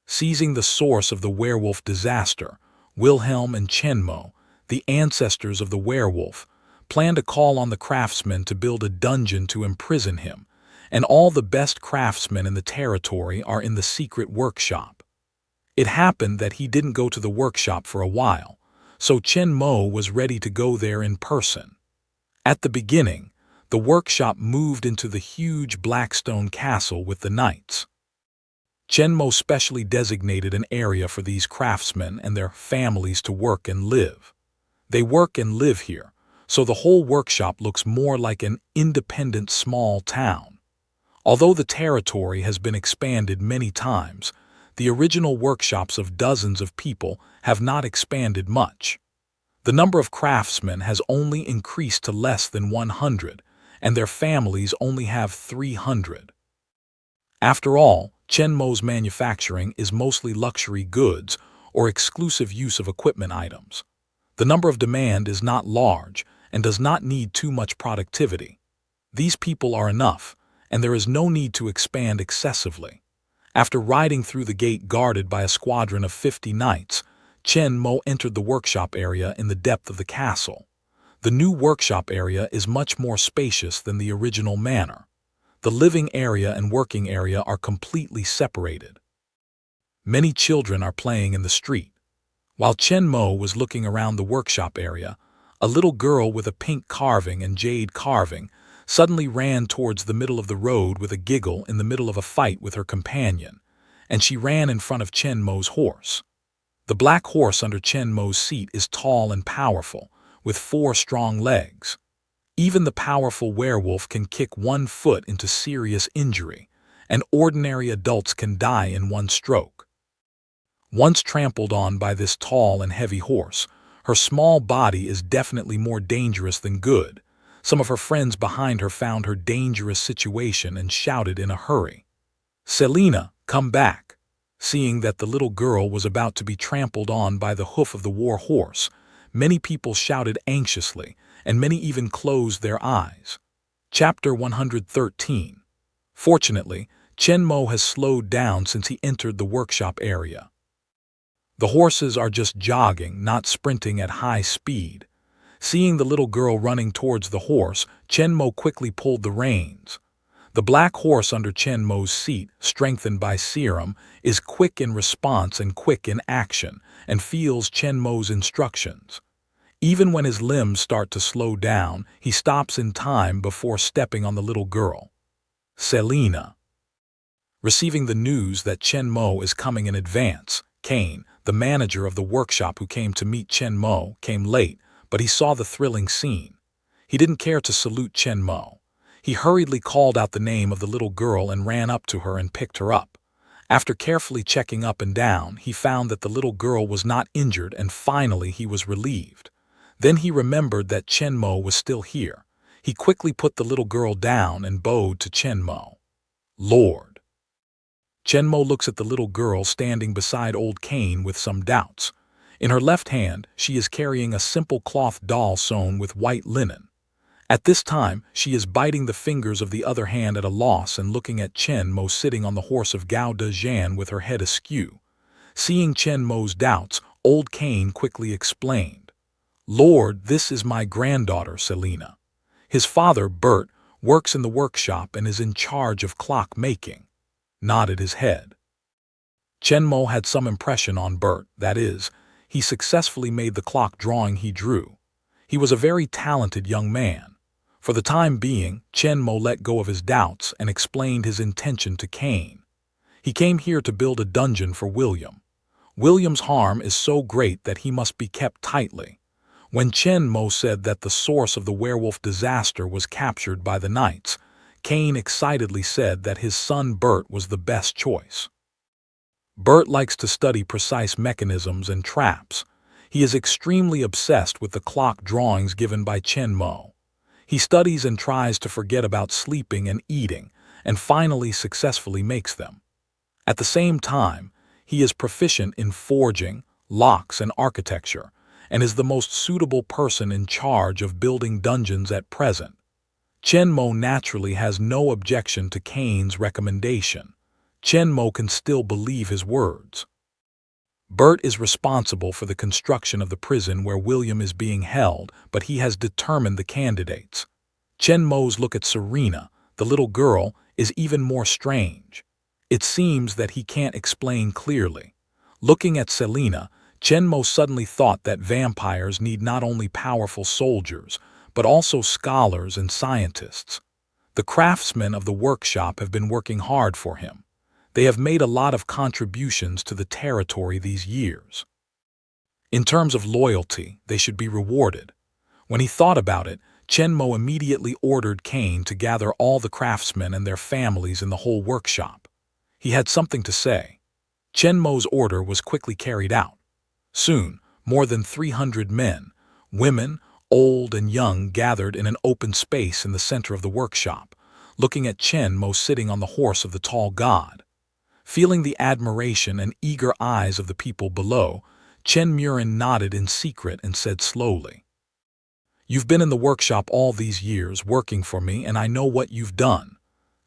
Seizing the source of the werewolf disaster, Wilhelm and Chenmo, the ancestors of the werewolf, planned to call on the craftsmen to build a dungeon to imprison him, and all the best craftsmen in the territory are in the secret workshop. It happened that he didn't go to the workshop for a while, so Chenmo was ready to go there in person. At the beginning, the workshop moved into the huge Blackstone Castle with the knights. Chenmo specially designated an area for these craftsmen and their families to work and live. They work and live here, so the whole workshop looks more like an independent small town. Although the territory has been expanded many times, the original workshops of dozens of people have not expanded much. The number of craftsmen has only increased to less than 100, and their families only have 300. After all, Chenmo's manufacturing is mostly luxury goods or exclusive use of equipment items. The number of demand is not large and does not need too much productivity. These people are enough, and there is no need to expand excessively. After riding through the gate guarded by a squadron of 50 knights, Chenmo entered the workshop area in the depth of the castle. The new workshop area is much more spacious than the original manor. The living area and working area are completely separated. Many children are playing in the street. While Chenmo was looking around the workshop area, a little girl with a pink carving and jade carving suddenly ran towards the middle of the road with a giggle in the middle of a fight with her companion, and she ran in front of Chenmo's horse. The black horse under Chenmo's seat is tall and powerful, with 4 strong legs. Even the powerful werewolf can kick one foot into serious injury, and ordinary adults can die in one stroke. Once trampled on by this tall and heavy horse, her small body is definitely more dangerous than good. Some of her friends behind her found her dangerous situation and shouted in a hurry, "Selina, come back!" Seeing that the little girl was about to be trampled on by the hoof of the war horse, many people shouted anxiously, and many even closed their eyes. Chapter 113. Fortunately, Chenmo has slowed down since he entered the workshop area. The horses are just jogging, not sprinting at high speed. Seeing the little girl running towards the horse, Chenmo quickly pulled the reins. The black horse under Chenmo's seat, strengthened by serum, is quick in response and quick in action, and feels Chenmo's instructions. Even when his limbs start to slow down, he stops in time before stepping on the little girl. Selina. Receiving the news that Chenmo is coming in advance, Kane, the manager of the workshop who came to meet Chenmo, came late, but he saw the thrilling scene. He didn't care to salute Chenmo. He hurriedly called out the name of the little girl and ran up to her and picked her up. After carefully checking up and down, he found that the little girl was not injured, and finally he was relieved. Then he remembered that Chenmo was still here. He quickly put the little girl down and bowed to Chenmo. "Lord." Chenmo looks at the little girl standing beside old Kane with some doubts. In her left hand, she is carrying a simple cloth doll sewn with white linen. At this time, she is biting the fingers of the other hand at a loss and looking at Chen Mo sitting on the horse of Gao De Zhan with her head askew. Seeing Chen Mo's doubts, old Cain quickly explained, "Lord, this is my granddaughter, Selina. His father, Bert, works in the workshop and is in charge of clock making." Nodded his head. Chen Mo had some impression on Bert, that is, he successfully made the clock drawing he drew. He was a very talented young man. For the time being, Chen Mo let go of his doubts and explained his intention to Cain. He came here to build a dungeon for William. William's harm is so great that he must be kept tightly. When Chen Mo said that the source of the werewolf disaster was captured by the knights, Cain excitedly said that his son Bert was the best choice. Bert likes to study precise mechanisms and traps. He is extremely obsessed with the clock drawings given by Chen Mo. He studies and tries to forget about sleeping and eating, and finally successfully makes them. At the same time, he is proficient in forging, locks, and architecture, and is the most suitable person in charge of building dungeons at present. Chen Mo naturally has no objection to Cain's recommendation. Chen Mo can still believe his words. Bert is responsible for the construction of the prison where William is being held, but he has determined the candidates. Chen Mo's look at Serena, the little girl, is even more strange. It seems that he can't explain clearly. Looking at Selena, Chen Mo suddenly thought that vampires need not only powerful soldiers, but also scholars and scientists. The craftsmen of the workshop have been working hard for him. They have made a lot of contributions to the territory these years. In terms of loyalty, they should be rewarded. When he thought about it, Chen Mo immediately ordered Cain to gather all the craftsmen and their families in the whole workshop. He had something to say. Chen Mo's order was quickly carried out. Soon, more than 300 men, women, old and young, gathered in an open space in the center of the workshop, looking at Chen Mo sitting on the horse of the tall god. Feeling the admiration and eager eyes of the people below, Chen Murin nodded in secret and said slowly, "You've been in the workshop all these years working for me, and I know what you've done.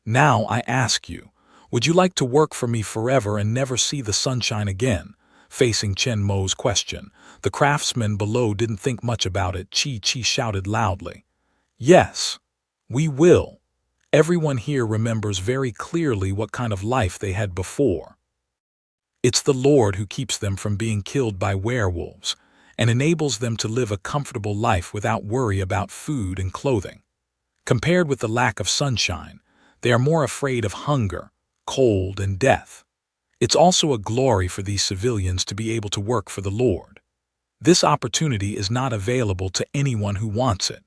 Now I ask you, would you like to work for me forever and never see the sunshine again?" Facing Chen Mo's question, the craftsmen below didn't think much about it. Chi shouted loudly, "Yes, we will." Everyone here remembers very clearly what kind of life they had before. It's the Lord who keeps them from being killed by werewolves and enables them to live a comfortable life without worry about food and clothing. Compared with the lack of sunshine, they are more afraid of hunger, cold, and death. It's also a glory for these civilians to be able to work for the Lord. This opportunity is not available to anyone who wants it.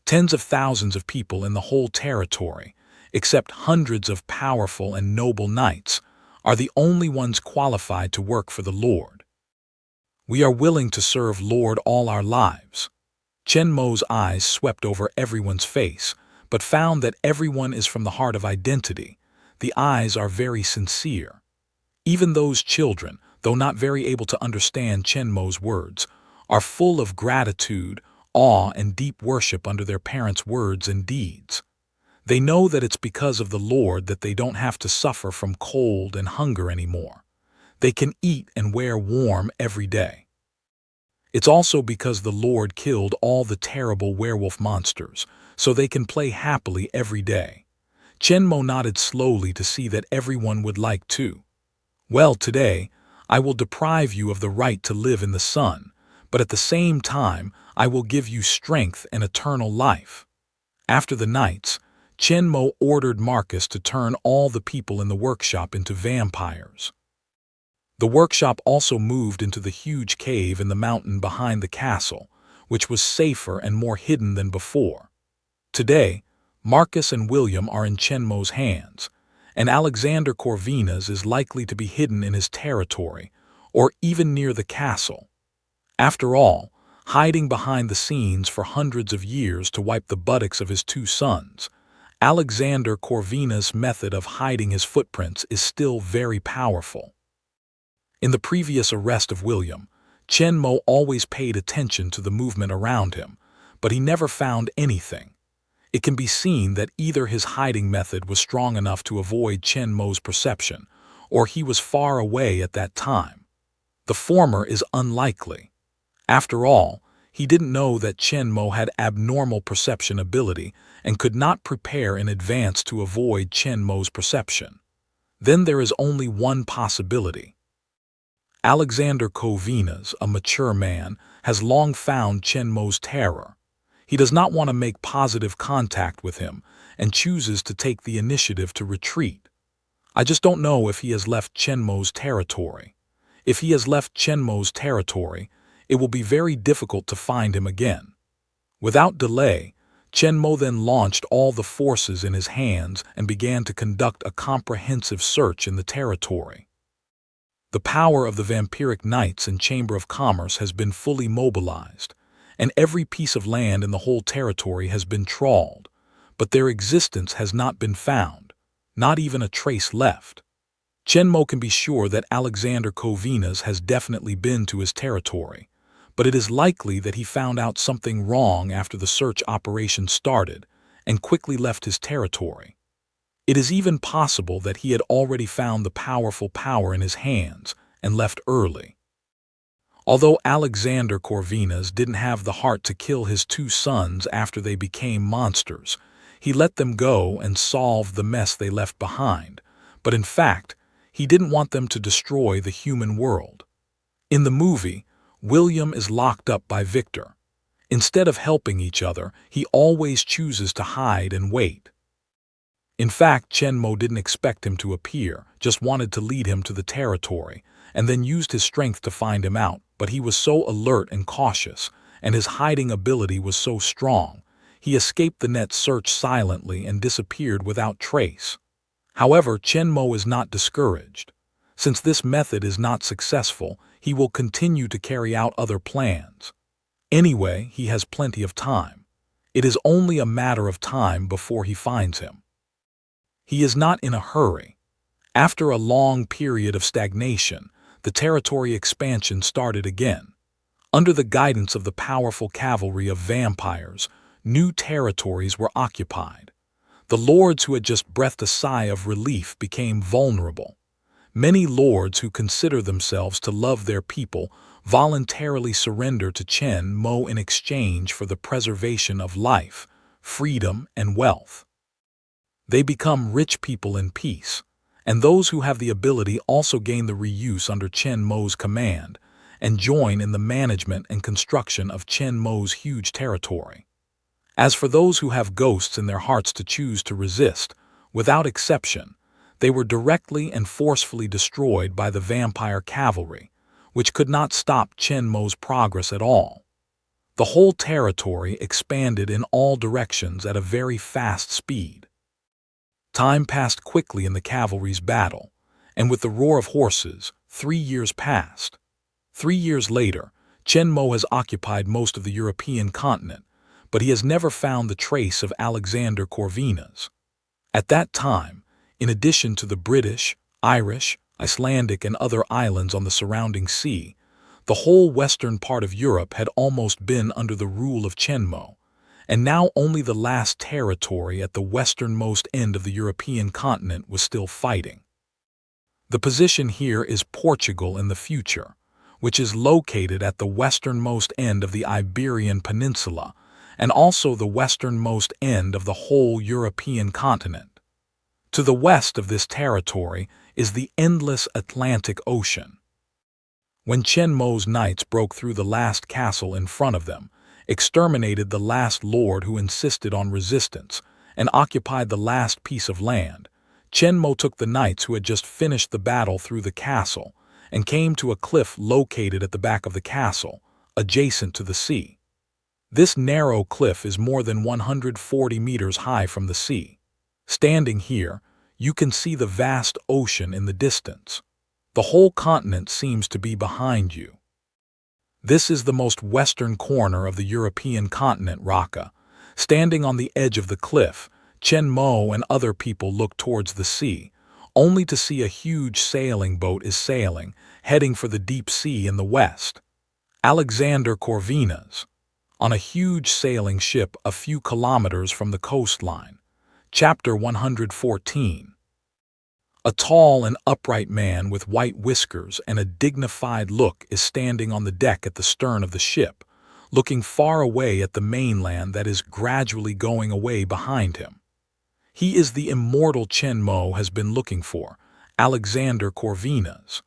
Tens of thousands of people in the whole territory, except hundreds of powerful and noble knights, are the only ones qualified to work for the Lord. We are willing to serve Lord all our lives. Chen Mo's eyes swept over everyone's face, but found that everyone is from the heart of identity. The eyes are very sincere. Even those children, though not very able to understand Chen Mo's words, are full of gratitude, awe, and deep worship under their parents' words and deeds. They know that it's because of the Lord that they don't have to suffer from cold and hunger anymore. They can eat and wear warm every day. It's also because the Lord killed all the terrible werewolf monsters, so they can play happily every day. Chen Mo nodded slowly to see that everyone would like to. "Well, today, I will deprive you of the right to live in the sun, but at the same time, I will give you strength and eternal life." After the nights, Chen Mo ordered Marcus to turn all the people in the workshop into vampires. The workshop also moved into the huge cave in the mountain behind the castle, which was safer and more hidden than before. Today, Marcus and William are in Chen Mo's hands, and Alexander Corvinus is likely to be hidden in his territory, or even near the castle. After all, hiding behind the scenes for hundreds of years to wipe the buttocks of his two sons, Alexander Corvinus' method of hiding his footprints is still very powerful. In the previous arrest of William, Chen Mo always paid attention to the movement around him, but he never found anything. It can be seen that either his hiding method was strong enough to avoid Chen Mo's perception, or he was far away at that time. The former is unlikely. After all, he didn't know that Chen Mo had abnormal perception ability and could not prepare in advance to avoid Chen Mo's perception. Then there is only one possibility. Alexander Kovinas, a mature man, has long found Chen Mo's terror. He does not want to make positive contact with him and chooses to take the initiative to retreat. I just don't know if he has left Chen Mo's territory. If he has left Chen Mo's territory, it will be very difficult to find him again. Without delay, Chen Mo then launched all the forces in his hands and began to conduct a comprehensive search in the territory. The power of the vampiric knights and Chamber of Commerce has been fully mobilized, and every piece of land in the whole territory has been trawled, but their existence has not been found, not even a trace left. Chen Mo can be sure that Alexander Kovinas has definitely been to his territory, but it is likely that he found out something wrong after the search operation started and quickly left his territory. It is even possible that he had already found the powerful power in his hands and left early. Although Alexander Corvinas didn't have the heart to kill his two sons after they became monsters, he let them go and solved the mess they left behind, but in fact, he didn't want them to destroy the human world. In the movie, William is locked up by Victor. Instead of helping each other, he always chooses to hide and wait. In fact, Chen Mo didn't expect him to appear, just wanted to lead him to the territory, and then used his strength to find him out, but he was so alert and cautious, and his hiding ability was so strong, he escaped the net search silently and disappeared without trace. However, Chen Mo is not discouraged. Since this method is not successful, he will continue to carry out other plans. Anyway, he has plenty of time. It is only a matter of time before he finds him. He is not in a hurry. After a long period of stagnation, the territory expansion started again. Under the guidance of the powerful cavalry of vampires, new territories were occupied. The lords who had just breathed a sigh of relief became vulnerable. Many lords who consider themselves to love their people voluntarily surrender to Chen Mo in exchange for the preservation of life, freedom, and wealth. They become rich people in peace, and those who have the ability also gain the reuse under Chen Mo's command and join in the management and construction of Chen Mo's huge territory. As for those who have ghosts in their hearts to choose to resist, without exception, they were directly and forcefully destroyed by the vampire cavalry, which could not stop Chen Mo's progress at all. The whole territory expanded in all directions at a very fast speed. Time passed quickly in the cavalry's battle, and with the roar of horses, 3 years passed. 3 years later, Chen Mo has occupied most of the European continent, but he has never found the trace of Alexander Corvinas. At that time, in addition to the British, Irish, Icelandic, and other islands on the surrounding sea, the whole western part of Europe had almost been under the rule of Chen Mo, and now only the last territory at the westernmost end of the European continent was still fighting. The position here is Portugal in the future, which is located at the westernmost end of the Iberian Peninsula and also the westernmost end of the whole European continent. To the west of this territory is the endless Atlantic Ocean. When Chen Mo's knights broke through the last castle in front of them, exterminated the last lord who insisted on resistance, and occupied the last piece of land, Chen Mo took the knights who had just finished the battle through the castle and came to a cliff located at the back of the castle, adjacent to the sea. This narrow cliff is more than 140 meters high from the sea. Standing here, you can see the vast ocean in the distance. The whole continent seems to be behind you. This is the most western corner of the European continent, Raqqa. Standing on the edge of the cliff, Chen Mo and other people look towards the sea, only to see a huge sailing boat is sailing, heading for the deep sea in the west. Alexander Corvinas. on a huge sailing ship a few kilometers from the coastline. Chapter 114. A tall and upright man with white whiskers and a dignified look is standing on the deck at the stern of the ship, looking far away at the mainland that is gradually going away behind him. He is the immortal Chen Mo has been looking for, Alexander Corvinus.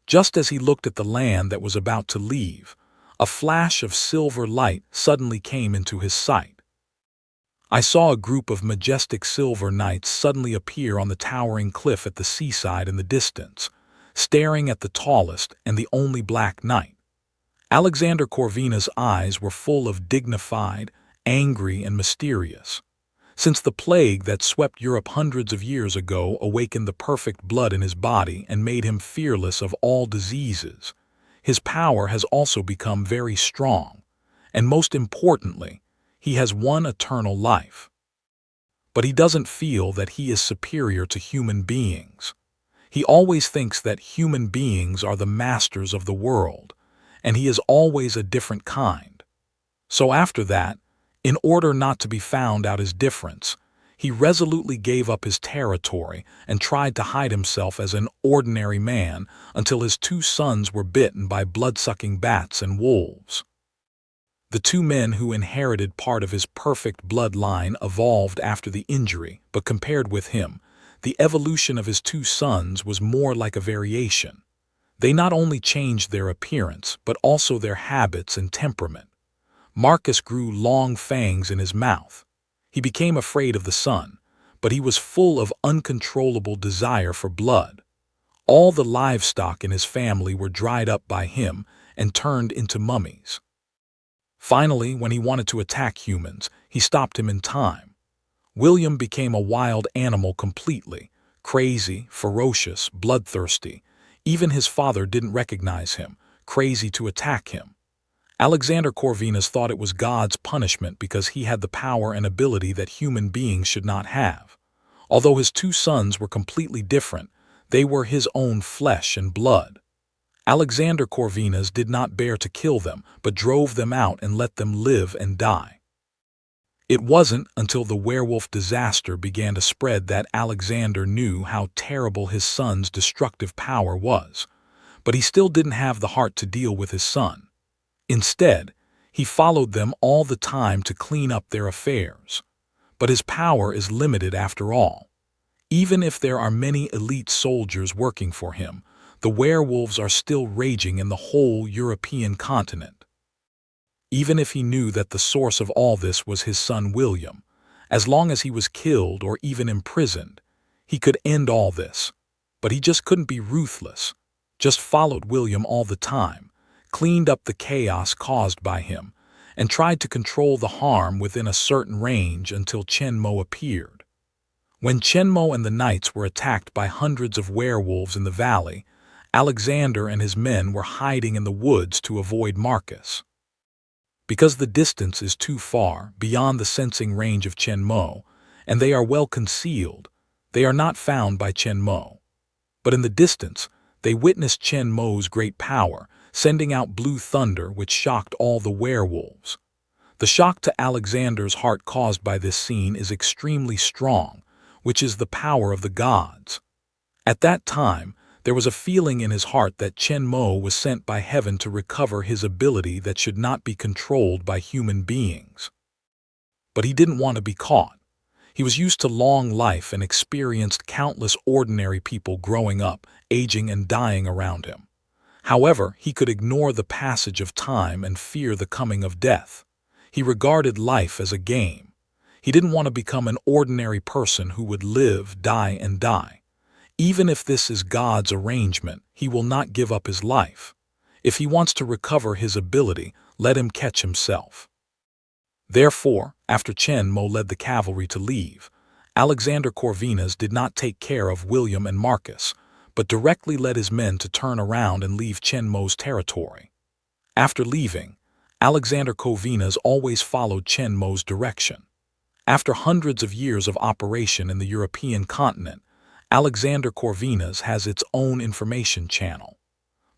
Just as he looked at the land that was about to leave, a flash of silver light suddenly came into his sight. I saw a group of majestic silver knights suddenly appear on the towering cliff at the seaside in the distance, staring at the tallest and the only black knight. Alexander Corvinus' eyes were full of dignified, angry, and mysterious. Since the plague that swept Europe hundreds of years ago awakened the perfect blood in his body and made him fearless of all diseases, his power has also become very strong, and most importantly, he has won eternal life. But he doesn't feel that he is superior to human beings. He always thinks that human beings are the masters of the world, and he is always a different kind. So after that, in order not to be found out his difference, he resolutely gave up his territory and tried to hide himself as an ordinary man until his 2 sons were bitten by blood-sucking bats and wolves. The 2 men who inherited part of his perfect bloodline evolved after the injury, but compared with him, the evolution of his 2 sons was more like a variation. They not only changed their appearance, but also their habits and temperament. Marcus grew long fangs in his mouth. He became afraid of the sun, but he was full of uncontrollable desire for blood. All the livestock in his family were dried up by him and turned into mummies. Finally, when he wanted to attack humans, he stopped him in time. William became a wild animal completely, crazy, ferocious, bloodthirsty. Even his father didn't recognize him, crazy to attack him. Alexander Corvinus thought it was God's punishment because he had the power and ability that human beings should not have. Although his 2 sons were completely different, they were his own flesh and blood. Alexander Corvinus did not bear to kill them, but drove them out and let them live and die. It wasn't until the werewolf disaster began to spread that Alexander knew how terrible his son's destructive power was, but he still didn't have the heart to deal with his son. Instead, he followed them all the time to clean up their affairs. But his power is limited after all. Even if there are many elite soldiers working for him, the werewolves are still raging in the whole European continent. Even if he knew that the source of all this was his son William, as long as he was killed or even imprisoned, he could end all this. But he just couldn't be ruthless, just followed William all the time, cleaned up the chaos caused by him, and tried to control the harm within a certain range until Chen Mo appeared. When Chen Mo and the knights were attacked by hundreds of werewolves in the valley, Alexander and his men were hiding in the woods to avoid Marcus. Because the distance is too far, beyond the sensing range of Chen Mo, and they are well concealed, they are not found by Chen Mo. But in the distance, they witnessed Chen Mo's great power, sending out blue thunder which shocked all the werewolves. The shock to Alexander's heart caused by this scene is extremely strong, which is the power of the gods. At that time, there was a feeling in his heart that Chen Mo was sent by heaven to recover his ability that should not be controlled by human beings. But he didn't want to be caught. He was used to long life and experienced countless ordinary people growing up, aging and dying around him. However, he could ignore the passage of time and fear the coming of death. He regarded life as a game. He didn't want to become an ordinary person who would live, die, and die. Even if this is God's arrangement, he will not give up his life. If he wants to recover his ability, let him catch himself. Therefore, after Chen Mo led the cavalry to leave, Alexander Corvinus did not take care of William and Marcus, but directly led his men to turn around and leave Chen Mo's territory. After leaving, Alexander Corvinus always followed Chen Mo's direction. After hundreds of years of operation in the European continent, Alexander Corvinus has its own information channel.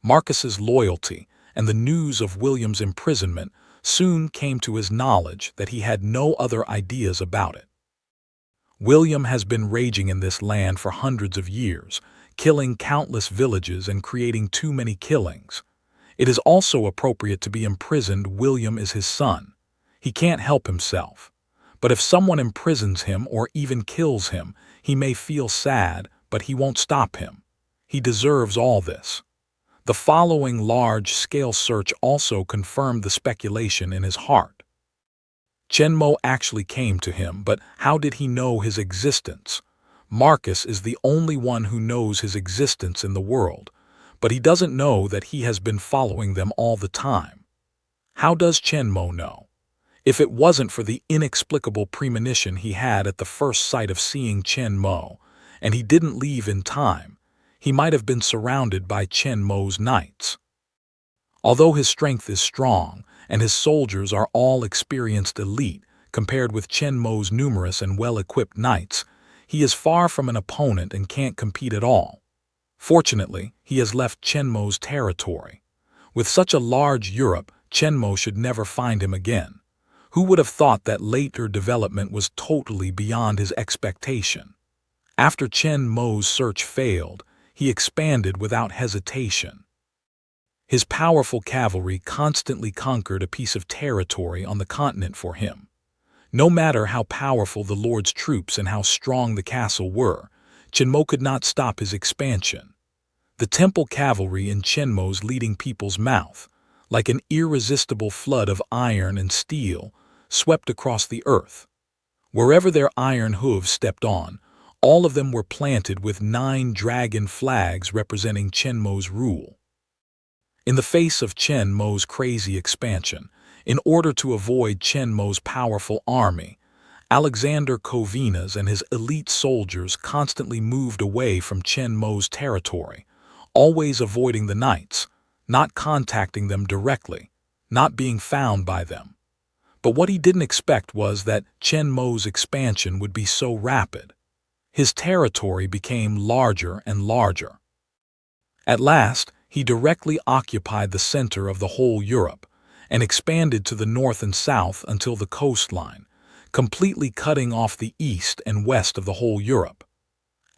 Marcus's loyalty and the news of William's imprisonment soon came to his knowledge that he had no other ideas about it. William has been raging in this land for hundreds of years, killing countless villages and creating too many killings. It is also appropriate to be imprisoned. William is his son. He can't help himself. But if someone imprisons him or even kills him, he may feel sad, but he won't stop him. He deserves all this. The following large-scale search also confirmed the speculation in his heart. Chen Mo actually came to him, but how did he know his existence? Marcus is the only one who knows his existence in the world, but he doesn't know that he has been following them all the time. How does Chen Mo know? If it wasn't for the inexplicable premonition he had at the first sight of seeing Chen Mo, and he didn't leave in time, he might have been surrounded by Chen Mo's knights. Although his strength is strong, and his soldiers are all experienced elite compared with Chen Mo's numerous and well-equipped knights, he is far from an opponent and can't compete at all. Fortunately, he has left Chen Mo's territory. With such a large Europe, Chen Mo should never find him again. Who would have thought that later development was totally beyond his expectation? After Chen Mo's search failed, he expanded without hesitation. His powerful cavalry constantly conquered a piece of territory on the continent for him. No matter how powerful the Lord's troops and how strong the castle were, Chen Mo could not stop his expansion. The temple cavalry in Chen Mo's leading people's mouth, like an irresistible flood of iron and steel, swept across the earth. Wherever their iron hooves stepped on, all of them were planted with 9 dragon flags representing Chen Mo's rule. In the face of Chen Mo's crazy expansion, in order to avoid Chen Mo's powerful army, Alexander Corvinus and his elite soldiers constantly moved away from Chen Mo's territory, always avoiding the knights, not contacting them directly, not being found by them. But what he didn't expect was that Chen Mo's expansion would be so rapid. His territory became larger and larger. At last, he directly occupied the center of the whole Europe and expanded to the north and south until the coastline, completely cutting off the east and west of the whole Europe.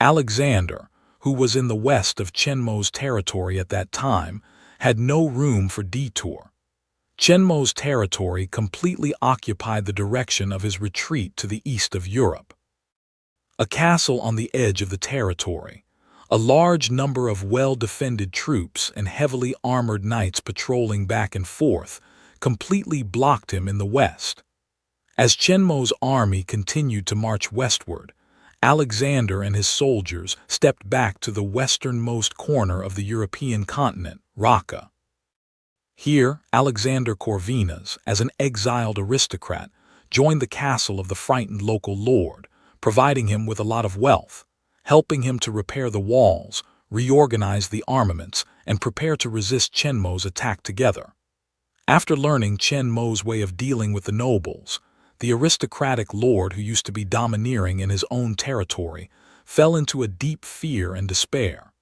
Alexander, who was in the west of Chen Mo's territory at that time, had no room for detour. Chen Mo's territory completely occupied the direction of his retreat to the east of Europe. A castle on the edge of the territory, a large number of well-defended troops and heavily armored knights patrolling back and forth, completely blocked him in the west. As Chen Mo's army continued to march westward, Alexander and his soldiers stepped back to the westernmost corner of the European continent, Raqqa. Here, Alexander Corvinus, as an exiled aristocrat, joined the castle of the frightened local lord, providing him with a lot of wealth, helping him to repair the walls, reorganize the armaments, and prepare to resist Chen Mo's attack together. After learning Chen Mo's way of dealing with the nobles, the aristocratic lord who used to be domineering in his own territory fell into a deep fear and despair.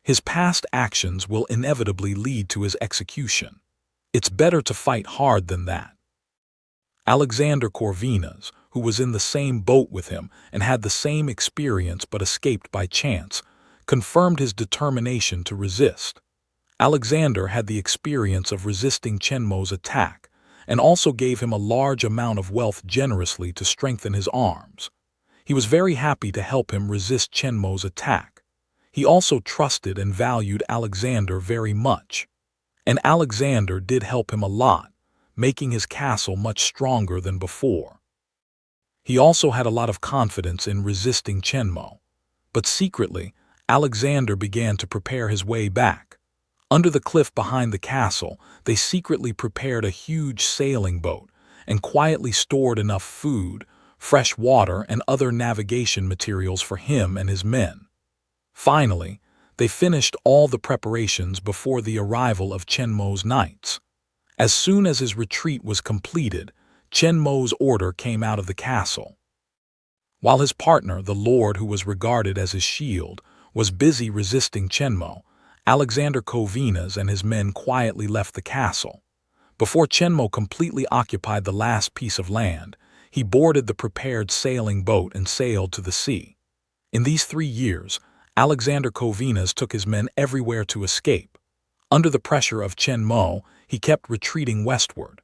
His past actions will inevitably lead to his execution. It's better to fight hard than that. Alexander Corvinus, who was in the same boat with him and had the same experience but escaped by chance, confirmed his determination to resist. Alexander had the experience of resisting Chen Mo's attack and also gave him a large amount of wealth generously to strengthen his arms. He was very happy to help him resist Chen Mo's attack. He also trusted and valued Alexander very much. And Alexander did help him a lot, making his castle much stronger than before. He also had a lot of confidence in resisting Chen Mo. But secretly, Alexander began to prepare his way back. Under the cliff behind the castle, they secretly prepared a huge sailing boat and quietly stored enough food, fresh water, and other navigation materials for him and his men. Finally, they finished all the preparations before the arrival of Chen Mo's knights. As soon as his retreat was completed, Chen Mo's order came out of the castle. While his partner, the lord who was regarded as his shield, was busy resisting Chen Mo, Alexander Kovinas and his men quietly left the castle. Before Chen Mo completely occupied the last piece of land, he boarded the prepared sailing boat and sailed to the sea. In these 3 years, Alexander Kovinas took his men everywhere to escape. Under the pressure of Chen Mo, he kept retreating westward.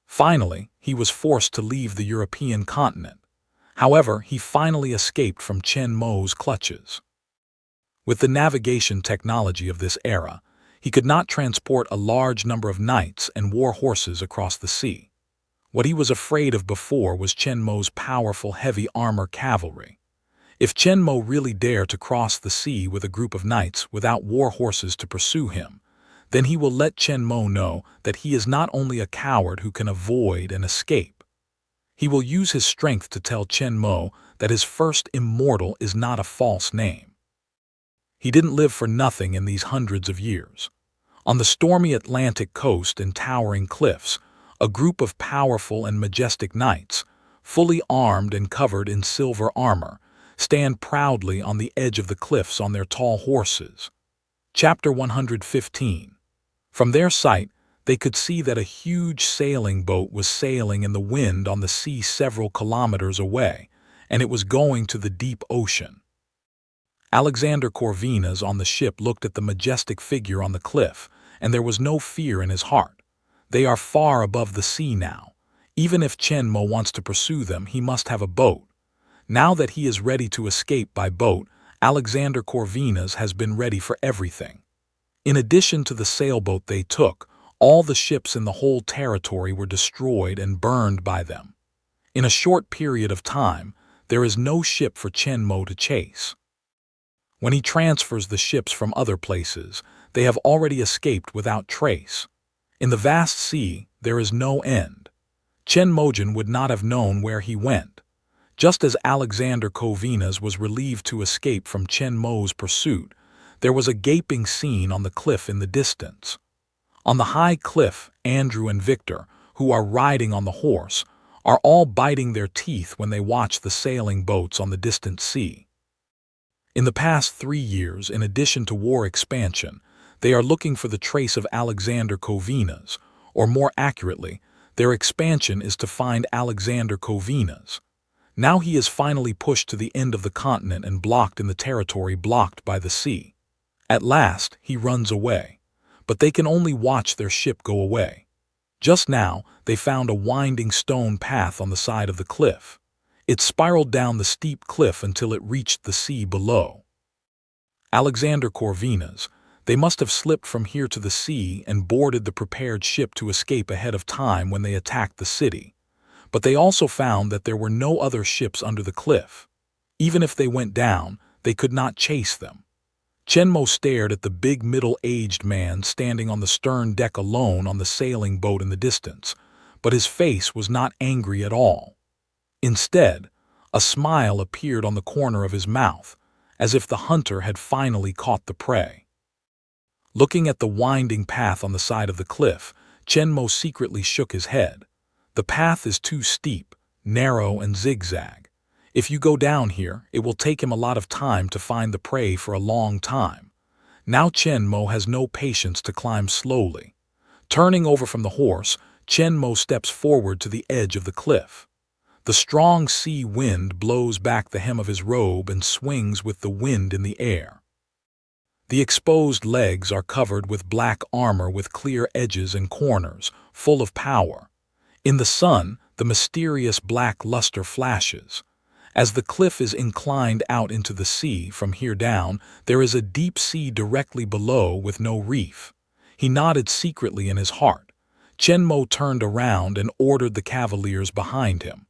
Finally, he was forced to leave the European continent. However, he finally escaped from Chen Mo's clutches. With the navigation technology of this era, he could not transport a large number of knights and war horses across the sea. What he was afraid of before was Chen Mo's powerful heavy armor cavalry. If Chen Mo really dared to cross the sea with a group of knights without war horses to pursue him, then he will let Chen Mo know that he is not only a coward who can avoid and escape. He will use his strength to tell Chen Mo that his first immortal is not a false name. He didn't live for nothing in these hundreds of years. On the stormy Atlantic coast and towering cliffs, a group of powerful and majestic knights, fully armed and covered in silver armor, stand proudly on the edge of the cliffs on their tall horses. Chapter 115. From their sight, they could see that a huge sailing boat was sailing in the wind on the sea several kilometers away, and it was going to the deep ocean. Alexander Corvinas on the ship looked at the majestic figure on the cliff, and there was no fear in his heart. They are far above the sea now. Even if Chen Mo wants to pursue them, he must have a boat. Now that he is ready to escape by boat, Alexander Corvinas has been ready for everything. In addition to the sailboat they took, all the ships in the whole territory were destroyed and burned by them. In a short period of time, there is no ship for Chen Mo to chase. When he transfers the ships from other places, they have already escaped without trace. In the vast sea, there is no end. Chen Mojin would not have known where he went. Just as Alexander Kovinas was relieved to escape from Chen Mo's pursuit, there was a gaping scene on the cliff in the distance. On the high cliff, Andrew and Victor, who are riding on the horse, are all biting their teeth when they watch the sailing boats on the distant sea. In the past 3 years, in addition to war expansion, they are looking for the trace of Alexander Kovinas, or more accurately, their expansion is to find Alexander Kovinas. Now he is finally pushed to the end of the continent and blocked in the territory blocked by the sea. At last, he runs away, but they can only watch their ship go away. Just now, they found a winding stone path on the side of the cliff. It spiraled down the steep cliff until it reached the sea below. Alexander Corvinas, they must have slipped from here to the sea and boarded the prepared ship to escape ahead of time when they attacked the city. But they also found that there were no other ships under the cliff. Even if they went down, they could not chase them. Chen Mo stared at the big middle-aged man standing on the stern deck alone on the sailing boat in the distance, but his face was not angry at all. Instead, a smile appeared on the corner of his mouth, as if the hunter had finally caught the prey. Looking at the winding path on the side of the cliff, Chen Mo secretly shook his head. The path is too steep, narrow, and zigzag. If you go down here, it will take him a lot of time to find the prey for a long time. Now Chen Mo has no patience to climb slowly. Turning over from the horse, Chen Mo steps forward to the edge of the cliff. The strong sea wind blows back the hem of his robe and swings with the wind in the air. The exposed legs are covered with black armor with clear edges and corners, full of power. In the sun, the mysterious black luster flashes. As the cliff is inclined out into the sea from here down, there is a deep sea directly below with no reef. He nodded secretly in his heart. Chen Mo turned around and ordered the cavaliers behind him.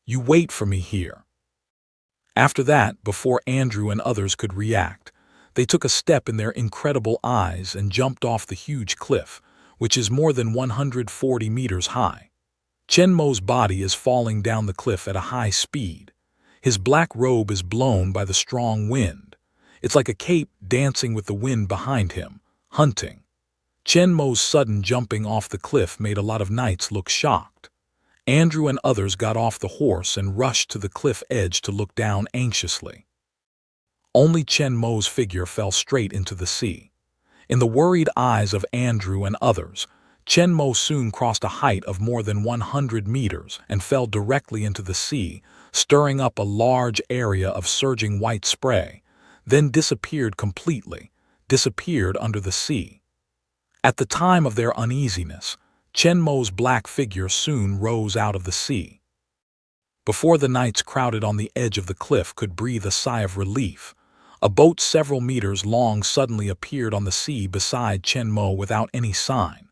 "You wait for me here." After that, before Andrew and others could react, they took a step in their incredible eyes and jumped off the huge cliff, which is more than 140 meters high. Chen Mo's body is falling down the cliff at a high speed. His black robe is blown by the strong wind. It's like a cape dancing with the wind behind him, hunting. Chen Mo's sudden jumping off the cliff made a lot of knights look shocked. Andrew and others got off the horse and rushed to the cliff edge to look down anxiously. Only Chen Mo's figure fell straight into the sea. In the worried eyes of Andrew and others, Chen Mo soon crossed a height of more than 100 meters and fell directly into the sea, stirring up a large area of surging white spray, then disappeared completely, disappeared under the sea. At the time of their uneasiness, Chen Mo's black figure soon rose out of the sea. Before the knights crowded on the edge of the cliff could breathe a sigh of relief, a boat several meters long suddenly appeared on the sea beside Chen Mo without any sign.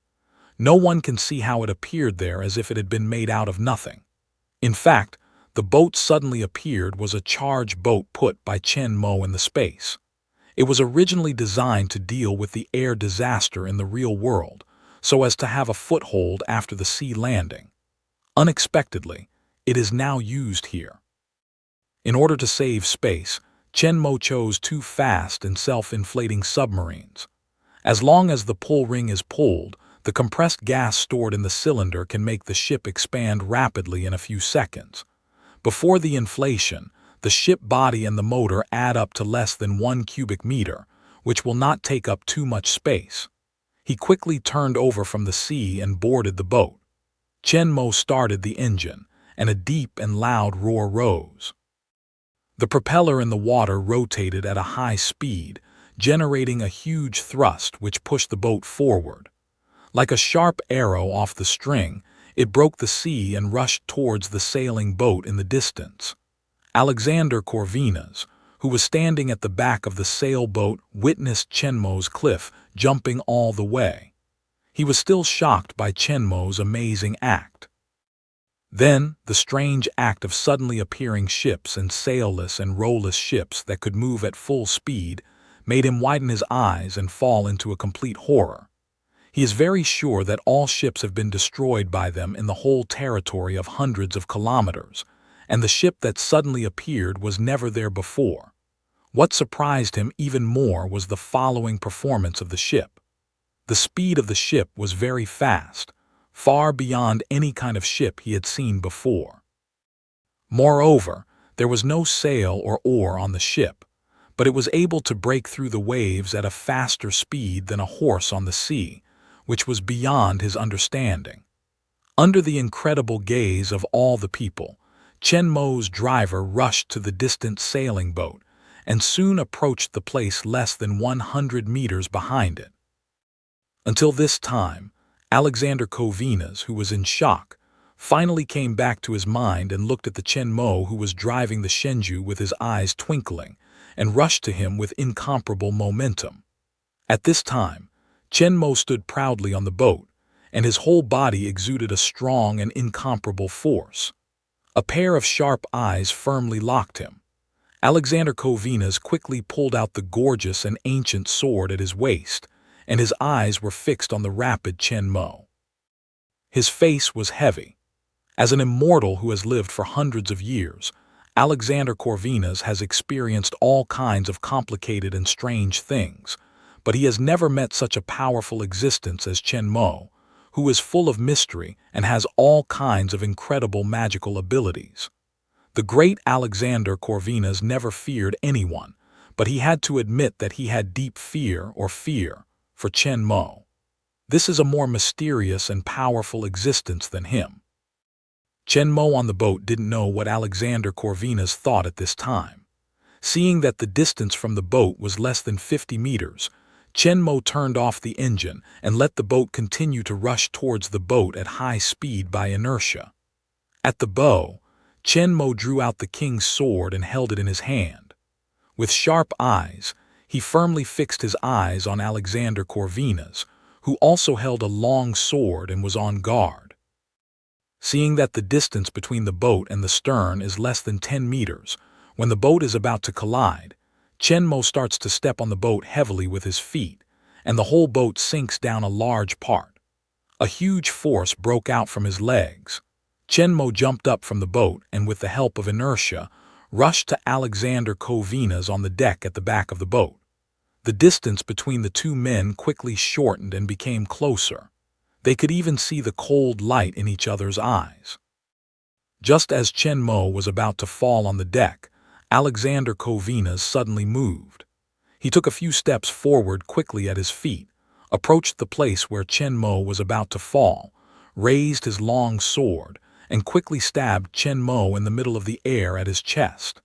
No one can see how it appeared there, as if it had been made out of nothing. In fact, the boat suddenly appeared was a charge boat put by Chen Mo in the space. It was originally designed to deal with the air disaster in the real world, so as to have a foothold after the sea landing. Unexpectedly, it is now used here. In order to save space, Chen Mo chose two fast and self-inflating submarines. As long as the pull ring is pulled, the compressed gas stored in the cylinder can make the ship expand rapidly in a few seconds. Before the inflation, the ship body and the motor add up to less than 1 cubic meter, which will not take up too much space. He quickly turned over from the sea and boarded the boat. Chen Mo started the engine, and a deep and loud roar rose. The propeller in the water rotated at a high speed, generating a huge thrust which pushed the boat forward. Like a sharp arrow off the string, it broke the sea and rushed towards the sailing boat in the distance. Alexander Corvinus, who was standing at the back of the sailboat, witnessed Chen Mo's cliff jumping all the way. He was still shocked by Chen Mo's amazing act. Then, the strange act of suddenly appearing ships and sailless and rowless ships that could move at full speed made him widen his eyes and fall into a complete horror. He is very sure that all ships have been destroyed by them in the whole territory of hundreds of kilometers, and the ship that suddenly appeared was never there before. What surprised him even more was the following performance of the ship. The speed of the ship was very fast, far beyond any kind of ship he had seen before. Moreover, there was no sail or oar on the ship, but it was able to break through the waves at a faster speed than a horse on the sea, which was beyond his understanding. Under the incredible gaze of all the people, Chen Mo's driver rushed to the distant sailing boat and soon approached the place less than 100 meters behind it. Until this time, Alexander Corvinus, who was in shock, finally came back to his mind and looked at the Chen Mo who was driving the Shenzhou with his eyes twinkling, and rushed to him with incomparable momentum. At this time, Chen Mo stood proudly on the boat, and his whole body exuded a strong and incomparable force. A pair of sharp eyes firmly locked him. Alexander Corvinus quickly pulled out the gorgeous and ancient sword at his waist, and his eyes were fixed on the rapid Chen Mo. His face was heavy. As an immortal who has lived for hundreds of years, Alexander Corvinus has experienced all kinds of complicated and strange things, but he has never met such a powerful existence as Chen Mo, who is full of mystery and has all kinds of incredible magical abilities. The great Alexander Corvinus never feared anyone, but he had to admit that he had deep fear for Chen Mo. This is a more mysterious and powerful existence than him. Chen Mo on the boat didn't know what Alexander Corvinus thought at this time. Seeing that the distance from the boat was less than 50 meters, Chen Mo turned off the engine and let the boat continue to rush towards the boat at high speed by inertia. At the bow, Chen Mo drew out the king's sword and held it in his hand. With sharp eyes, he firmly fixed his eyes on Alexander Corvinus, who also held a long sword and was on guard. Seeing that the distance between the boat and the stern is less than 10 meters, when the boat is about to collide, Chen Mo starts to step on the boat heavily with his feet, and the whole boat sinks down a large part. A huge force broke out from his legs. Chen Mo jumped up from the boat and, with the help of inertia, rushed to Alexander Corvinus on the deck at the back of the boat. The distance between the two men quickly shortened and became closer. They could even see the cold light in each other's eyes. Just as Chen Mo was about to fall on the deck, Alexander Corvinus suddenly moved. He took a few steps forward quickly at his feet, approached the place where Chen Mo was about to fall, raised his long sword, and quickly stabbed Chen Mo in the middle of the air at his chest.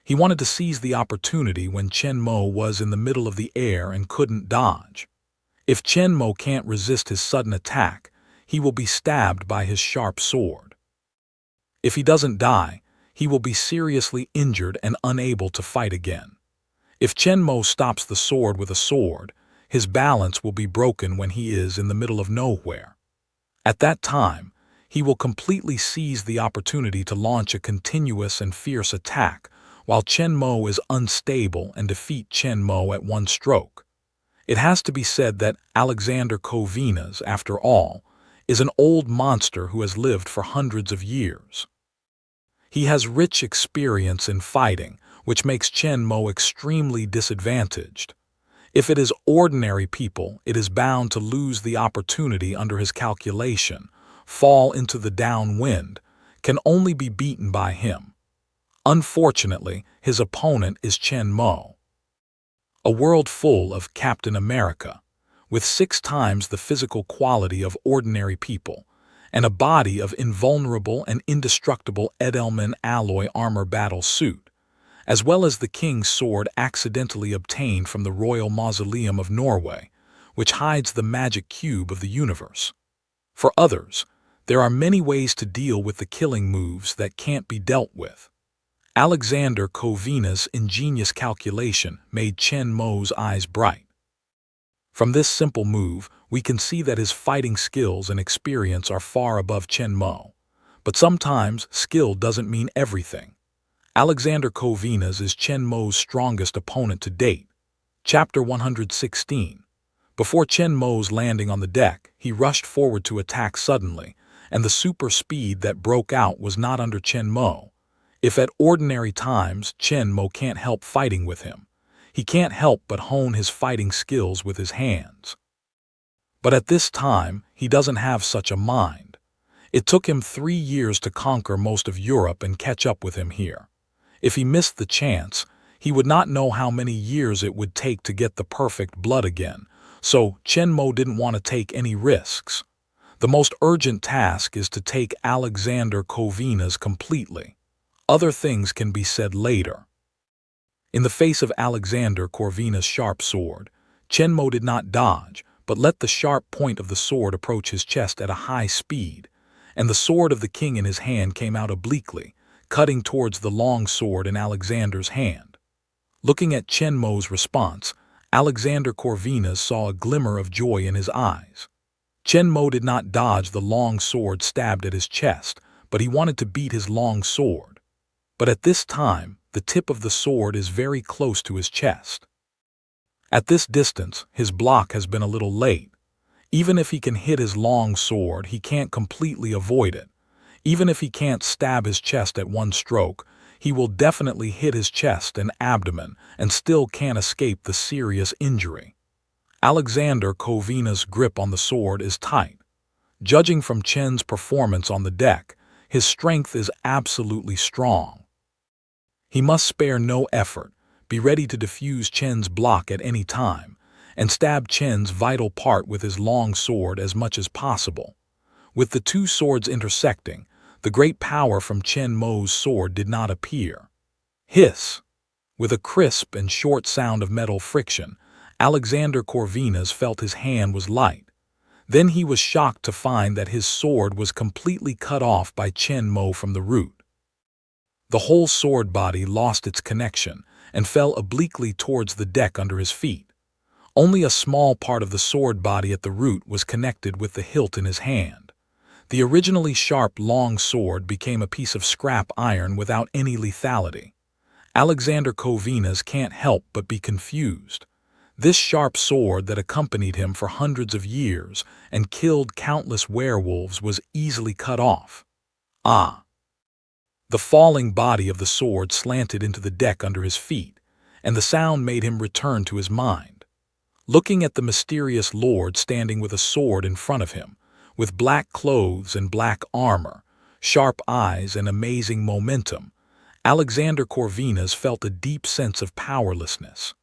He wanted to seize the opportunity when Chen Mo was in the middle of the air and couldn't dodge. If Chen Mo can't resist his sudden attack, he will be stabbed by his sharp sword. If he doesn't die, he will be seriously injured and unable to fight again. If Chen Mo stops the sword with a sword, his balance will be broken when he is in the middle of nowhere. At that time, he will completely seize the opportunity to launch a continuous and fierce attack while Chen Mo is unstable and defeat Chen Mo at one stroke. It has to be said that Alexander Kovinas, after all, is an old monster who has lived for hundreds of years. He has rich experience in fighting, which makes Chen Mo extremely disadvantaged. If it is ordinary people, it is bound to lose the opportunity under his calculation, fall into the downwind, can only be beaten by him. Unfortunately, his opponent is Chen Mo. A world full of Captain America, with 6 times the physical quality of ordinary people, and a body of invulnerable and indestructible Edelman alloy armor battle suit, as well as the king's sword accidentally obtained from the royal mausoleum of Norway, which hides the magic cube of the universe. For others, there are many ways to deal with the killing moves that can't be dealt with. Alexander Kovinas' ingenious calculation made Chen Mo's eyes bright. From this simple move, we can see that his fighting skills and experience are far above Chen Mo. But sometimes, skill doesn't mean everything. Alexander Kovinas is Chen Mo's strongest opponent to date. Chapter 116. Before Chen Mo's landing on the deck, he rushed forward to attack suddenly, and the super speed that broke out was not under Chen Mo. If at ordinary times Chen Mo can't help fighting with him, he can't help but hone his fighting skills with his hands. But at this time, he doesn't have such a mind. It took him 3 years to conquer most of Europe and catch up with him here. If he missed the chance, he would not know how many years it would take to get the perfect blood again, so Chen Mo didn't want to take any risks. The most urgent task is to take Alexander Kovinas completely. Other things can be said later. In the face of Alexander Kovinas' sharp sword, Chen Mo did not dodge, but let the sharp point of the sword approach his chest at a high speed, and the sword of the king in his hand came out obliquely, cutting towards the long sword in Alexander's hand. Looking at Chen Mo's response, Alexander Kovinas saw a glimmer of joy in his eyes. Chen Mo did not dodge the long sword stabbed at his chest, but he wanted to beat his long sword. But at this time, the tip of the sword is very close to his chest. At this distance, his block has been a little late. Even if he can hit his long sword, he can't completely avoid it. Even if he can't stab his chest at one stroke, he will definitely hit his chest and abdomen and still can't escape the serious injury. Alexander Kovinas' grip on the sword is tight. Judging from Chen's performance on the deck, his strength is absolutely strong. He must spare no effort, be ready to defuse Chen's block at any time, and stab Chen's vital part with his long sword as much as possible. With the 2 swords intersecting, the great power from Chen Mo's sword did not appear. Hiss! With a crisp and short sound of metal friction, Alexander Kovinas felt his hand was light. Then he was shocked to find that his sword was completely cut off by Chen Mo from the root. The whole sword body lost its connection and fell obliquely towards the deck under his feet. Only a small part of the sword body at the root was connected with the hilt in his hand. The originally sharp long sword became a piece of scrap iron without any lethality. Alexander Kovinas can't help but be confused. This sharp sword that accompanied him for hundreds of years and killed countless werewolves was easily cut off. Ah! The falling body of the sword slanted into the deck under his feet, and the sound made him return to his mind. Looking at the mysterious lord standing with a sword in front of him, with black clothes and black armor, sharp eyes and amazing momentum, Alexander Kovinas felt a deep sense of powerlessness.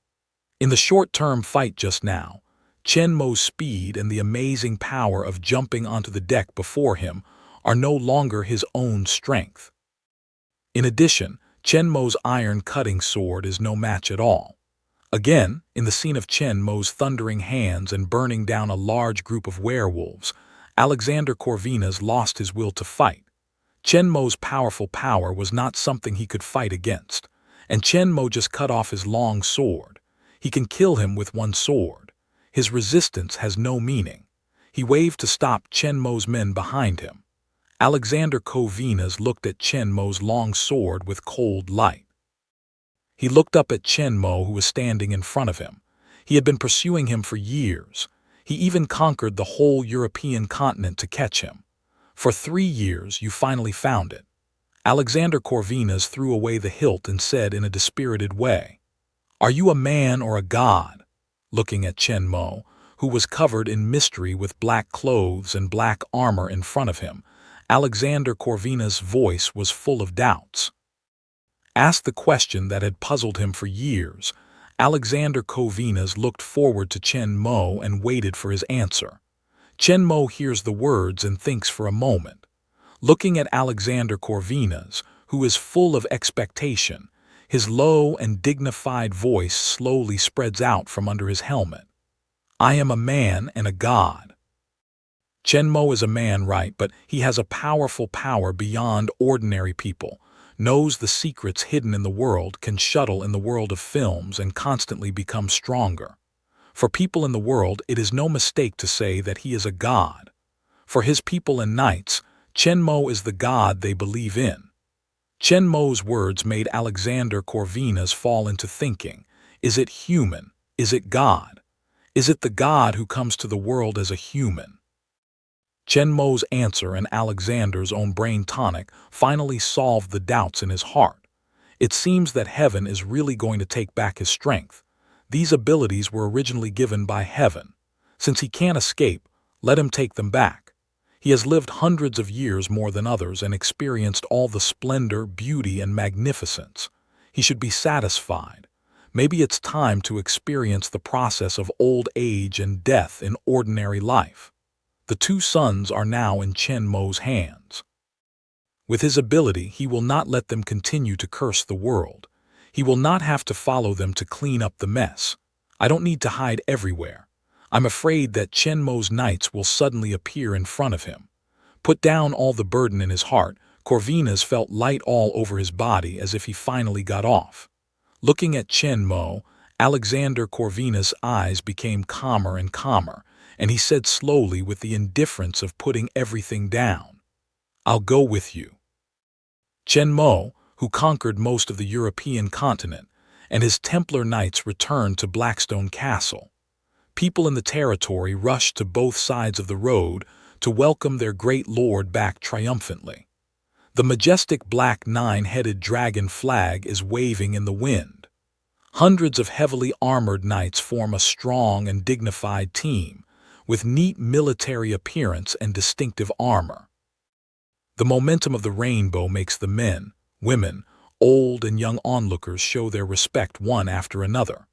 In the short-term fight just now, Chen Mo's speed and the amazing power of jumping onto the deck before him are no longer his own strength. In addition, Chen Mo's iron cutting sword is no match at all. Again, in the scene of Chen Mo's thundering hands and burning down a large group of werewolves, Alexander Corvinus lost his will to fight. Chen Mo's powerful power was not something he could fight against, and Chen Mo just cut off his long sword. He can kill him with one sword. His resistance has no meaning. He waved to stop Chen Mo's men behind him. Alexander Corvinus looked at Chen Mo's long sword with cold light. He looked up at Chen Mo, who was standing in front of him. He had been pursuing him for years. He even conquered the whole European continent to catch him. For 3 years, you finally found it. Alexander Corvinus threw away the hilt and said in a dispirited way, "Are you a man or a god?" Looking at Chen Mo, who was covered in mystery with black clothes and black armor in front of him, Alexander Corvinus' voice was full of doubts. Asked the question that had puzzled him for years, Alexander Corvinus looked forward to Chen Mo and waited for his answer. Chen Mo hears the words and thinks for a moment. Looking at Alexander Corvinus, who is full of expectation, his low and dignified voice slowly spreads out from under his helmet. "I am a man and a god." Chen Mo is a man, right, but he has a powerful power beyond ordinary people, knows the secrets hidden in the world, can shuttle in the world of films and constantly become stronger. For people in the world, it is no mistake to say that he is a god. For his people and knights, Chen Mo is the god they believe in. Chen Mo's words made Alexander Corvinus fall into thinking, is it human? Is it God? Is it the God who comes to the world as a human? Chen Mo's answer and Alexander's own brain tonic finally solved the doubts in his heart. It seems that heaven is really going to take back his strength. These abilities were originally given by heaven. Since he can't escape, let him take them back. He has lived hundreds of years more than others and experienced all the splendor, beauty, and magnificence. He should be satisfied. Maybe it's time to experience the process of old age and death in ordinary life. The 2 sons are now in Chen Mo's hands. With his ability, he will not let them continue to curse the world. He will not have to follow them to clean up the mess. I don't need to hide everywhere. I'm afraid that Chen Mo's knights will suddenly appear in front of him. Put down all the burden in his heart, Corvinus felt light all over his body as if he finally got off. Looking at Chen Mo, Alexander Corvinus' eyes became calmer and calmer, and he said slowly with the indifference of putting everything down, "I'll go with you." Chen Mo, who conquered most of the European continent, and his Templar knights returned to Blackstone Castle. People in the territory rushed to both sides of the road to welcome their great lord back triumphantly. The majestic black 9-headed dragon flag is waving in the wind. Hundreds of heavily armored knights form a strong and dignified team, with neat military appearance and distinctive armor. The momentum of the rainbow makes the men, women, old and young onlookers show their respect one after another.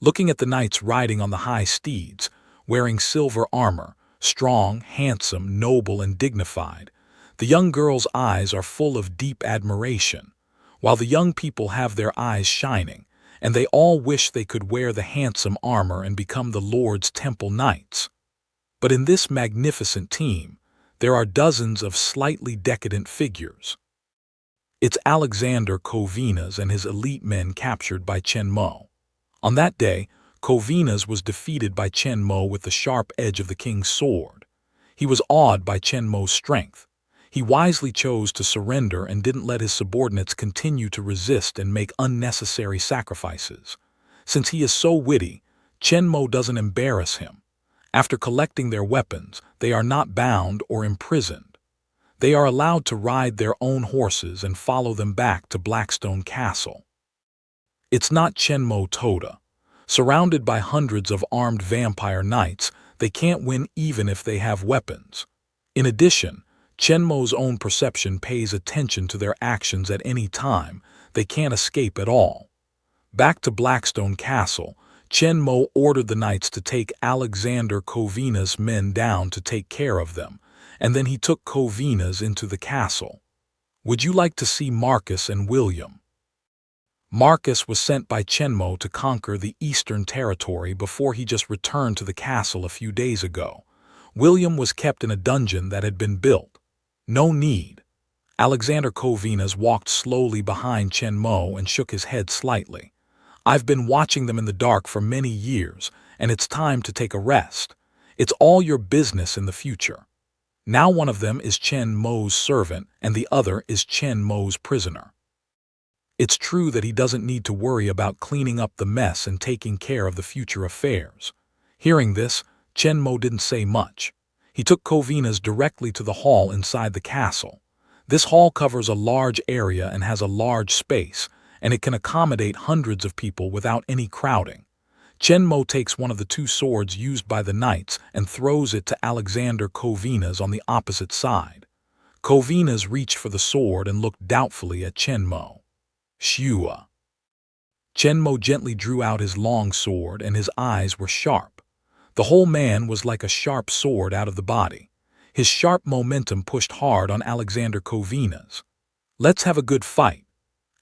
Looking at the knights riding on the high steeds, wearing silver armor, strong, handsome, noble, and dignified, the young girls' eyes are full of deep admiration, while the young people have their eyes shining, and they all wish they could wear the handsome armor and become the Lord's temple knights. But in this magnificent team, there are dozens of slightly decadent figures. It's Alexander Corvinus and his elite men captured by Chen Mo. On that day, Corvinus was defeated by Chen Mo with the sharp edge of the king's sword. He was awed by Chen Mo's strength. He wisely chose to surrender and didn't let his subordinates continue to resist and make unnecessary sacrifices. Since he is so witty, Chen Mo doesn't embarrass him. After collecting their weapons, they are not bound or imprisoned. They are allowed to ride their own horses and follow them back to Blackstone Castle. It's not Chen Mo Toda. Surrounded by hundreds of armed vampire knights, they can't win even if they have weapons. In addition, Chen Mo's own perception pays attention to their actions at any time. They can't escape at all. Back to Blackstone Castle, Chen Mo ordered the knights to take Alexander Kovina's men down to take care of them, and then he took Kovina's into the castle. Would you like to see Marcus and William? Marcus was sent by Chen Mo to conquer the Eastern Territory before he just returned to the castle a few days ago. William was kept in a dungeon that had been built. No need. Alexander Kovina's walked slowly behind Chen Mo and shook his head slightly. I've been watching them in the dark for many years, and it's time to take a rest. It's all your business in the future. Now one of them is Chen Mo's servant, and the other is Chen Mo's prisoner. It's true that he doesn't need to worry about cleaning up the mess and taking care of the future affairs. Hearing this, Chen Mo didn't say much. He took Kovina's directly to the hall inside the castle. This hall covers a large area and has a large space, and it can accommodate hundreds of people without any crowding. Chen Mo takes one of the two swords used by the knights and throws it to Alexander Kovina's on the opposite side. Kovina's reached for the sword and looked doubtfully at Chen Mo. Shua. Chen Mo gently drew out his long sword, and his eyes were sharp. The whole man was like a sharp sword out of the body. His sharp momentum pushed hard on Alexander Kovina's. Let's have a good fight.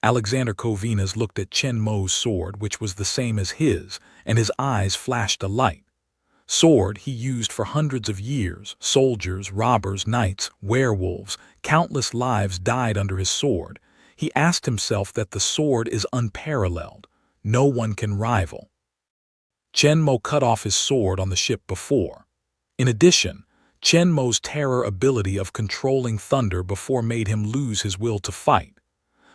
Alexander Kovina's looked at Chen Mo's sword, which was the same as his, and his eyes flashed a light. Sword he used for hundreds of years. Soldiers, robbers, knights, werewolves, countless lives died under his sword. He asked himself that the sword is unparalleled. No one can rival. Chen Mo cut off his sword on the ship before. In addition, Chen Mo's terror ability of controlling thunder before made him lose his will to fight.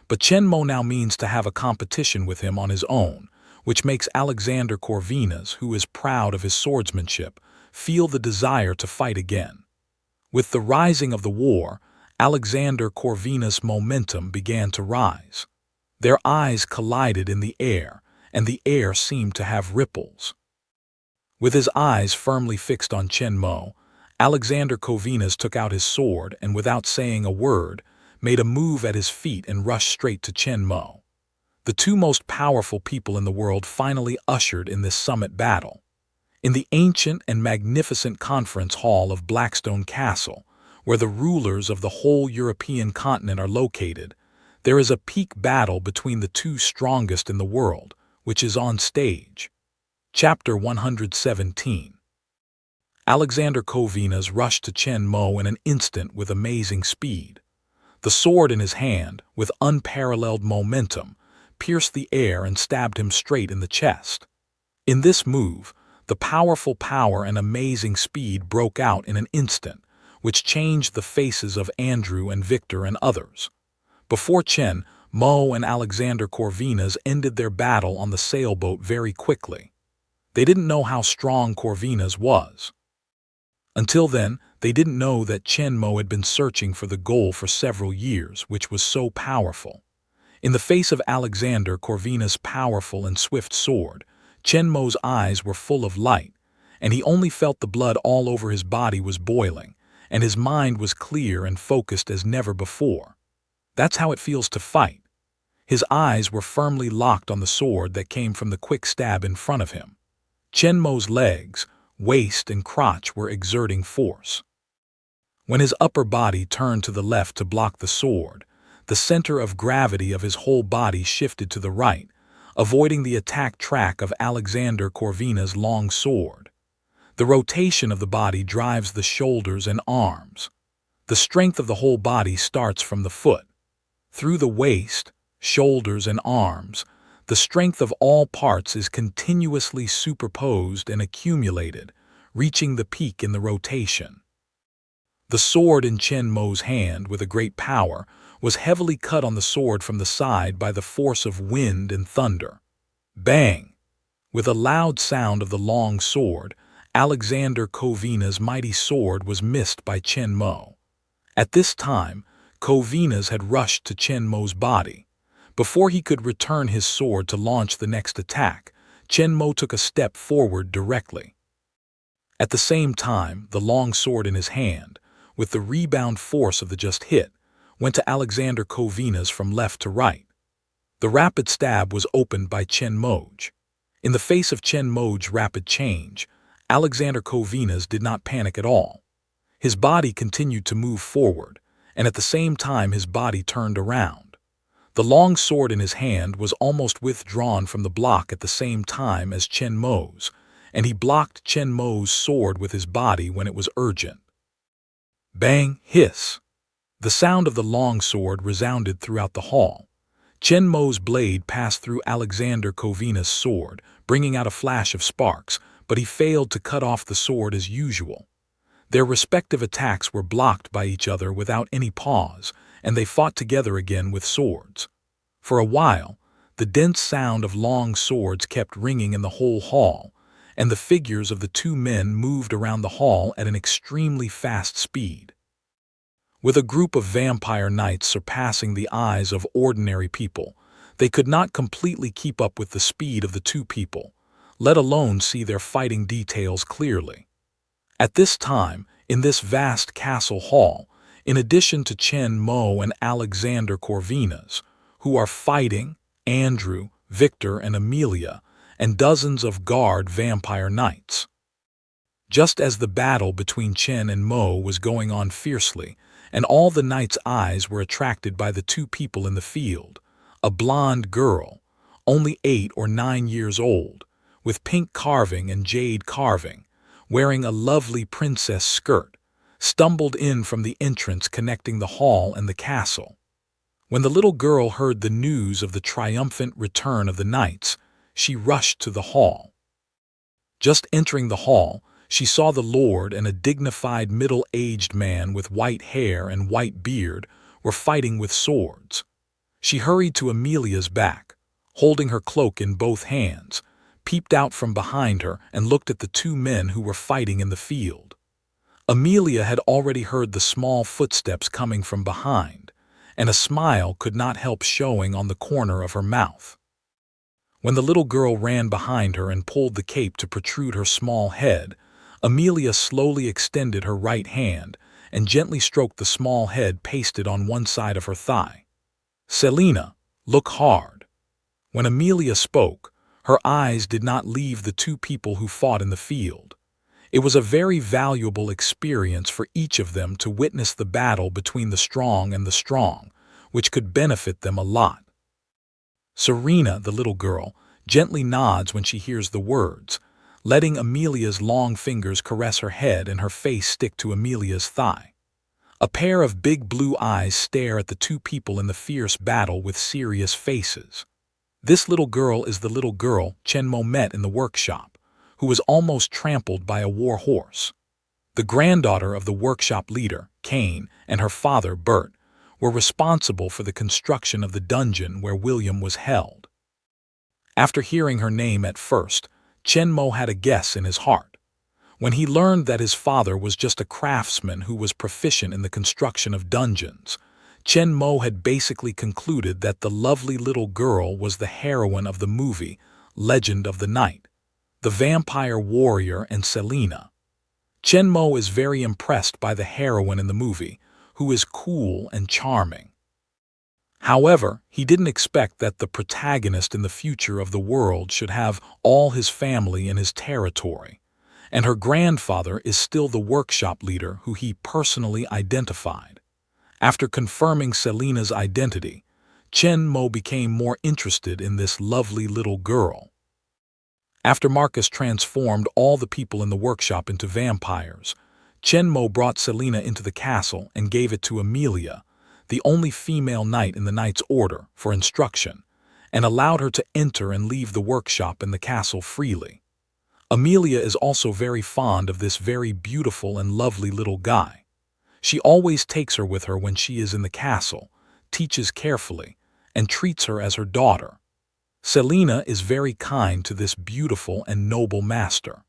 But Chen Mo now means to have a competition with him on his own, which makes Alexander Kovina's, who is proud of his swordsmanship, feel the desire to fight again. With the rising of the war, Alexander Kovina's momentum began to rise. Their eyes collided in the air, and the air seemed to have ripples. With his eyes firmly fixed on Chen Mo, Alexander Kovina's took out his sword and, without saying a word, made a move at his feet and rushed straight to Chen Mo. The two most powerful people in the world finally ushered in this summit battle. In the ancient and magnificent conference hall of Blackstone Castle, where the rulers of the whole European continent are located, there is a peak battle between the two strongest in the world, which is on stage. Chapter 117. Alexander Kovina's rushed to Chen Mo in an instant with amazing speed. The sword in his hand, with unparalleled momentum, pierced the air and stabbed him straight in the chest. In this move, the powerful power and amazing speed broke out in an instant, which changed the faces of Andrew and Victor and others. Before Chen Mo and Alexander Kovina's ended their battle on the sailboat very quickly. They didn't know how strong Kovina's was. Until then, they didn't know that Chen Mo had been searching for the goal for several years, which was so powerful. In the face of Alexander Kovina's powerful and swift sword, Chen Mo's eyes were full of light, and he only felt the blood all over his body was boiling, and his mind was clear and focused as never before. That's how it feels to fight. His eyes were firmly locked on the sword that came from the quick stab in front of him. Chen Mo's legs, waist, and crotch were exerting force. When his upper body turned to the left to block the sword, the center of gravity of his whole body shifted to the right, avoiding the attack track of Alexander Kovina's long sword. The rotation of the body drives the shoulders and arms. The strength of the whole body starts from the foot. Through the waist, shoulders, and arms, the strength of all parts is continuously superposed and accumulated, reaching the peak in the rotation. The sword in Chen Mo's hand, with a great power, was heavily cut on the sword from the side by the force of wind and thunder. Bang! With a loud sound of the long sword, Alexander Kovina's mighty sword was missed by Chen Mo. At this time, Kovina's had rushed to Chen Mo's body. Before he could return his sword to launch the next attack, Chen Mo took a step forward directly. At the same time, the long sword in his hand, with the rebound force of the just hit, went to Alexander Kovina's from left to right. The rapid stab was opened by Chen Mo. In the face of Chen Mo's rapid change, Alexander Kovinas did not panic at all. His body continued to move forward, and at the same time his body turned around. The long sword in his hand was almost withdrawn from the block at the same time as Chen Mo's, and he blocked Chen Mo's sword with his body when it was urgent. Bang! Hiss! The sound of the long sword resounded throughout the hall. Chen Mo's blade passed through Alexander Kovinas' sword, bringing out a flash of sparks, but he failed to cut off the sword as usual. Their respective attacks were blocked by each other without any pause, and they fought together again with swords. For a while, the dense sound of long swords kept ringing in the whole hall, and the figures of the two men moved around the hall at an extremely fast speed. With a group of vampire knights surpassing the eyes of ordinary people, they could not completely keep up with the speed of the two people, let alone see their fighting details clearly. At this time, in this vast castle hall, in addition to Chen Mo and Alexander Kovinas, who are fighting, Andrew, Victor, and Amelia, and dozens of guard vampire knights. Just as the battle between Chen and Mo was going on fiercely, and all the knights' eyes were attracted by the two people in the field, a blonde girl, only 8 or 9 years old, with pink carving and jade carving, wearing a lovely princess skirt, stumbled in from the entrance connecting the hall and the castle. When the little girl heard the news of the triumphant return of the knights, she rushed to the hall. Just entering the hall, she saw the lord and a dignified middle-aged man with white hair and white beard were fighting with swords. She hurried to Amelia's back, holding her cloak in both hands, peeped out from behind her and looked at the two men who were fighting in the field. Amelia had already heard the small footsteps coming from behind, and a smile could not help showing on the corner of her mouth. When the little girl ran behind her and pulled the cape to protrude her small head, Amelia slowly extended her right hand and gently stroked the small head pasted on one side of her thigh. "Selina, look hard." When Amelia spoke, her eyes did not leave the two people who fought in the field. It was a very valuable experience for each of them to witness the battle between the strong and the strong, which could benefit them a lot. Serena, the little girl, gently nods when she hears the words, letting Amelia's long fingers caress her head and her face stick to Amelia's thigh. A pair of big blue eyes stare at the two people in the fierce battle with serious faces. This little girl is the little girl Chen Mo met in the workshop, who was almost trampled by a war horse. The granddaughter of the workshop leader, Kane, and her father, Bert, were responsible for the construction of the dungeon where William was held. After hearing her name at first, Chen Mo had a guess in his heart. When he learned that his father was just a craftsman who was proficient in the construction of dungeons, Chen Mo had basically concluded that the lovely little girl was the heroine of the movie Legend of the Night, the vampire warrior and Selina. Chen Mo is very impressed by the heroine in the movie, who is cool and charming. However, he didn't expect that the protagonist in the future of the world should have all his family in his territory, and her grandfather is still the workshop leader who he personally identified. After confirming Selina's identity, Chen Mo became more interested in this lovely little girl. After Marcus transformed all the people in the workshop into vampires, Chen Mo brought Selina into the castle and gave it to Amelia, the only female knight in the knight's order, for instruction, and allowed her to enter and leave the workshop and the castle freely. Amelia is also very fond of this very beautiful and lovely little guy. She always takes her with her when she is in the castle, teaches carefully, and treats her as her daughter. Selina is very kind to this beautiful and noble master.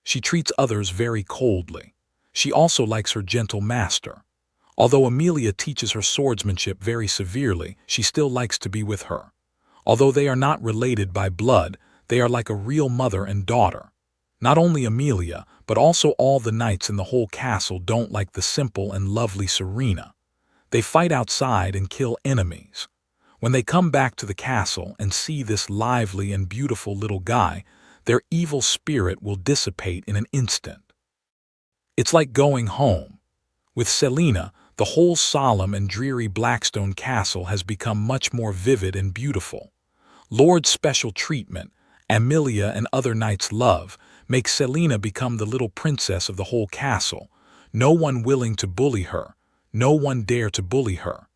She treats others very coldly. She also likes her gentle master. Although Amelia teaches her swordsmanship very severely, she still likes to be with her. Although they are not related by blood, they are like a real mother and daughter. Not only Amelia, but also all the knights in the whole castle don't like the simple and lovely Serena. They fight outside and kill enemies. When they come back to the castle and see this lively and beautiful little guy, their evil spirit will dissipate in an instant. It's like going home. With Selina, the whole solemn and dreary Blackstone castle has become much more vivid and beautiful. Lord's special treatment, Amelia and other knights' love, makes Selina become the little princess of the whole castle, no one willing to bully her, no one dare to bully her.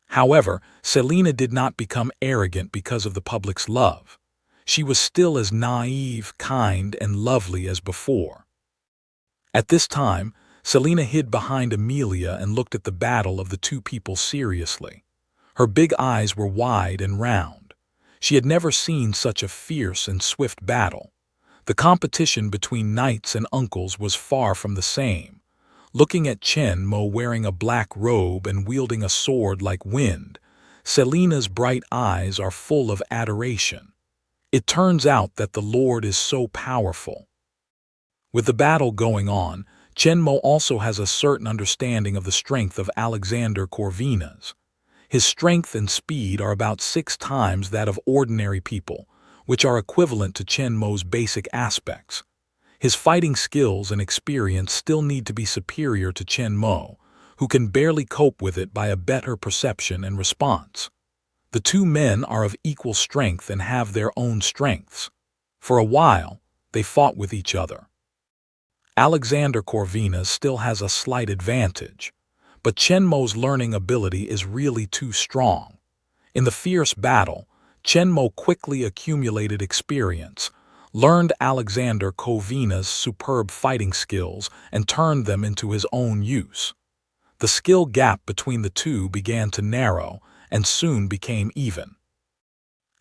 However, Selina did not become arrogant because of the public's love. She was still as naive, kind, and lovely as before. At this time, Selina hid behind Amelia and looked at the battle of the two people seriously. Her big eyes were wide and round. She had never seen such a fierce and swift battle. The competition between knights and uncles was far from the same. Looking at Chen Mo wearing a black robe and wielding a sword like wind, Selina's bright eyes are full of adoration. It turns out that the Lord is so powerful. With the battle going on, Chen Mo also has a certain understanding of the strength of Alexander Corvinus. His strength and speed are about 6 times that of ordinary people, which are equivalent to Chen Mo's basic aspects. His fighting skills and experience still need to be superior to Chen Mo, who can barely cope with it by a better perception and response. The two men are of equal strength and have their own strengths. For a while, they fought with each other. Alexander Corvinus still has a slight advantage, but Chen Mo's learning ability is really too strong. In the fierce battle, Chen Mo quickly accumulated experience, learned Alexander Corvinus' superb fighting skills, and turned them into his own use. The skill gap between the two began to narrow and soon became even.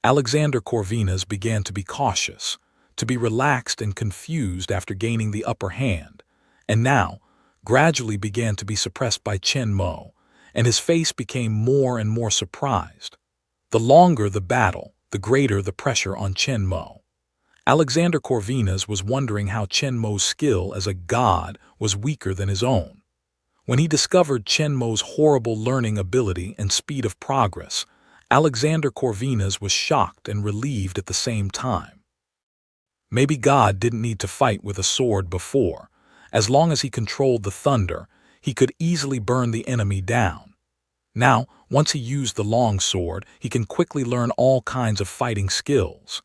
Alexander Corvinus began to be cautious, to be relaxed and confused after gaining the upper hand, and now gradually began to be suppressed by Chen Mo, and his face became more and more surprised. The longer the battle, the greater the pressure on Chen Mo. Alexander Corvinus was wondering how Chen Mo's skill as a god was weaker than his own. When he discovered Chen Mo's horrible learning ability and speed of progress, Alexander Corvinus was shocked and relieved at the same time. Maybe God didn't need to fight with a sword before. As long as he controlled the thunder, he could easily burn the enemy down. Now, once he used the long sword, he can quickly learn all kinds of fighting skills.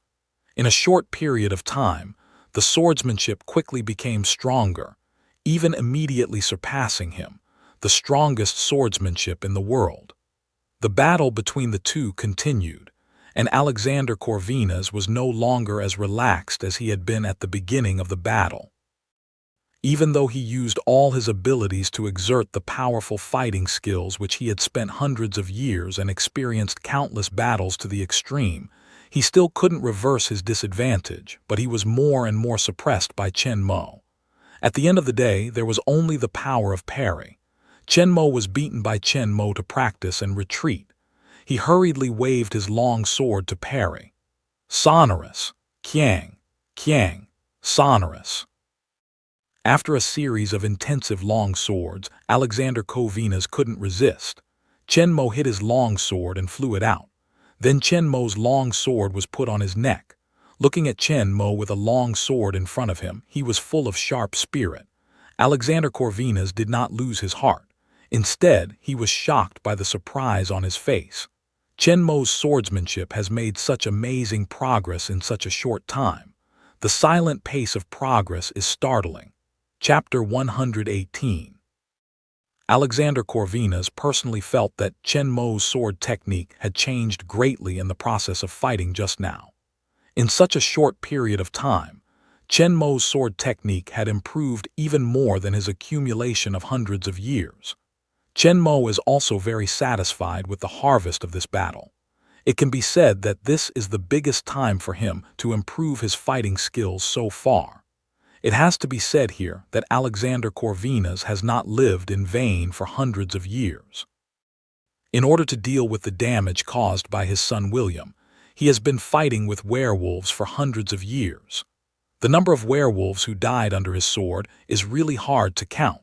In a short period of time, the swordsmanship quickly became stronger, even immediately surpassing him, the strongest swordsmanship in the world. The battle between the two continued, and Alexander Corvinus was no longer as relaxed as he had been at the beginning of the battle. Even though he used all his abilities to exert the powerful fighting skills which he had spent hundreds of years and experienced countless battles to the extreme, he still couldn't reverse his disadvantage, but he was more and more suppressed by Chen Mo. At the end of the day, there was only the power of parry. Chen Mo was beaten by Chen Mo to practice and retreat. He hurriedly waved his long sword to parry. Sonorous. Kiang. Kiang. Sonorous. After a series of intensive long swords, Alexander Corvinus couldn't resist. Chen Mo hit his long sword and flew it out. Then Chen Mo's long sword was put on his neck. Looking at Chen Mo with a long sword in front of him, he was full of sharp spirit. Alexander Corvinus did not lose his heart. Instead, he was shocked by the surprise on his face. Chen Mo's swordsmanship has made such amazing progress in such a short time. The silent pace of progress is startling. Chapter 118. Alexander Corvinus personally felt that Chen Mo's sword technique had changed greatly in the process of fighting just now. In such a short period of time, Chen Mo's sword technique had improved even more than his accumulation of hundreds of years. Chen Mo is also very satisfied with the harvest of this battle. It can be said that this is the biggest time for him to improve his fighting skills so far. It has to be said here that Alexander Corvinus has not lived in vain for hundreds of years. In order to deal with the damage caused by his son William, he has been fighting with werewolves for hundreds of years. The number of werewolves who died under his sword is really hard to count.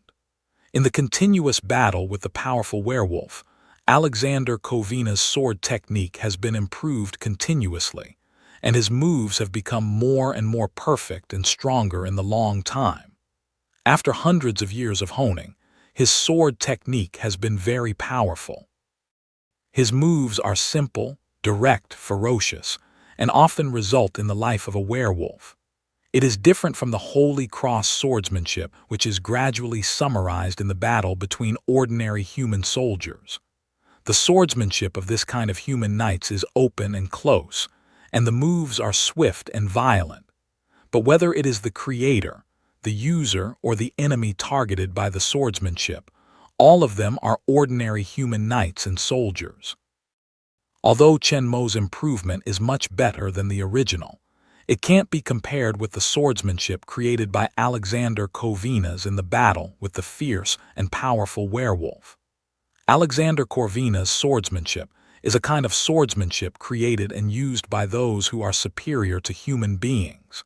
In the continuous battle with the powerful werewolf, Alexander Kovina's sword technique has been improved continuously, and his moves have become more and more perfect and stronger in the long time. After hundreds of years of honing, his sword technique has been very powerful. His moves are simple, direct, ferocious, and often result in the life of a werewolf. It is different from the Holy Cross swordsmanship, which is gradually summarized in the battle between ordinary human soldiers. The swordsmanship of this kind of human knights is open and close, and the moves are swift and violent. But whether it is the creator, the user, or the enemy targeted by the swordsmanship, all of them are ordinary human knights and soldiers. Although Chen Mo's improvement is much better than the original, it can't be compared with the swordsmanship created by Alexander Kovina's in the battle with the fierce and powerful werewolf. Alexander Kovina's swordsmanship is a kind of swordsmanship created and used by those who are superior to human beings.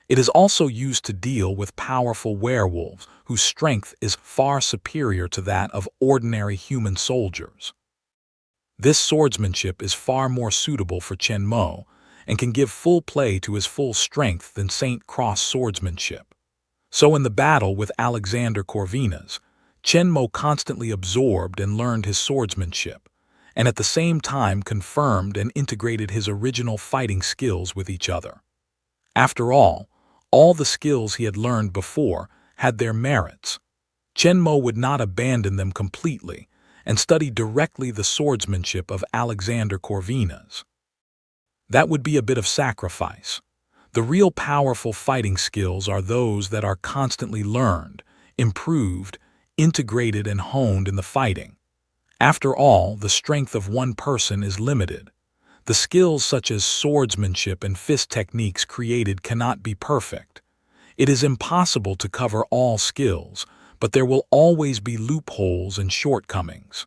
It is also used to deal with powerful werewolves whose strength is far superior to that of ordinary human soldiers. This swordsmanship is far more suitable for Chen Mo and can give full play to his full strength than St. Cross swordsmanship. So in the battle with Alexander Kovina's, Chen Mo constantly absorbed and learned his swordsmanship, and at the same time confirmed and integrated his original fighting skills with each other. After all the skills he had learned before had their merits. Chen Mo would not abandon them completely and study directly the swordsmanship of Alexander Kovina's. That would be a bit of sacrifice. The real powerful fighting skills are those that are constantly learned, improved, integrated, and honed in the fighting. After all, the strength of one person is limited. The skills such as swordsmanship and fist techniques created cannot be perfect. It is impossible to cover all skills, but there will always be loopholes and shortcomings.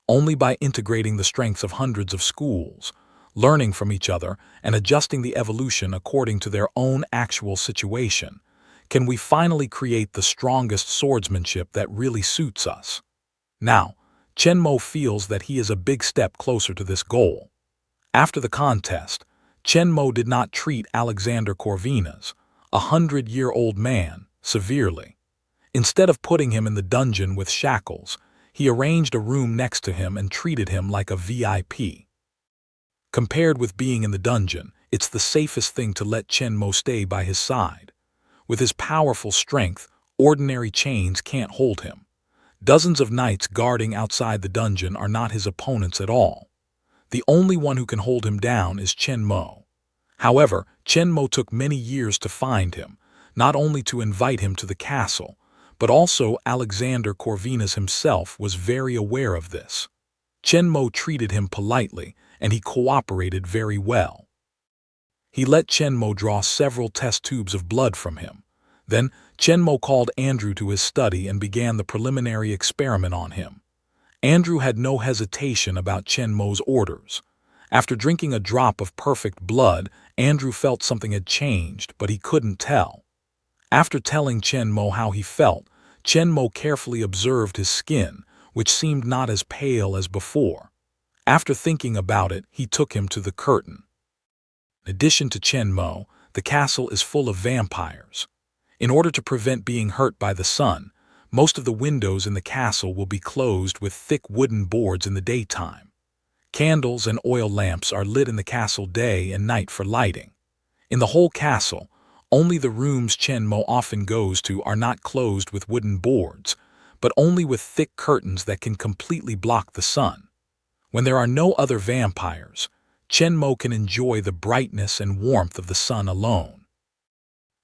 Only by integrating the strengths of hundreds of schools, learning from each other, and adjusting the evolution according to their own actual situation, can we finally create the strongest swordsmanship that really suits us. Now, Chen Mo feels that he is a big step closer to this goal. After the contest, Chen Mo did not treat Alexander Kovina's, 100-year-old man, severely. Instead of putting him in the dungeon with shackles, he arranged a room next to him and treated him like a VIP. Compared with being in the dungeon, it's the safest thing to let Chen Mo stay by his side. With his powerful strength, ordinary chains can't hold him. Dozens of knights guarding outside the dungeon are not his opponents at all. The only one who can hold him down is Chen Mo. However, Chen Mo took many years to find him, not only to invite him to the castle, but also Alexander Kovina's himself was very aware of this. Chen Mo treated him politely, and he cooperated very well. He let Chen Mo draw several test tubes of blood from him. Then, Chen Mo called Andrew to his study and began the preliminary experiment on him. Andrew had no hesitation about Chen Mo's orders. After drinking a drop of perfect blood, Andrew felt something had changed, but he couldn't tell. After telling Chen Mo how he felt, Chen Mo carefully observed his skin, which seemed not as pale as before. After thinking about it, he took him to the curtain. In addition to Chen Mo, the castle is full of vampires. In order to prevent being hurt by the sun, most of the windows in the castle will be closed with thick wooden boards in the daytime. Candles and oil lamps are lit in the castle day and night for lighting. In the whole castle, only the rooms Chen Mo often goes to are not closed with wooden boards, but only with thick curtains that can completely block the sun. When there are no other vampires, Chen Mo can enjoy the brightness and warmth of the sun alone.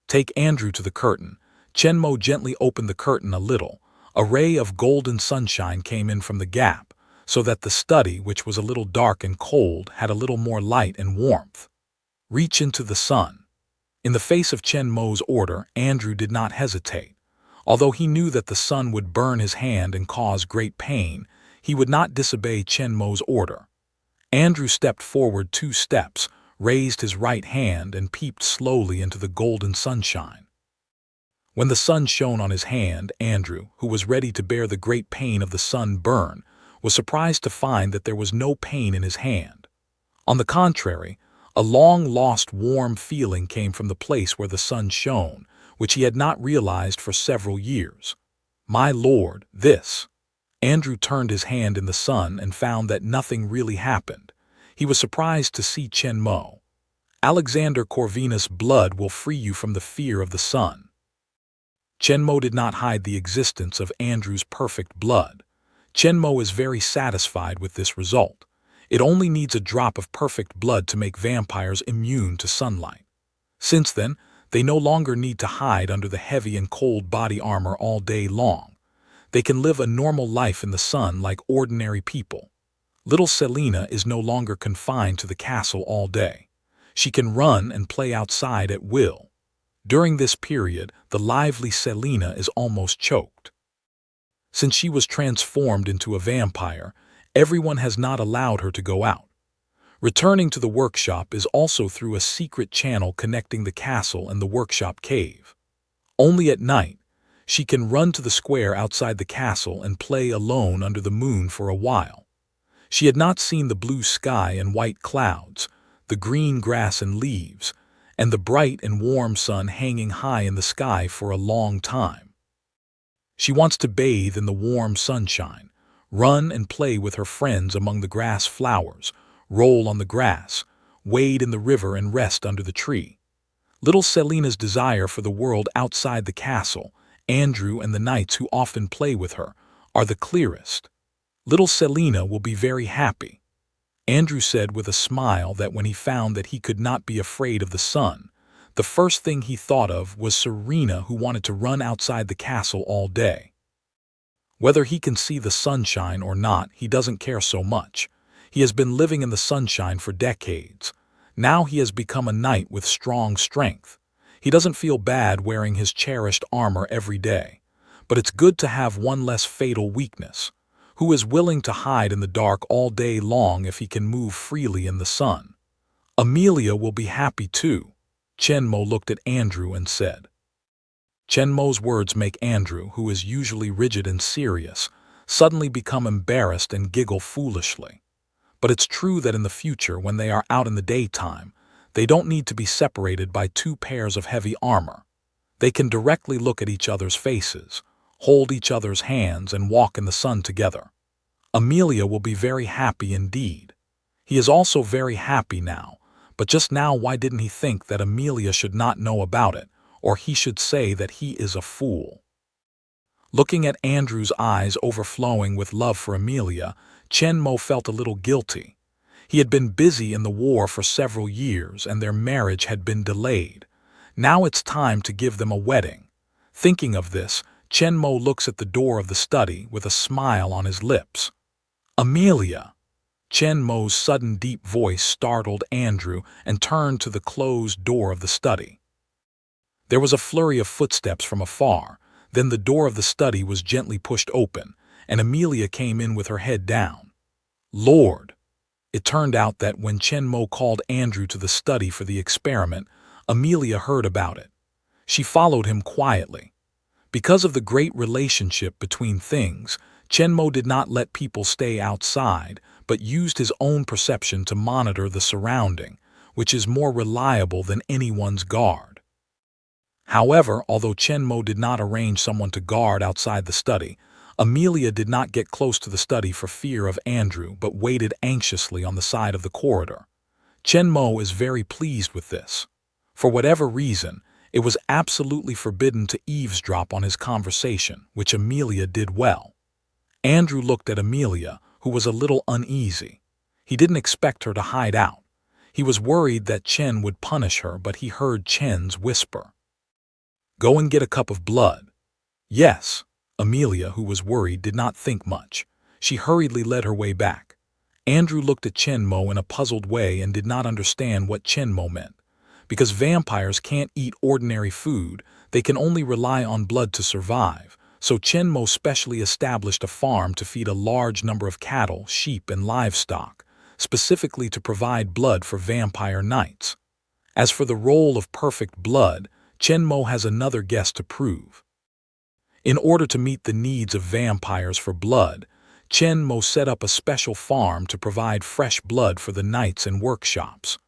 Take Andrew to the curtain. Chen Mo gently opened the curtain a little. A ray of golden sunshine came in from the gap, so that the study, which was a little dark and cold, had a little more light and warmth. Reach into the sun. In the face of Chen Mo's order, Andrew did not hesitate. Although he knew that the sun would burn his hand and cause great pain, he would not disobey Chen Mo's order. Andrew stepped forward 2 steps, raised his right hand, and peeped slowly into the golden sunshine. When the sun shone on his hand, Andrew, who was ready to bear the great pain of the sun burn, was surprised to find that there was no pain in his hand. On the contrary, a long-lost warm feeling came from the place where the sun shone, which he had not realized for several years. My lord, this. Andrew turned his hand in the sun and found that nothing really happened. He was surprised to see Chen Mo. Alexander Corvinus' blood will free you from the fear of the sun. Chen Mo did not hide the existence of Andrew's perfect blood. Chen Mo is very satisfied with this result. It only needs a drop of perfect blood to make vampires immune to sunlight. Since then, they no longer need to hide under the heavy and cold body armor all day long. They can live a normal life in the sun like ordinary people. Little Selina is no longer confined to the castle all day. She can run and play outside at will. During this period, the lively Selina is almost choked. Since she was transformed into a vampire, everyone has not allowed her to go out. Returning to the workshop is also through a secret channel connecting the castle and the workshop cave. Only at night, she can run to the square outside the castle and play alone under the moon for a while. She had not seen the blue sky and white clouds, the green grass and leaves, and the bright and warm sun hanging high in the sky for a long time. She wants to bathe in the warm sunshine, run and play with her friends among the grass flowers, roll on the grass, wade in the river and rest under the tree. Little Selina's desire for the world outside the castle, Andrew and the knights who often play with her, are the clearest. Little Selina will be very happy. Andrew said with a smile that when he found that he could not be afraid of the sun, the first thing he thought of was Serena, who wanted to run outside the castle all day. Whether he can see the sunshine or not, he doesn't care so much. He has been living in the sunshine for decades. Now he has become a knight with strong strength. He doesn't feel bad wearing his cherished armor every day. But it's good to have one less fatal weakness. Who is willing to hide in the dark all day long if he can move freely in the sun? Amelia will be happy too. Chen Mo looked at Andrew and said. Chen Mo's words make Andrew, who is usually rigid and serious, suddenly become embarrassed and giggle foolishly. But it's true that in the future, when they are out in the daytime, they don't need to be separated by two pairs of heavy armor. They can directly look at each other's faces, hold each other's hands, and walk in the sun together. Amelia will be very happy indeed. He is also very happy now, but just now why didn't he think that Amelia should not know about it, or he should say that he is a fool? Looking at Andrew's eyes overflowing with love for Amelia, Chen Mo felt a little guilty. He had been busy in the war for several years and their marriage had been delayed. Now it's time to give them a wedding. Thinking of this, Chen Mo looks at the door of the study with a smile on his lips. Amelia! Chen Mo's sudden deep voice startled Andrew and turned to the closed door of the study. There was a flurry of footsteps from afar, then the door of the study was gently pushed open, and Amelia came in with her head down. Lord! It turned out that when Chen Mo called Andrew to the study for the experiment, Amelia heard about it. She followed him quietly. Because of the great relationship between things, Chen Mo did not let people stay outside, but used his own perception to monitor the surrounding, which is more reliable than anyone's guard. However, although Chen Mo did not arrange someone to guard outside the study, Amelia did not get close to the study for fear of Andrew, but waited anxiously on the side of the corridor. Chen Mo is very pleased with this. For whatever reason, it was absolutely forbidden to eavesdrop on his conversation, which Amelia did well. Andrew looked at Amelia, who was a little uneasy. He didn't expect her to hide out. He was worried that Chen would punish her, but he heard Chen's whisper. Go and get a cup of blood. Yes. Amelia, who was worried, did not think much. She hurriedly led her way back. Andrew looked at Chen Mo in a puzzled way and did not understand what Chen Mo meant. Because vampires can't eat ordinary food, they can only rely on blood to survive, so Chen Mo specially established a farm to feed a large number of cattle, sheep, and livestock, specifically to provide blood for vampire knights. As for the role of perfect blood, Chen Mo has another guess to prove. In order to meet the needs of vampires for blood, Chen Mo set up a special farm to provide fresh blood for the knights and workshops.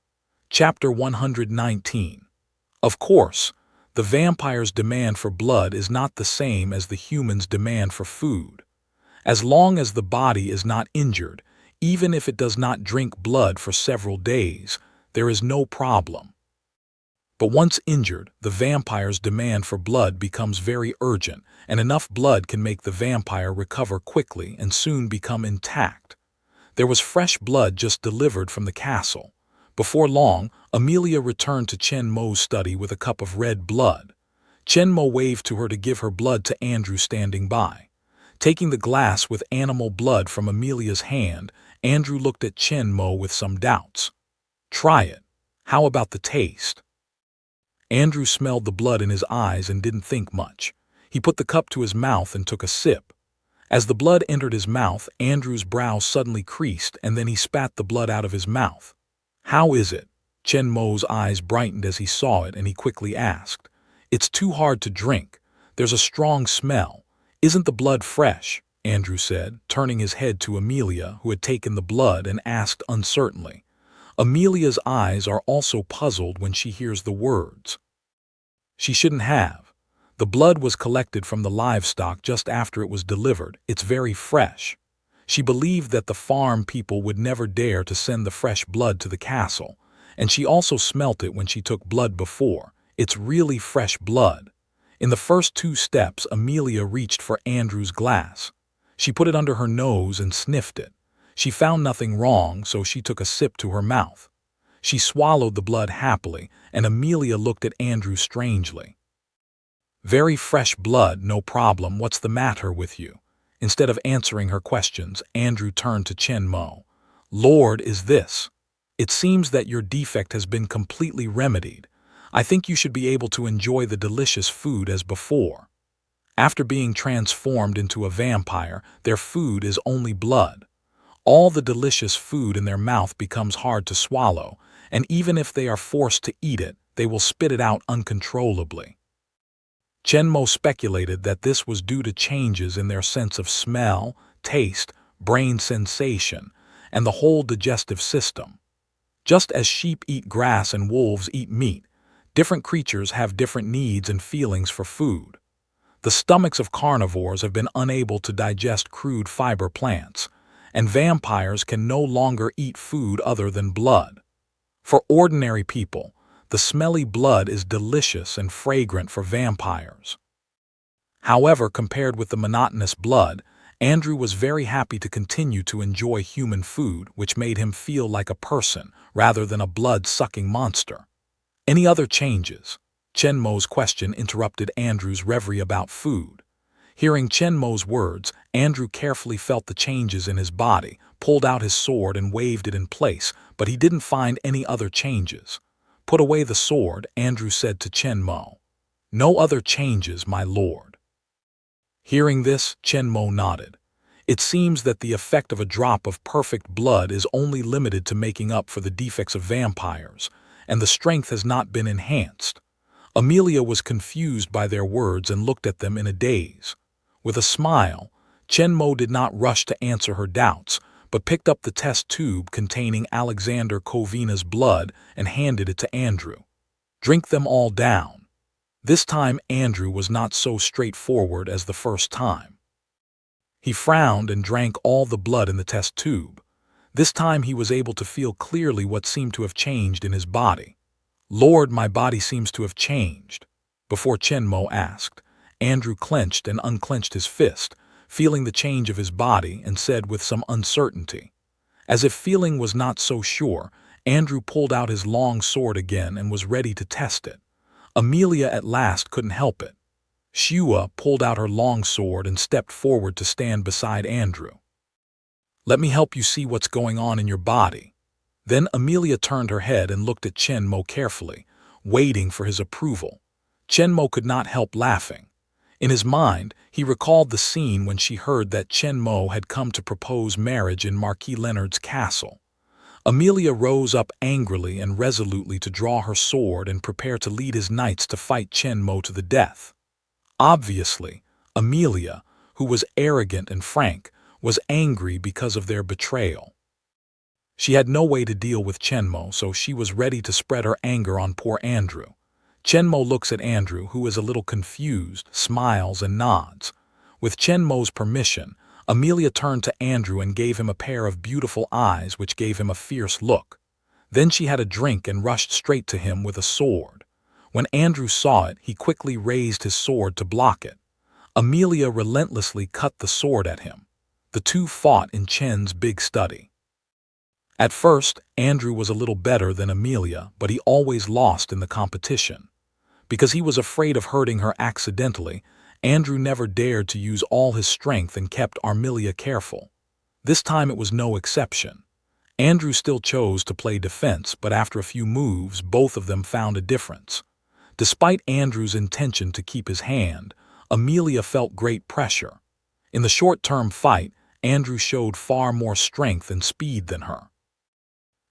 Chapter 119. Of course, the vampire's demand for blood is not the same as the human's demand for food. As long as the body is not injured, even if it does not drink blood for several days, there is no problem. But once injured, the vampire's demand for blood becomes very urgent, and enough blood can make the vampire recover quickly and soon become intact. There was fresh blood just delivered from the castle. Before long, Amelia returned to Chen Mo's study with a cup of red blood. Chen Mo waved to her to give her blood to Andrew standing by. Taking the glass with animal blood from Amelia's hand, Andrew looked at Chen Mo with some doubts. "Try it. How about the taste?" Andrew smelled the blood in his eyes and didn't think much. He put the cup to his mouth and took a sip. As the blood entered his mouth, Andrew's brow suddenly creased, and then he spat the blood out of his mouth. "How is it?" Chen Mo's eyes brightened as he saw it, and he quickly asked. "It's too hard to drink. There's a strong smell. Isn't the blood fresh?" Andrew said, turning his head to Amelia, who had taken the blood, and asked uncertainly. Amelia's eyes are also puzzled when she hears the words. She shouldn't have. The blood was collected from the livestock just after it was delivered. It's very fresh. She believed that the farm people would never dare to send the fresh blood to the castle, and she also smelt it when she took blood before. It's really fresh blood. In the first 2 steps, Amelia reached for Andrew's glass. She put it under her nose and sniffed it. She found nothing wrong, so she took a sip to her mouth. She swallowed the blood happily, and Amelia looked at Andrew strangely. "Very fresh blood, no problem. What's the matter with you?" Instead of answering her questions, Andrew turned to Chen Mo. "Lord, is this? It seems that your defect has been completely remedied. I think you should be able to enjoy the delicious food as before." After being transformed into a vampire, their food is only blood. All the delicious food in their mouth becomes hard to swallow, and even if they are forced to eat it, they will spit it out uncontrollably. Chen Mo speculated that this was due to changes in their sense of smell, taste, brain sensation, and the whole digestive system. Just as sheep eat grass and wolves eat meat, different creatures have different needs and feelings for food. The stomachs of carnivores have been unable to digest crude fiber plants, and vampires can no longer eat food other than blood. For ordinary people, the smelly blood is delicious and fragrant for vampires. However, compared with the monotonous blood, Andrew was very happy to continue to enjoy human food, which made him feel like a person rather than a blood-sucking monster. "Any other changes?" Chen Mo's question interrupted Andrew's reverie about food. Hearing Chen Mo's words, Andrew carefully felt the changes in his body, pulled out his sword and waved it in place, but he didn't find any other changes. "Put away the sword," Andrew said to Chen Mo. "No other changes, my lord." Hearing this, Chen Mo nodded. It seems that the effect of a drop of perfect blood is only limited to making up for the defects of vampires, and the strength has not been enhanced. Amelia was confused by their words and looked at them in a daze. With a smile, Chen Mo did not rush to answer her doubts, but picked up the test tube containing Alexander Kovina's blood and handed it to Andrew. "Drink them all down." This time Andrew was not so straightforward as the first time. He frowned and drank all the blood in the test tube. This time he was able to feel clearly what seemed to have changed in his body. "Lord, my body seems to have changed." Before Chen Mo asked, Andrew clenched and unclenched his fist, feeling the change of his body, and said with some uncertainty. As if feeling was not so sure, Andrew pulled out his long sword again and was ready to test it. Amelia at last couldn't help it. Shua pulled out her long sword and stepped forward to stand beside Andrew. "Let me help you see what's going on in your body." Then Amelia turned her head and looked at Chen Mo carefully, waiting for his approval. Chen Mo could not help laughing. In his mind, he recalled the scene when she heard that Chen Mo had come to propose marriage in Marquis Leonard's castle. Amelia rose up angrily and resolutely to draw her sword and prepare to lead his knights to fight Chen Mo to the death. Obviously, Amelia, who was arrogant and frank, was angry because of their betrayal. She had no way to deal with Chenmo, so she was ready to spread her anger on poor Andrew. Chenmo looks at Andrew, who is a little confused, smiles and nods. With Chenmo's permission, Amelia turned to Andrew and gave him a pair of beautiful eyes which gave him a fierce look. Then she had a drink and rushed straight to him with a sword. When Andrew saw it, he quickly raised his sword to block it. Amelia relentlessly cut the sword at him. The two fought in Chen's big study. At first, Andrew was a little better than Amelia, but he always lost in the competition. Because he was afraid of hurting her accidentally, Andrew never dared to use all his strength and kept Amelia careful. This time it was no exception. Andrew still chose to play defense, but after a few moves, both of them found a difference. Despite Andrew's intention to keep his hand, Amelia felt great pressure. In the short-term fight, Andrew showed far more strength and speed than her.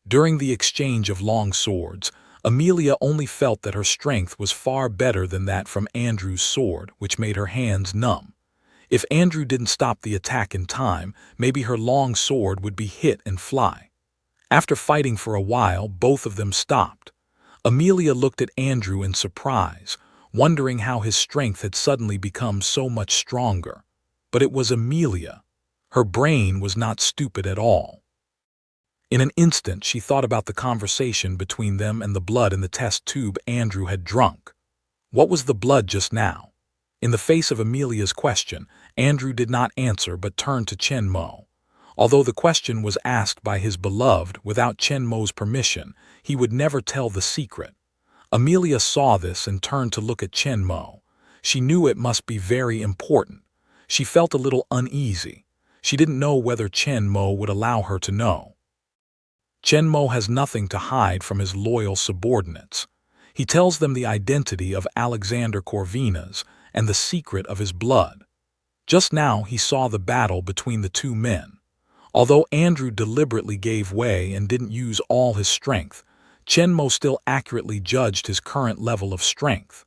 During the exchange of long swords, Amelia only felt that her strength was far better than that from Andrew's sword, which made her hands numb. If Andrew didn't stop the attack in time, maybe her long sword would be hit and fly. After fighting for a while, both of them stopped. Amelia looked at Andrew in surprise, wondering how his strength had suddenly become so much stronger. But it was Amelia. Her brain was not stupid at all. In an instant, she thought about the conversation between them and the blood in the test tube Andrew had drunk. What was the blood just now? In the face of Amelia's question, Andrew did not answer but turned to Chenmo. Although the question was asked by his beloved without Chenmo's permission, he would never tell the secret. Amelia saw this and turned to look at Chenmo. She knew it must be very important. She felt a little uneasy. She didn't know whether Chenmo would allow her to know. Chenmo has nothing to hide from his loyal subordinates. He tells them the identity of Alexander Corvinus and the secret of his blood. Just now he saw the battle between the two men. Although Andrew deliberately gave way and didn't use all his strength, Chenmo still accurately judged his current level of strength.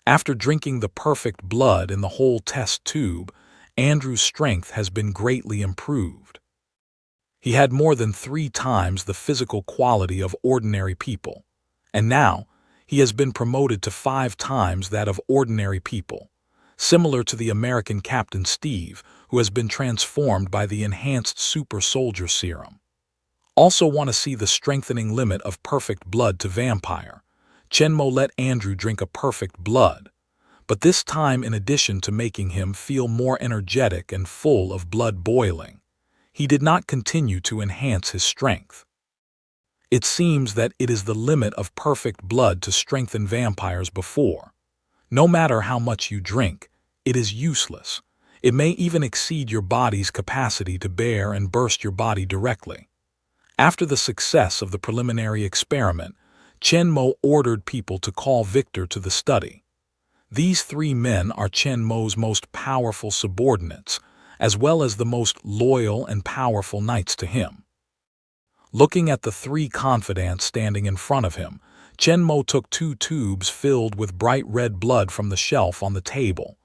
After drinking the perfect blood in the whole test tube, Andrew's strength has been greatly improved. He had more than 3 times the physical quality of ordinary people, and now he has been promoted to 5 times that of ordinary people, similar to the American Captain Steve, who has been transformed by the enhanced super soldier serum. Also want to see the strengthening limit of perfect blood to vampire. Chenmo let Andrew drink a perfect blood, but this time in addition to making him feel more energetic and full of blood boiling, he did not continue to enhance his strength. It seems that it is the limit of perfect blood to strengthen vampires before. No matter how much you drink, it is useless. It may even exceed your body's capacity to bear and burst your body directly. After the success of the preliminary experiment, Chenmo ordered people to call Victor to the study. These 3 men are Chenmo's most powerful subordinates, as well as the most loyal and powerful knights to him. Looking at the 3 confidants standing in front of him, Chenmo took 2 tubes filled with bright red blood from the shelf on the table.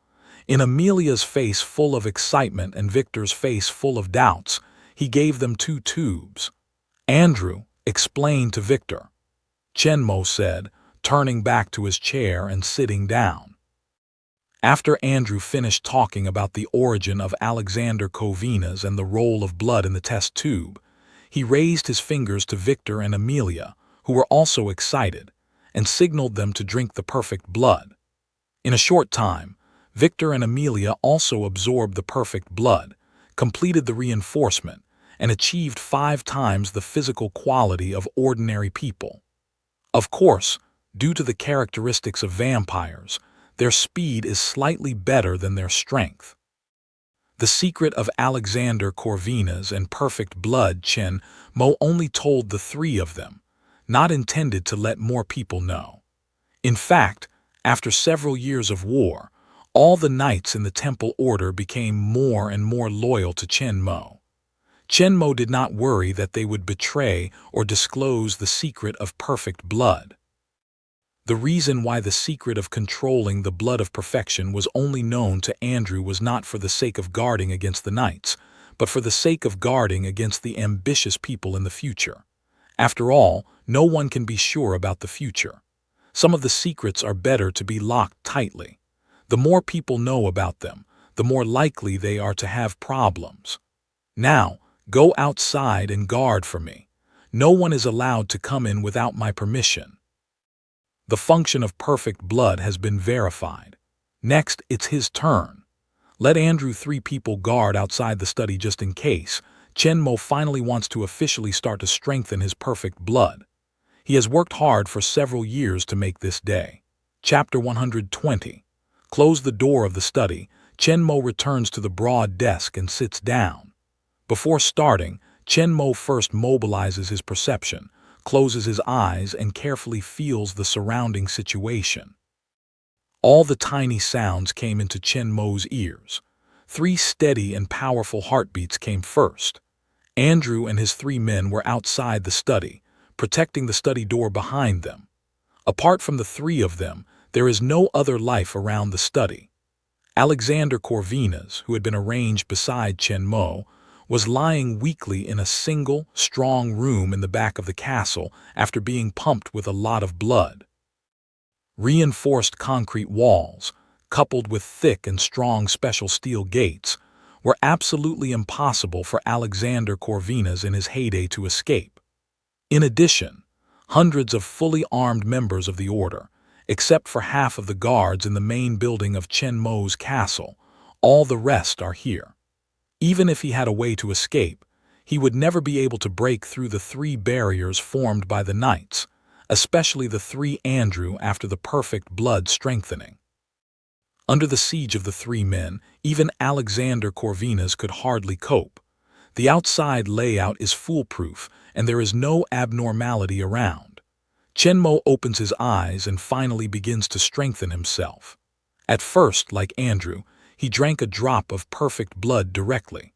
In Amelia's face full of excitement and Victor's face full of doubts, he gave them 2 tubes. Andrew, explain to Victor, Chenmo said, turning back to his chair and sitting down. After Andrew finished talking about the origin of Alexander Corvinus and the role of blood in the test tube, he raised his fingers to Victor and Amelia, who were also excited, and signaled them to drink the perfect blood. In a short time, Victor and Amelia also absorbed the perfect blood, completed the reinforcement, and achieved 5 times the physical quality of ordinary people. Of course, due to the characteristics of vampires, their speed is slightly better than their strength. The secret of Alexander Corvinus and perfect blood Chenmo only told the 3 of them, not intended to let more people know. In fact, after several years of war, all the knights in the temple order became more and more loyal to Chenmo. Chenmo did not worry that they would betray or disclose the secret of perfect blood. The reason why the secret of controlling the blood of perfection was only known to Andrew was not for the sake of guarding against the knights, but for the sake of guarding against the ambitious people in the future. After all, no one can be sure about the future. Some of the secrets are better to be locked tightly. The more people know about them, the more likely they are to have problems. Now, go outside and guard for me. No one is allowed to come in without my permission. The function of perfect blood has been verified. Next, it's his turn. Let Andrew 3 people guard outside the study just in case. Chen Mo finally wants to officially start to strengthen his perfect blood. He has worked hard for several years to make this day. Chapter 120. Close the door of the study. Chen Mo returns to the broad desk and sits down. Before starting, Chen Mo first mobilizes his perception, closes his eyes, and carefully feels the surrounding situation. All the tiny sounds came into Chen Mo's ears. 3 steady and powerful heartbeats came first. Andrew and his 3 men were outside the study, protecting the study door behind them. Apart from the 3 of them, there is no other life around the study. Alexander Corvinus, who had been arranged beside Chen Mo, was lying weakly in a single, strong room in the back of the castle after being pumped with a lot of blood. Reinforced concrete walls, coupled with thick and strong special steel gates, were absolutely impossible for Alexander Corvinus in his heyday to escape. In addition, hundreds of fully armed members of the order, except for half of the guards in the main building of Chen Mo's castle, all the rest are here. Even if he had a way to escape, he would never be able to break through the 3 barriers formed by the knights, especially the 3 Andrew after the perfect blood strengthening. Under the siege of the 3 men, even Alexander Corvinus could hardly cope. The outside layout is foolproof, and there is no abnormality around. Chen Mo opens his eyes and finally begins to strengthen himself. At first, like Andrew, he drank a drop of perfect blood directly.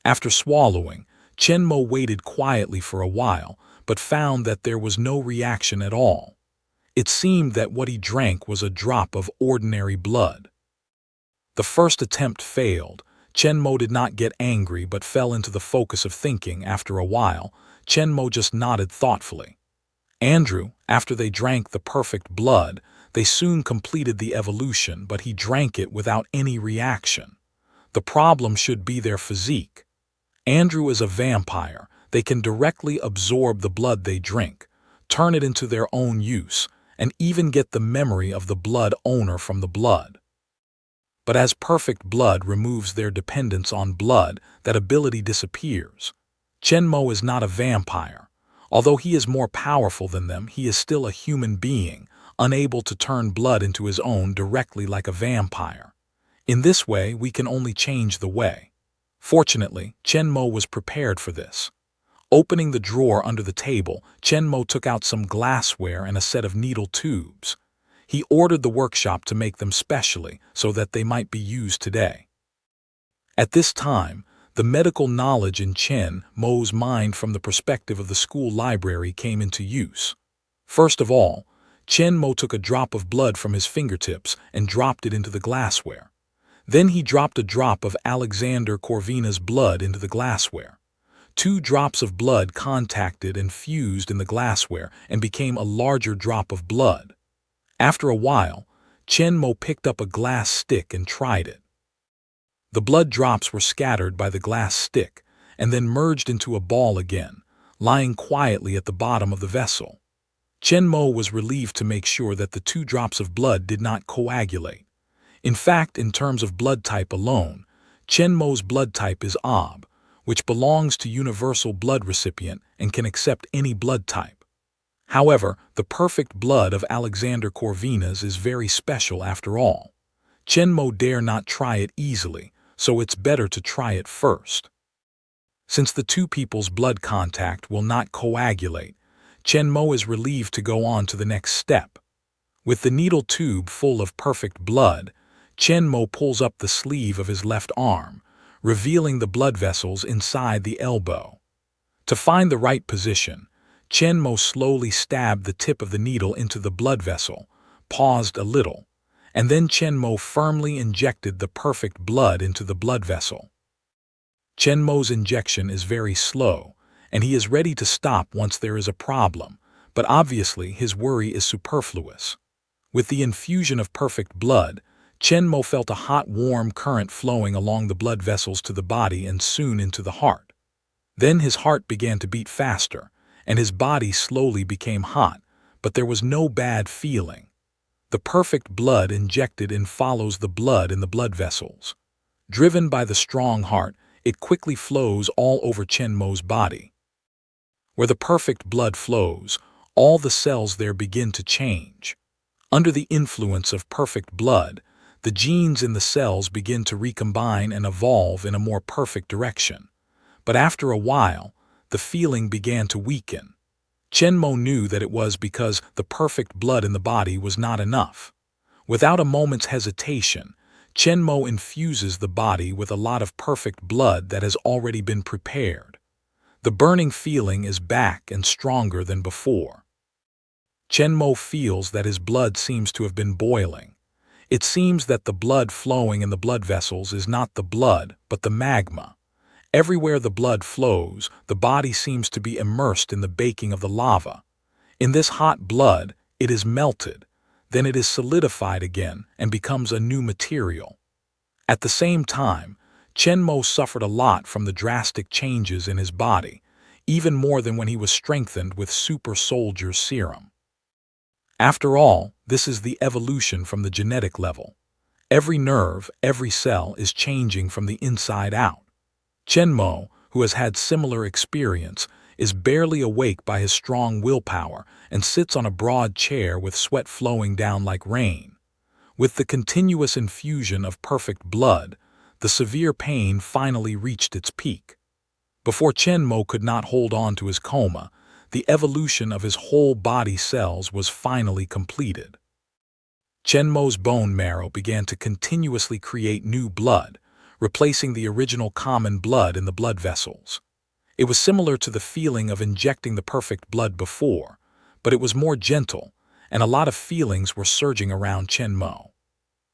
After swallowing, Chen Mo waited quietly for a while, but found that there was no reaction at all. It seemed that what he drank was a drop of ordinary blood. The first attempt failed. Chen Mo did not get angry but fell into the focus of thinking. After a while, Chen Mo just nodded thoughtfully. Andrew, after they drank the perfect blood, they soon completed the evolution, but he drank it without any reaction. The problem should be their physique. Andrew is a vampire. They can directly absorb the blood they drink, turn it into their own use, and even get the memory of the blood owner from the blood. But as perfect blood removes their dependence on blood, that ability disappears. Chen Mo is not a vampire. Although he is more powerful than them, he is still a human being, unable to turn blood into his own directly like a vampire. In this way, we can only change the way. Fortunately, Chen Mo was prepared for this. Opening the drawer under the table, Chen Mo took out some glassware and a set of needle tubes. He ordered the workshop to make them specially so that they might be used today. At this time, the medical knowledge in Chen Mo's mind from the perspective of the school library came into use. First of all, Chen Mo took a drop of blood from his fingertips and dropped it into the glassware. Then he dropped a drop of Alexander Corvinus' blood into the glassware. 2 drops of blood contacted and fused in the glassware and became a larger drop of blood. After a while, Chen Mo picked up a glass stick and tried it. The blood drops were scattered by the glass stick and then merged into a ball again, lying quietly at the bottom of the vessel. Chen Mo was relieved to make sure that the 2 drops of blood did not coagulate. In fact, in terms of blood type alone, Chen Mo's blood type is AB, which belongs to universal blood recipient and can accept any blood type. However, the perfect blood of Alexander Corvinus is very special after all. Chen Mo dare not try it easily, so it's better to try it first. Since the 2 people's blood contact will not coagulate, Chen Mo is relieved to go on to the next step. With the needle tube full of perfect blood, Chen Mo pulls up the sleeve of his left arm, revealing the blood vessels inside the elbow. To find the right position, Chen Mo slowly stabbed the tip of the needle into the blood vessel, paused a little, and then Chen Mo firmly injected the perfect blood into the blood vessel. Chen Mo's injection is very slow, and he is ready to stop once there is a problem, but obviously his worry is superfluous. With the infusion of perfect blood, Chen Mo felt a hot, warm current flowing along the blood vessels to the body and soon into the heart. Then his heart began to beat faster, and his body slowly became hot, but there was no bad feeling. The perfect blood injected in follows the blood in the blood vessels. Driven by the strong heart, it quickly flows all over Chen Mo's body. Where the perfect blood flows, all the cells there begin to change. Under the influence of perfect blood, the genes in the cells begin to recombine and evolve in a more perfect direction. But after a while, the feeling began to weaken. Chen Mo knew that it was because the perfect blood in the body was not enough. Without a moment's hesitation, Chen Mo infuses the body with a lot of perfect blood that has already been prepared. The burning feeling is back and stronger than before. Chen Mo feels that his blood seems to have been boiling. It seems that the blood flowing in the blood vessels is not the blood, but the magma. Everywhere the blood flows, the body seems to be immersed in the baking of the lava. In this hot blood, it is melted. Then it is solidified again and becomes a new material. At the same time, Chen Mo suffered a lot from the drastic changes in his body, even more than when he was strengthened with super soldier serum. After all, this is the evolution from the genetic level. Every nerve, every cell is changing from the inside out. Chen Mo, who has had similar experience, is barely awake by his strong willpower and sits on a broad chair with sweat flowing down like rain. With the continuous infusion of perfect blood, the severe pain finally reached its peak. Before Chen Mo could not hold on to his coma, the evolution of his whole body cells was finally completed. Chen Mo's bone marrow began to continuously create new blood, replacing the original common blood in the blood vessels. It was similar to the feeling of injecting the perfect blood before, but it was more gentle, and a lot of feelings were surging around Chen Mo.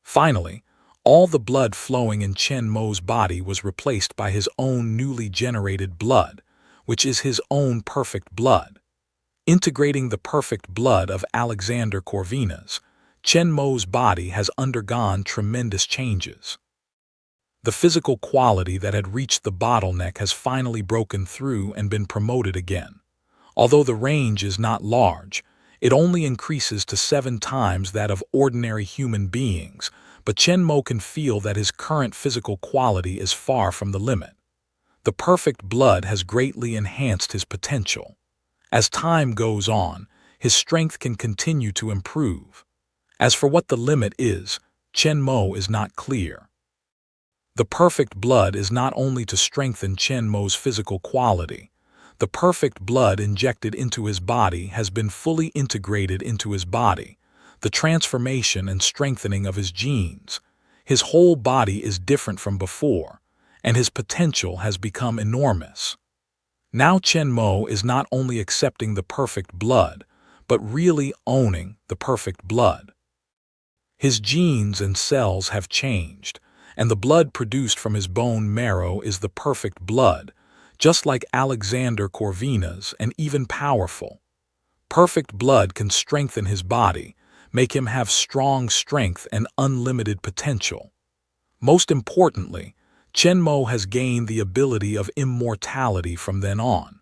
Finally, all the blood flowing in Chen Mo's body was replaced by his own newly generated blood, which is his own perfect blood. Integrating the perfect blood of Alexander Corvinus, Chen Mo's body has undergone tremendous changes. The physical quality that had reached the bottleneck has finally broken through and been promoted again. Although the range is not large, it only increases to 7 times that of ordinary human beings, but Chen Mo can feel that his current physical quality is far from the limit. The perfect blood has greatly enhanced his potential. As time goes on, his strength can continue to improve. As for what the limit is, Chen Mo is not clear. The perfect blood is not only to strengthen Chen Mo's physical quality. The perfect blood injected into his body has been fully integrated into his body. The transformation and strengthening of his genes. His whole body is different from before, and his potential has become enormous. Now Chen Mo is not only accepting the perfect blood, but really owning the perfect blood. His genes and cells have changed, and the blood produced from his bone marrow is the perfect blood, just like Alexander Corvinus, and even powerful. Perfect blood can strengthen his body, make him have strong strength and unlimited potential. Most importantly, Chen Mo has gained the ability of immortality from then on.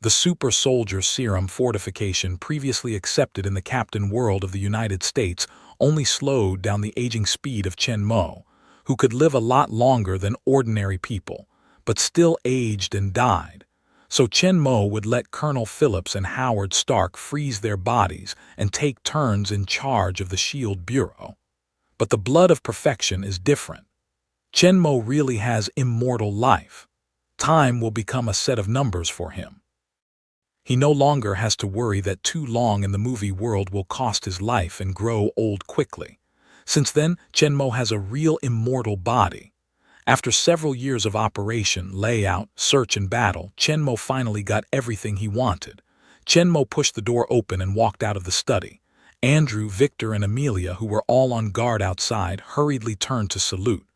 The super soldier serum fortification previously accepted in the Captain World of the United States only slowed down the aging speed of Chen Mo, who could live a lot longer than ordinary people, but still aged and died. So Chen Mo would let Colonel Phillips and Howard Stark freeze their bodies and take turns in charge of the Shield Bureau. But the blood of perfection is different. Chen Mo really has immortal life. Time will become a set of numbers for him. He no longer has to worry that too long in the movie world will cost his life and grow old quickly. Since then, Chen Mo has a real immortal body. After several years of operation, layout, search, and battle, Chen Mo finally got everything he wanted. Chen Mo pushed the door open and walked out of the study. Andrew, Victor, and Amelia, who were all on guard outside, hurriedly turned to salute.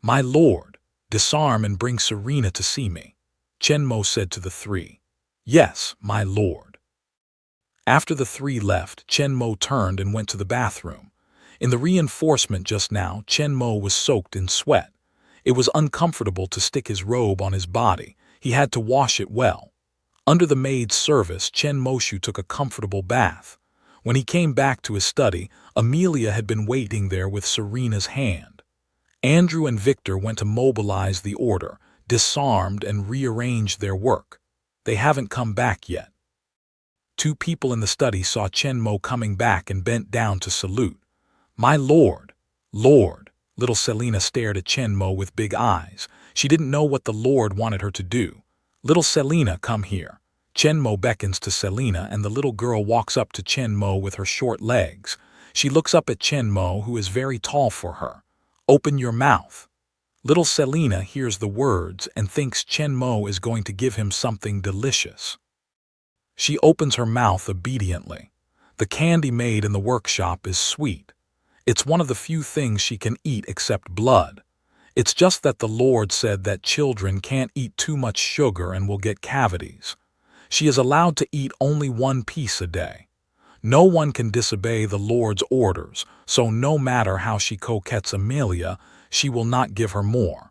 "My lord, Disarm and bring Serena to see me," Chen Mo said to the three. "Yes, my lord." After the three left, Chen Mo turned and went to the bathroom. In the reinforcement just now, Chen Mo was soaked in sweat. It was uncomfortable to stick his robe on his body. He had to wash it well. Under the maid's service, Chen Moshu took a comfortable bath. When he came back to his study, Amelia had been waiting there with Serena's hand. Andrew and Victor went to mobilize the order, disarmed and rearranged their work. They haven't come back yet. Two people in the study saw Chen Mo coming back and bent down to salute. "My lord, lord." Little Selena stared at Chen Mo with big eyes. She didn't know what the lord wanted her to do. "Little Selena, come here." Chen Mo beckons to Selena, and the little girl walks up to Chen Mo with her short legs. She looks up at Chen Mo, who is very tall for her. "Open your mouth." Little Selena hears the words and thinks Chen Mo is going to give him something delicious. She opens her mouth obediently. The candy made in the workshop is sweet. It's one of the few things she can eat except blood. It's just that the Lord said that children can't eat too much sugar and will get cavities. She is allowed to eat only one piece a day. No one can disobey the Lord's orders, so no matter how she coquettes Amelia, she will not give her more.